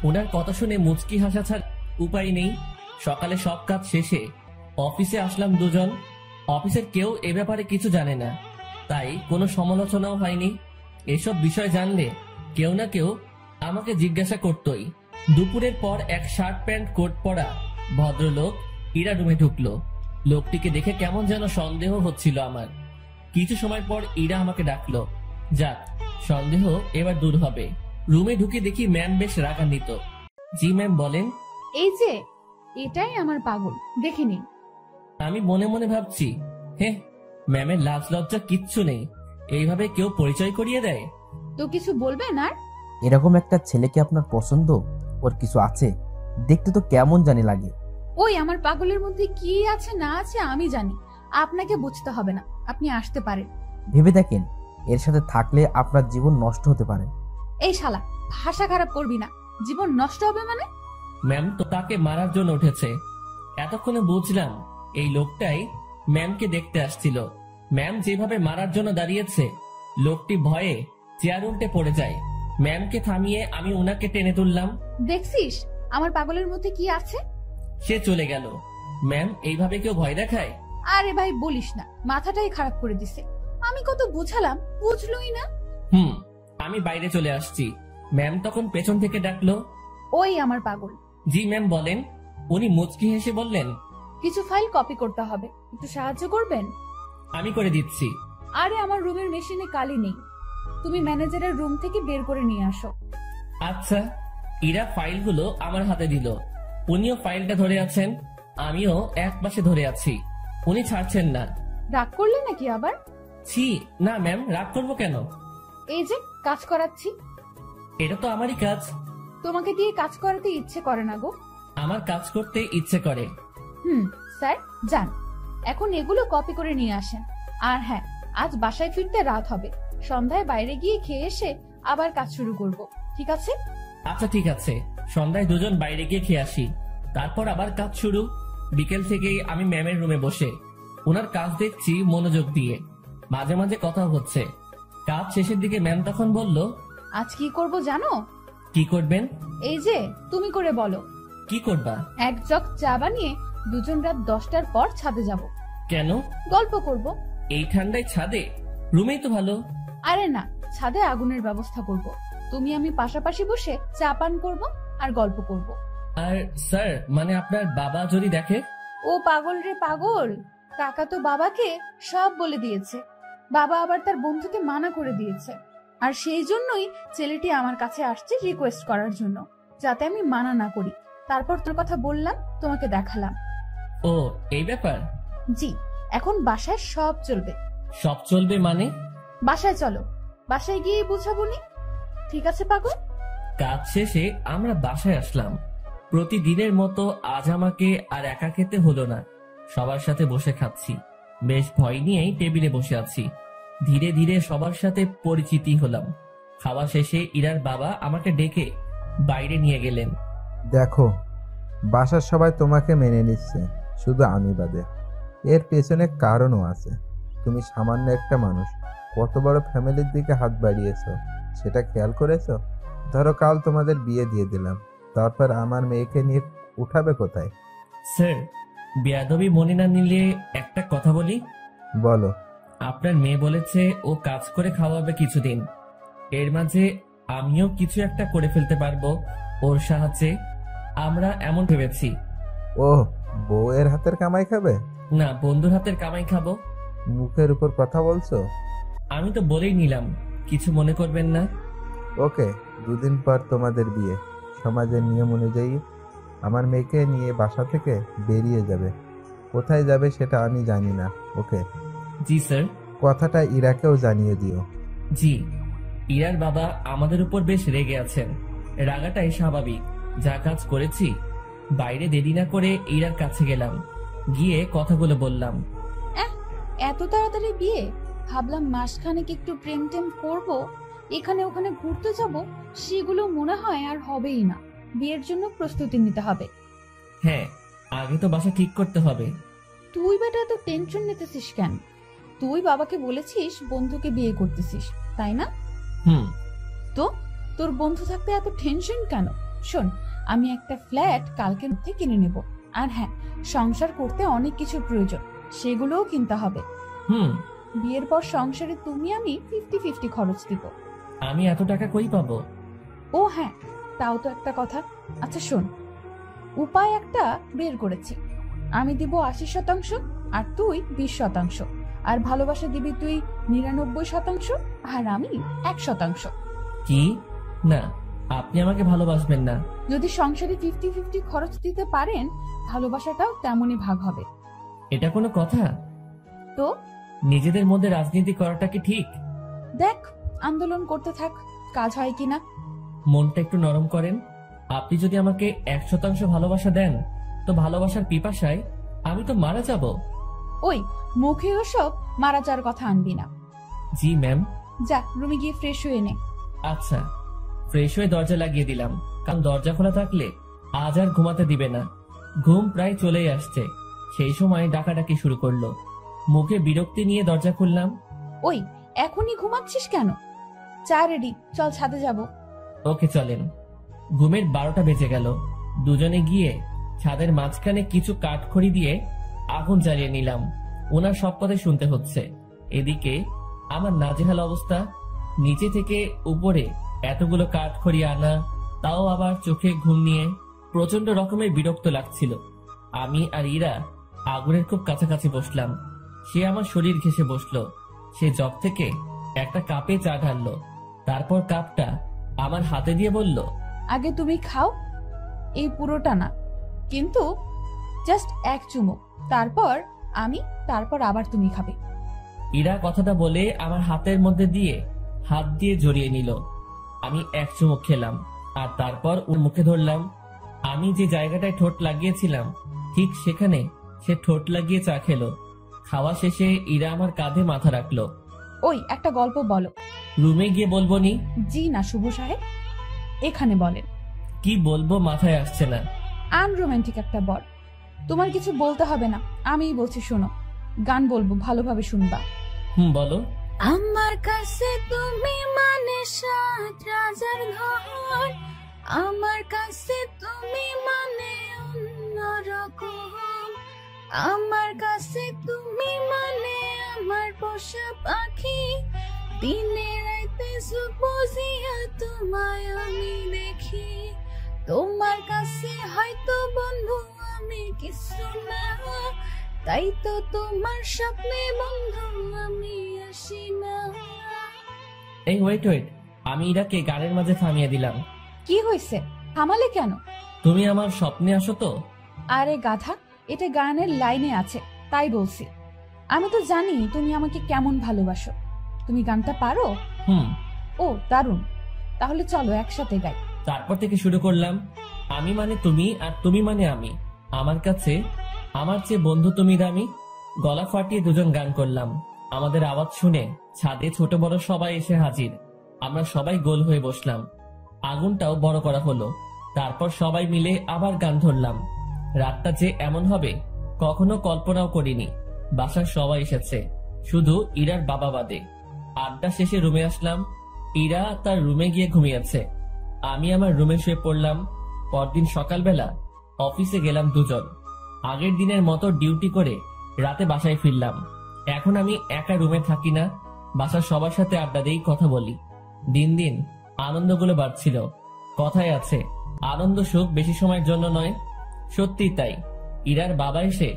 Speaker 1: ওনার কথা শুনে মুচকি হাসা ছাড়া উপায় নেই। সকালে সব কাজ শেষে অফিসে আসলাম দুজন। অফিসের কেউ এ ব্যাপারে কিছু জানে না, তাই কোনো সমালোচনাও হয়নি। এসব বিষয় জানলে কেউ না কেউ আমাকে জিজ্ঞাসা করতই। দুপুরের পর এক শার্ট প্যান্ট কোট পরা ভদ্রলোক ইরা রুমে ঢুকলো। লোকটিকে দেখে কেমন যেন সন্দেহ হচ্ছিল আমার। কিছু সময় পর ইরা আমাকে ডাকলো। যাক, সন্দেহ এবার দূর হবে। রুমে ঢুকে দেখি ম্যাম বেশ রাগান্বিত। জি ম্যাম, বলেন।
Speaker 2: এই যে এটাই আমার পাগল, দেখে নিন।
Speaker 1: আমি মনে মনে ভাবছি, হে, ম্যামের লাজ লজ্জা কিচ্ছু নেই, এইভাবে কেউ পরিচয় করিয়ে দেয়?
Speaker 2: তো কিছু বলবেন আর?
Speaker 3: এরকম একটা ছেলেকে আপনার পছন্দ? ওর কিছু আছে? দেখতে তো কেমন জানি লাগে।
Speaker 2: ওই আমার পাগলের মধ্যে কি আছে না আছে আমি জানি, আপনাকে বুঝতে হবে না। আপনি আসতে পারেন।
Speaker 3: ভেবে দেখেন, এর সাথে থাকলে আপনার জীবন নষ্ট হতে পারে।
Speaker 2: এই শালা, ভাষা খারাপ করবি না। জীবন নষ্ট হবে মানে?
Speaker 1: ম্যাম তো তাকে মারার জন্য উঠেছে। এতক্ষণে বুঝলাম এই লোকটাই ম্যামকে দেখতে আসছিল। ম্যাম যেভাবে মারার জন্য দাঁড়িয়েছে, লোকটি ভয়ে চেয়ার উল্টে পড়ে যায়। ম্যামকে থামিয়ে আমি ওনাকে টেনে তুললাম।
Speaker 2: দেখছিস আমার পাগলের মধ্যে কি আছে?
Speaker 1: সে চলে গেল। ম্যাম, এইভাবে কেউ ভয় দেখায়?
Speaker 2: আরে ভাই বলিস না, মাথাটাই খারাপ করে দিছে। আমি কত বুঝালাম, বুঝলই না।
Speaker 1: আমি বাইরে চলে আসছি। ম্যাম তখন পেছন থেকে ডাকলো।
Speaker 2: ওই আমার পাগল।
Speaker 1: জি ম্যাম, বলেন। উনি মুচকি হেসে বললেন,
Speaker 2: কিছু ফাইল কপি করতে হবে, একটু সাহায্য করবেন?
Speaker 1: আমি করে দিচ্ছি।
Speaker 2: আরে আমার রুমের মেশিনে কালি নেই, তুমি ম্যানেজারের রুম থেকে বের করে নিয়ে আসো।
Speaker 1: আচ্ছা। ইরা ফাইলগুলো আমার হাতে দিল। উনিও ফাইলটা ধরে আছেন, আমিও এক পাশে ধরে আছি। উনি ছাড়ছেন না।
Speaker 2: রাগ করলে নাকি আবার?
Speaker 1: ছি না ম্যাম, রাগ করবো কেন?
Speaker 2: এই যে কাজ করাচ্ছি।
Speaker 1: এটা তো আমারই কাজ।
Speaker 2: তোমাকে দিয়ে কাজ করাতে ইচ্ছে করে না গো।
Speaker 1: আমার কাজ করতে ইচ্ছে করে।
Speaker 2: স্যার যান, এখন এগুলো কপি করে নিয়ে আসেন। আর হ্যাঁ, আজ বাসায় ফিরতে রাত হবে, সন্ধ্যায় বাইরে গিয়ে খেয়ে এসে আবার কাজ শুরু করব, ঠিক আছে?
Speaker 1: আচ্ছা ঠিক আছে, সন্ধ্যায় দুজন বাইরে গিয়ে খেয়ে আসি, তারপর আবার কাজ শুরু। বিকেল থেকেই আমি ম্যামের রুমে বসে ওনার কাজ দেখছি মনোযোগ দিয়ে। মাঝে মাঝে কথা হচ্ছে। কাজ শেষের দিকে ম্যাম তখন বলল,
Speaker 2: আজ কি করব জানো?
Speaker 1: কি করবেন?
Speaker 2: এই যে তুমি করে বলো।
Speaker 1: কি করবা?
Speaker 2: এক জগ চা বানিয়ে দুজন রাত 10টার পর ছাদে যাব।
Speaker 1: কেন?
Speaker 2: গল্প করব।
Speaker 1: এই ঠান্ডায় ছাদে? রুমেই তো ভালো।
Speaker 2: আরে না, ছাদে আগুনের ব্যবস্থা করব, তুমি আমি পাশাপাশি বসে চা পান করব আর গল্প করব।
Speaker 1: আর স্যার, মানে আপনার বাবা যদি দেখে?
Speaker 2: ও পাগল রে পাগল, কাকা তো বাবাকে সব বলে দিয়েছে। বাবা আবার তার বন্ধুকে মানা করে দিয়েছে, আর সেই জন্যই ছেলেটি আমার কাছে আসছে রিকোয়েস্ট করার জন্য, যাতে আমি মানা না করি। তারপর তোর কথা বললাম, তোমাকে দেখালাম।
Speaker 1: ও এই ব্যাপার?
Speaker 2: জি, এখন বাসায় সব চলবে।
Speaker 1: সব চলবে মানে?
Speaker 2: বাসায় চলো, বাসায় গিয়ে বুঝাবনি, ঠিক আছে পাগল?
Speaker 1: কাজ শেষে আমরা বাসায় আসলাম। প্রতিদিনের মতো আজ আমাকে আর একা খেতে হলো না, সবার সাথে বসে খাচ্ছি। বেশ ভয় নিয়েই টেবিলে বসে আছি। ধীরে ধীরে সবার সাথে পরিচিতি হলাম। খাওয়া শেষে ইরার বাবা আমাকে ডেকে বাইরে নিয়ে গেলেন।
Speaker 5: দেখো, বাসার সবাই তোমাকে মেনে নিচ্ছে, শুধু আমি বাদে। এর পেছনে কারণও আছে। তুমি সামান্য একটা মানুষ, কত বড় ফ্যামিলির দিকে হাত বাড়িয়েছো, সেটা খেয়াল করেছো? ধরো কাল তোমাদের বিয়ে দিয়ে দিলাম, তারপর আমার মেয়েকে নিয়ে উঠাবে কোথায়?
Speaker 1: স্যার, বেয়াদবি মনে না নিলে একটা কথা বলি।
Speaker 5: বলো।
Speaker 1: আপনার মেয়ে বলেছে ও কাজ করে খাওয়াবে কিছুদিন, এর মাঝে আমিও কিছু একটা করে ফেলতে পারবো ওর সাহায্যে। আমরা এমন ভেবেছি।
Speaker 5: ও, বউয়ের হাতের কামাই খাবে?
Speaker 1: না, বন্ধুর হাতের কামাই খাবো।
Speaker 5: মুখের উপর কথা বলছো।
Speaker 1: আমি তো বলেই নিলাম, কিছু মনে করবেন না।
Speaker 5: ওকে, 2 দিন পর তোমাদের বিয়ে। সমাজের নিয়ম অনুযায়ী আমার মেয়েকে নিয়ে বাসা থেকে বেরিয়ে যাবে। কোথায় যাবে সেটা আমি জানি না। ওকে?
Speaker 1: জি স্যার।
Speaker 5: কথাটা ইরাকেও জানিয়ে দিও।
Speaker 1: জি। ইরার বাবা আমাদের উপর বেশ রেগে আছেন। রাগাটাই স্বাভাবিক, যা কাজ করেছি। বাইরে দেরি না করে ইরার কাছে গেলাম, গিয়ে কথাগুলো বললাম।
Speaker 2: এত তাড়াতাড়ি বিয়ে? ভাবলাম মাসখানেক একটু প্রেম টেম করবো, এখানে ওখানে ঘুরতে যাব, সেগুলো মনে হয় আর হবেই না। বিয়ের জন্য প্রস্তুতি নিতে হবে।
Speaker 1: হ্যাঁ, আগে তো বাসা ঠিক করতে হবে।
Speaker 2: তুই বেটা এত টেনশন নিতেছিস কেন? তুই বাবাকে বলেছিস বন্ধুকে বিয়ে করতেছিস, তাই না? তো তোর বন্ধু থাকতে এত টেনশন কেন? শোন, আমি একটা ফ্ল্যাট কালকের মধ্যে কিনে নেব। আর হ্যাঁ, সংসার করতে অনেক কিছুর প্রয়োজন, সেগুলোও কিনতে হবে। বিয়ের পর সংসারে তুমি আমি 50-50 খরচ দিব।
Speaker 1: আমি এত টাকা কই পাবো?
Speaker 2: ও হ্যাঁ, তাও তো একটা কথা। আচ্ছা শোন, উপায় একটা বের করেছি। আমি দিব 80% আর তুই 20%, আর ভালোবাসা দিবি তুই 99%, আর আমি 1%।
Speaker 1: কি? না, আপনি আমাকে ভালোবাসবেন না।
Speaker 2: যদি সংসারে 50-50 খরচ দিতে পারেন, ভালোবাসাটাও তেমনই ভাগ হবে।
Speaker 1: এটা কোনো কথা?
Speaker 2: তো
Speaker 1: নিজেদের মধ্যে রাজনীতি করাটা কি ঠিক?
Speaker 2: দেখ, আন্দোলন করতে থাক, কাজ হয় কিনা।
Speaker 1: মনটা একটু নরম করেন। আপনি যদি আমাকে 100% ভালোবাসা দেন, তো ভালোবাসার পিপাসায় আমি তো মারা যাব।
Speaker 2: ওই মুখে ওসব মারা যাওয়ার কথা আনবি না।
Speaker 1: জি ম্যাম।
Speaker 2: যা, রুমে গিয়ে ফ্রেশ হয়ে নে।
Speaker 1: আচ্ছা। ফ্রেশ হয়ে দরজা লাগিয়ে দিলাম, কারণ দরজা খোলা থাকলে আজ আর ঘুমাতে দিবে না। ঘুম প্রায় চলেই আসছে, সেই সময় ডাকাডাকি শুরু করলো। মুখে বিরক্তি নিয়ে দরজা খুললাম।
Speaker 2: ওই এখনই ঘুমাচ্ছিস কেন? চা রেডি, চল ছাদে যাব।
Speaker 1: ওকে চলেন। ঘুমের 12টা বেজে গেল। দুজনে গিয়ে ছাদের মাঝখানে কিছু কাঠখড়ি দিয়ে আগুন জ্বালিয়ে নিলাম। ওনার সব কথা শুনতে হচ্ছে। এদিকে আমার নাজেহাল অবস্থা। নিচে থেকে উপরে এতগুলো কাঠখড়ি আনা, তাও আবার চোখে ঘুম নিয়ে প্রচন্ড রকমের বিরক্ত লাগছিল। আমি আর ইরা আগুনের খুব কাছাকাছি বসলাম। সে আমার শরীর ঘেঁষে বসলো। সে জগ থেকে একটা কাপে চা ঢাললো, তারপর কাপটা আমার হাতে দিয়ে বলল,
Speaker 2: আগে তুমি খাও, এই পুরোটা না, কিন্তু জাস্ট এক চুমুক, তারপর আবার তুমি খাবে।
Speaker 1: ইরা কথাটা বলে আমার হাতের মধ্যে দিয়ে হাত দিয়ে জড়িয়ে নিল। আমি এক চুমুক খেলাম আর তারপর ওর মুখে ধরলাম। আমি যে জায়গাটায় ঠোঁট লাগিয়েছিলাম ঠিক সেখানে সে ঠোঁট লাগিয়ে চা খেলো। খাওয়া শেষে ইরা আমার কাঁধে মাথা রাখলো।
Speaker 2: ওই একটা গল্প বলো।
Speaker 1: রুমে গিয়ে বলবো নি?
Speaker 2: জি না শুভ সাহেব, এখানে বলেন।
Speaker 1: কি বলবো মাথায় আসছে না।
Speaker 2: আনরোম্যান্টিক একটা বর, তোমার কিছু বলতে হবে না, আমিই বলছি শোনো। গান বলবো, ভালোভাবে শুনবা।
Speaker 1: বলো।
Speaker 2: আমার কাছে তুমি মানে সাত রাজার ঘর, আমার কাছে তুমি মানে অন্যরকম, আমার কাছে তুমি মানে আমার পোষা পাখি, দিনে রাইতে চোখ বুজিয়া তোমায় আমি দেখি, তোমার কাছে হয়তো বন্ধু আমি কিছু না, তাই তো তোমার স্বপ্নে বন্ধু আমি আসি না।
Speaker 1: এই ওয়েট, আমি ইরাকে গানের মাঝে থামিয়ে দিলাম।
Speaker 2: কি হয়েছে, থামালে কেন?
Speaker 1: তুমি আমার স্বপ্নে আসো তো?
Speaker 2: আরে গাধা, এটা গানের লাইনে আছে তাই বলছি। আমি তো জানি তুমি আমাকে কেমন ভালোবাসো। তুমি গানটা পারো? ও দারুণ, তাহলে চলো একসাথে গাই।
Speaker 1: তারপর থেকে শুরু করলাম। আমি মানে তুমি আর তুমি মানে আমি, আমার কাছে আমার চেয়ে বন্ধু তুমি দামি। গলা ফাটিয়ে দুজন গান করলাম। আমাদের আওয়াজ শুনে ছাদে ছোট বড় সবাই এসে হাজির। আমরা সবাই গোল হয়ে বসলাম। আগুনটাও বড় করা হলো। তারপর সবাই মিলে আবার গান ধরলাম। রাতটা যে এমন হবে কখনো কল্পনাও করিনি। বাসার সবাই এসেছে, শুধু ইরার বাবা বাদে। আড্ডা শেষে রুমে আসলাম। ইরা তার রুমে গিয়ে ঘুমিয়েছে, আমি আমার রুমে শুয়ে পড়লাম। পরদিন সকালবেলা অফিসে গেলাম দুজন। আগের দিনের মতো ডিউটি করে রাতে বাসায় ফিরলাম। এখন আমি একা রুমে থাকি না, বাসার সবার সাথে আড্ডা দিয়েই কথা বলি। দিন দিন আনন্দগুলো বাড়ছিল। কথায় আছে, আনন্দ সুখ বেশি সময়ের জন্য নয়। সত্যি তাই। ইরার বাবা এসে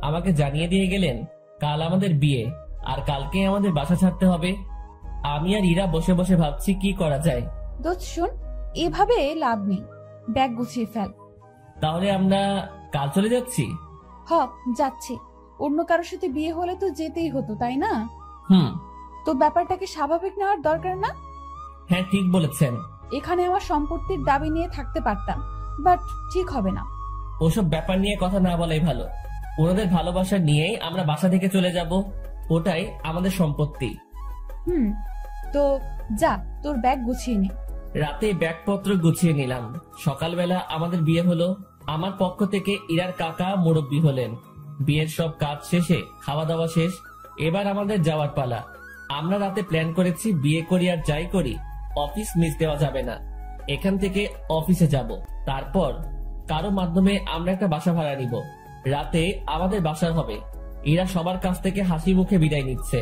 Speaker 1: আমাকে জানিয়ে দিয়ে গেলেন কাল আমাদের বিয়ে, আর কালকে আমাদের বাসা ছাড়তে হবে। আমি আর ইরা বসে বসে ভাবছি কি করা যায়।
Speaker 2: দোস্ত শোন, এভাবে লাভ নেই, ব্যাগ গুছিয়ে ফেল।
Speaker 1: তাহলে আমরা কাল চলে যাচ্ছি?
Speaker 2: যাচ্ছি। অন্য কারোর সাথে বিয়ে হলে তো যেতেই হতো, তাই না? তো ব্যাপারটাকে স্বাভাবিক নেওয়ার দরকার না?
Speaker 1: হ্যাঁ ঠিক বলেছেন।
Speaker 2: এখানে আমার সম্পত্তির দাবি নিয়ে থাকতে পারতাম, বাট ঠিক হবে না।
Speaker 1: ওসব ব্যাপার নিয়ে কথা না বলাই ভালো। ওনাদের ভালোবাসা নিয়েই আমরা বাসা থেকে চলে যাব, ওটাই আমাদের সম্পত্তি।
Speaker 2: তো যা, তোর ব্যাগ গুছিয়ে নে।
Speaker 1: রাতে ব্যাগপত্র গুছিয়ে নিলাম। সকালবেলা আমাদের বিয়ে হলো। আমার পক্ষ থেকে ইরার কাকা মুরব্বি হলেন। বিয়ের সব কাজ শেষে খাওয়া দাওয়া শেষ, এবার আমাদের যাওয়ার পালা। আমরা রাতে প্ল্যান করেছি বিয়ে করি আর যাই করি অফিস মিস দেওয়া যাবে না। এখান থেকে অফিসে যাব, তারপর কারো মাধ্যমে আমরা একটা বাসা ভাড়া নিব। রাতে আমাদের বাসার হবে। ইরা সবার কাছ থেকে হাসি মুখে বিদায় নিচ্ছে।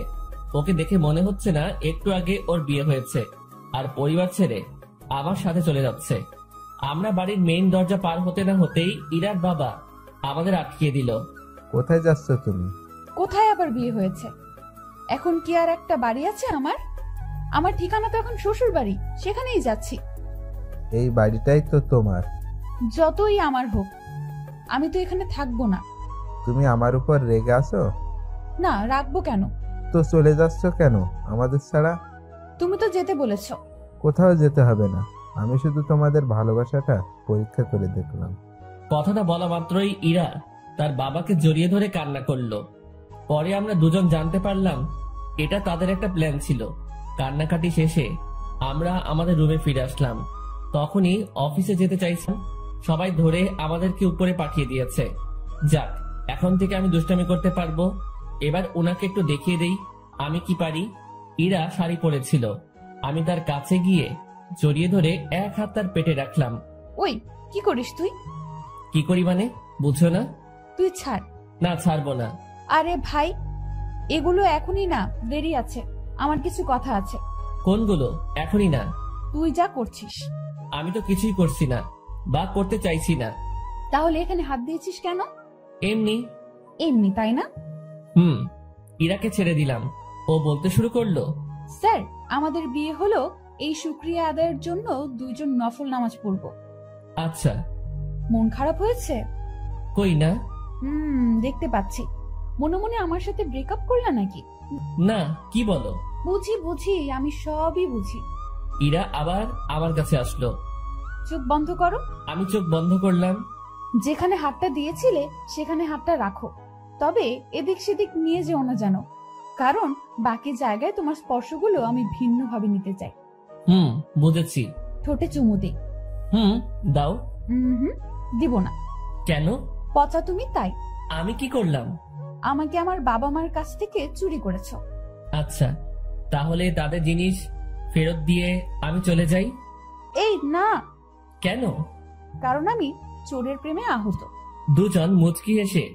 Speaker 1: ওকে দেখে মনে হচ্ছে না একটু আগে ওর বিয়ে হয়েছে, আর পরিবার ছেড়ে আমার সাথে চলে যাচ্ছে। আমরা বাড়ির মেইন দরজা পার হতে না হতেই ইরার বাবা আমাদের আটকিয়ে দিল।
Speaker 5: কোথায় যাচ্ছ তুমি?
Speaker 2: কোথায় আবার বিয়ে হয়েছে? এখন কি আর একটা বাড়ি আছে আমার ঠিকানা তো এখন শ্বশুর বাড়ি, সেখানেই যাচ্ছি।
Speaker 5: এই বাড়িটাই তো তোমার।
Speaker 2: যতই আমার হোক, আমি তো এখানে থাকবো না।
Speaker 5: তুমি আমার উপর রেগে আছো?
Speaker 2: না, রাখবো কেন?
Speaker 5: তো চলে যাচ্ছ কেন আমাদের ছাড়া?
Speaker 2: তুমি তো যেতে বলেছো।
Speaker 5: কোথাও যেতে হবে না, আমি শুধু তোমাদের ভালোবাসাটা পরীক্ষা করে দেখলাম।
Speaker 1: কথাটা বলা মাত্রই ইরা তার বাবাকে জড়িয়ে ধরে কান্না করলো। পরে আমরা দুজন জানতে পারলাম এটা তাদের একটা প্ল্যান ছিল। কান্নাকাটি শেষে আমরা আমাদের রুমে ফিরে আসলাম। তখনই অফিসে যেতে চাইছিলাম, সবাই ধরে আমাদেরকে উপরে পাঠিয়ে দিয়েছে। যাক, এখন থেকে আমি দুষ্টামি করতে পারবো। এবার ওনাকে একটু দেখিয়ে দেই আমি কি পারি। ইরা শাড়ি পরেছিল, আমি তার কাছে গিয়ে জড়িয়ে ধরে এক হাত তার পেটে রাখলাম।
Speaker 2: ওই কি করিস তুই?
Speaker 1: কি করি মানে বুঝছো না?
Speaker 2: তুই ছাড়।
Speaker 1: না, ছাড়বো না।
Speaker 2: আরে ভাই, এগুলো এখনই না, দেরি আছে, আমার কিছু কথা আছে।
Speaker 1: কোনগুলো? এখনই না।
Speaker 2: তুই যা করছিস।
Speaker 1: আমি তো কিছুই করছি না বা করতে চাইছি না।
Speaker 2: তাহলে এখানে হাত দিয়েছিস কেন?
Speaker 1: এমনি।
Speaker 2: এমনি, তাই না?
Speaker 1: ইরাকে ছেড়ে দিলাম। ও বলতে শুরু করলো,
Speaker 2: স্যার, আমাদের বিয়ে হলো এই শুকরিয়া আদায়ের জন্য 2 জন নফল নামাজ পড়ব।
Speaker 1: আচ্ছা।
Speaker 2: মন খারাপ হয়েছে?
Speaker 1: কই না।
Speaker 2: দেখতে পাচ্ছি। মনে মনে আমার সাথে ব্রেকআপ করলা নাকি?
Speaker 1: না, কি বলো?
Speaker 2: বুঝি, আমি সবই বুঝি।
Speaker 1: ইরা আবার আমার কাছে আসলো।
Speaker 2: চোখ বন্ধ করো।
Speaker 1: আমি চোখ বন্ধ করলাম।
Speaker 2: যেখানে হাতটা দিয়েছিলে সেখানে হাতটা রাখো, তবে এদিক সেদিক নিয়ে যেও না যেন, কারণ বাকি জায়গায় তোমার স্পর্শগুলো আমি ভিন্নভাবে নিতে চাই।
Speaker 1: বুঝেছি।
Speaker 2: ঠোঁটে চুমু দিই।
Speaker 1: দাও।
Speaker 2: দিব না।
Speaker 1: কেন?
Speaker 2: পচা তুমি, তাই।
Speaker 1: আমি কি করলাম?
Speaker 2: আমাকে আমার বাবা মার কাছ থেকে চুরি করেছো।
Speaker 1: আচ্ছা, তাহলে তাদের জিনিস ফেরত দিয়ে আমি চলে যাই?
Speaker 2: এই না।
Speaker 1: কেন?
Speaker 2: কারণ আমি চোরের প্রেমে আহত।
Speaker 1: দুজন মুচকি হেসে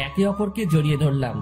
Speaker 1: একে অপরকে জড়িয়ে ধরলাম।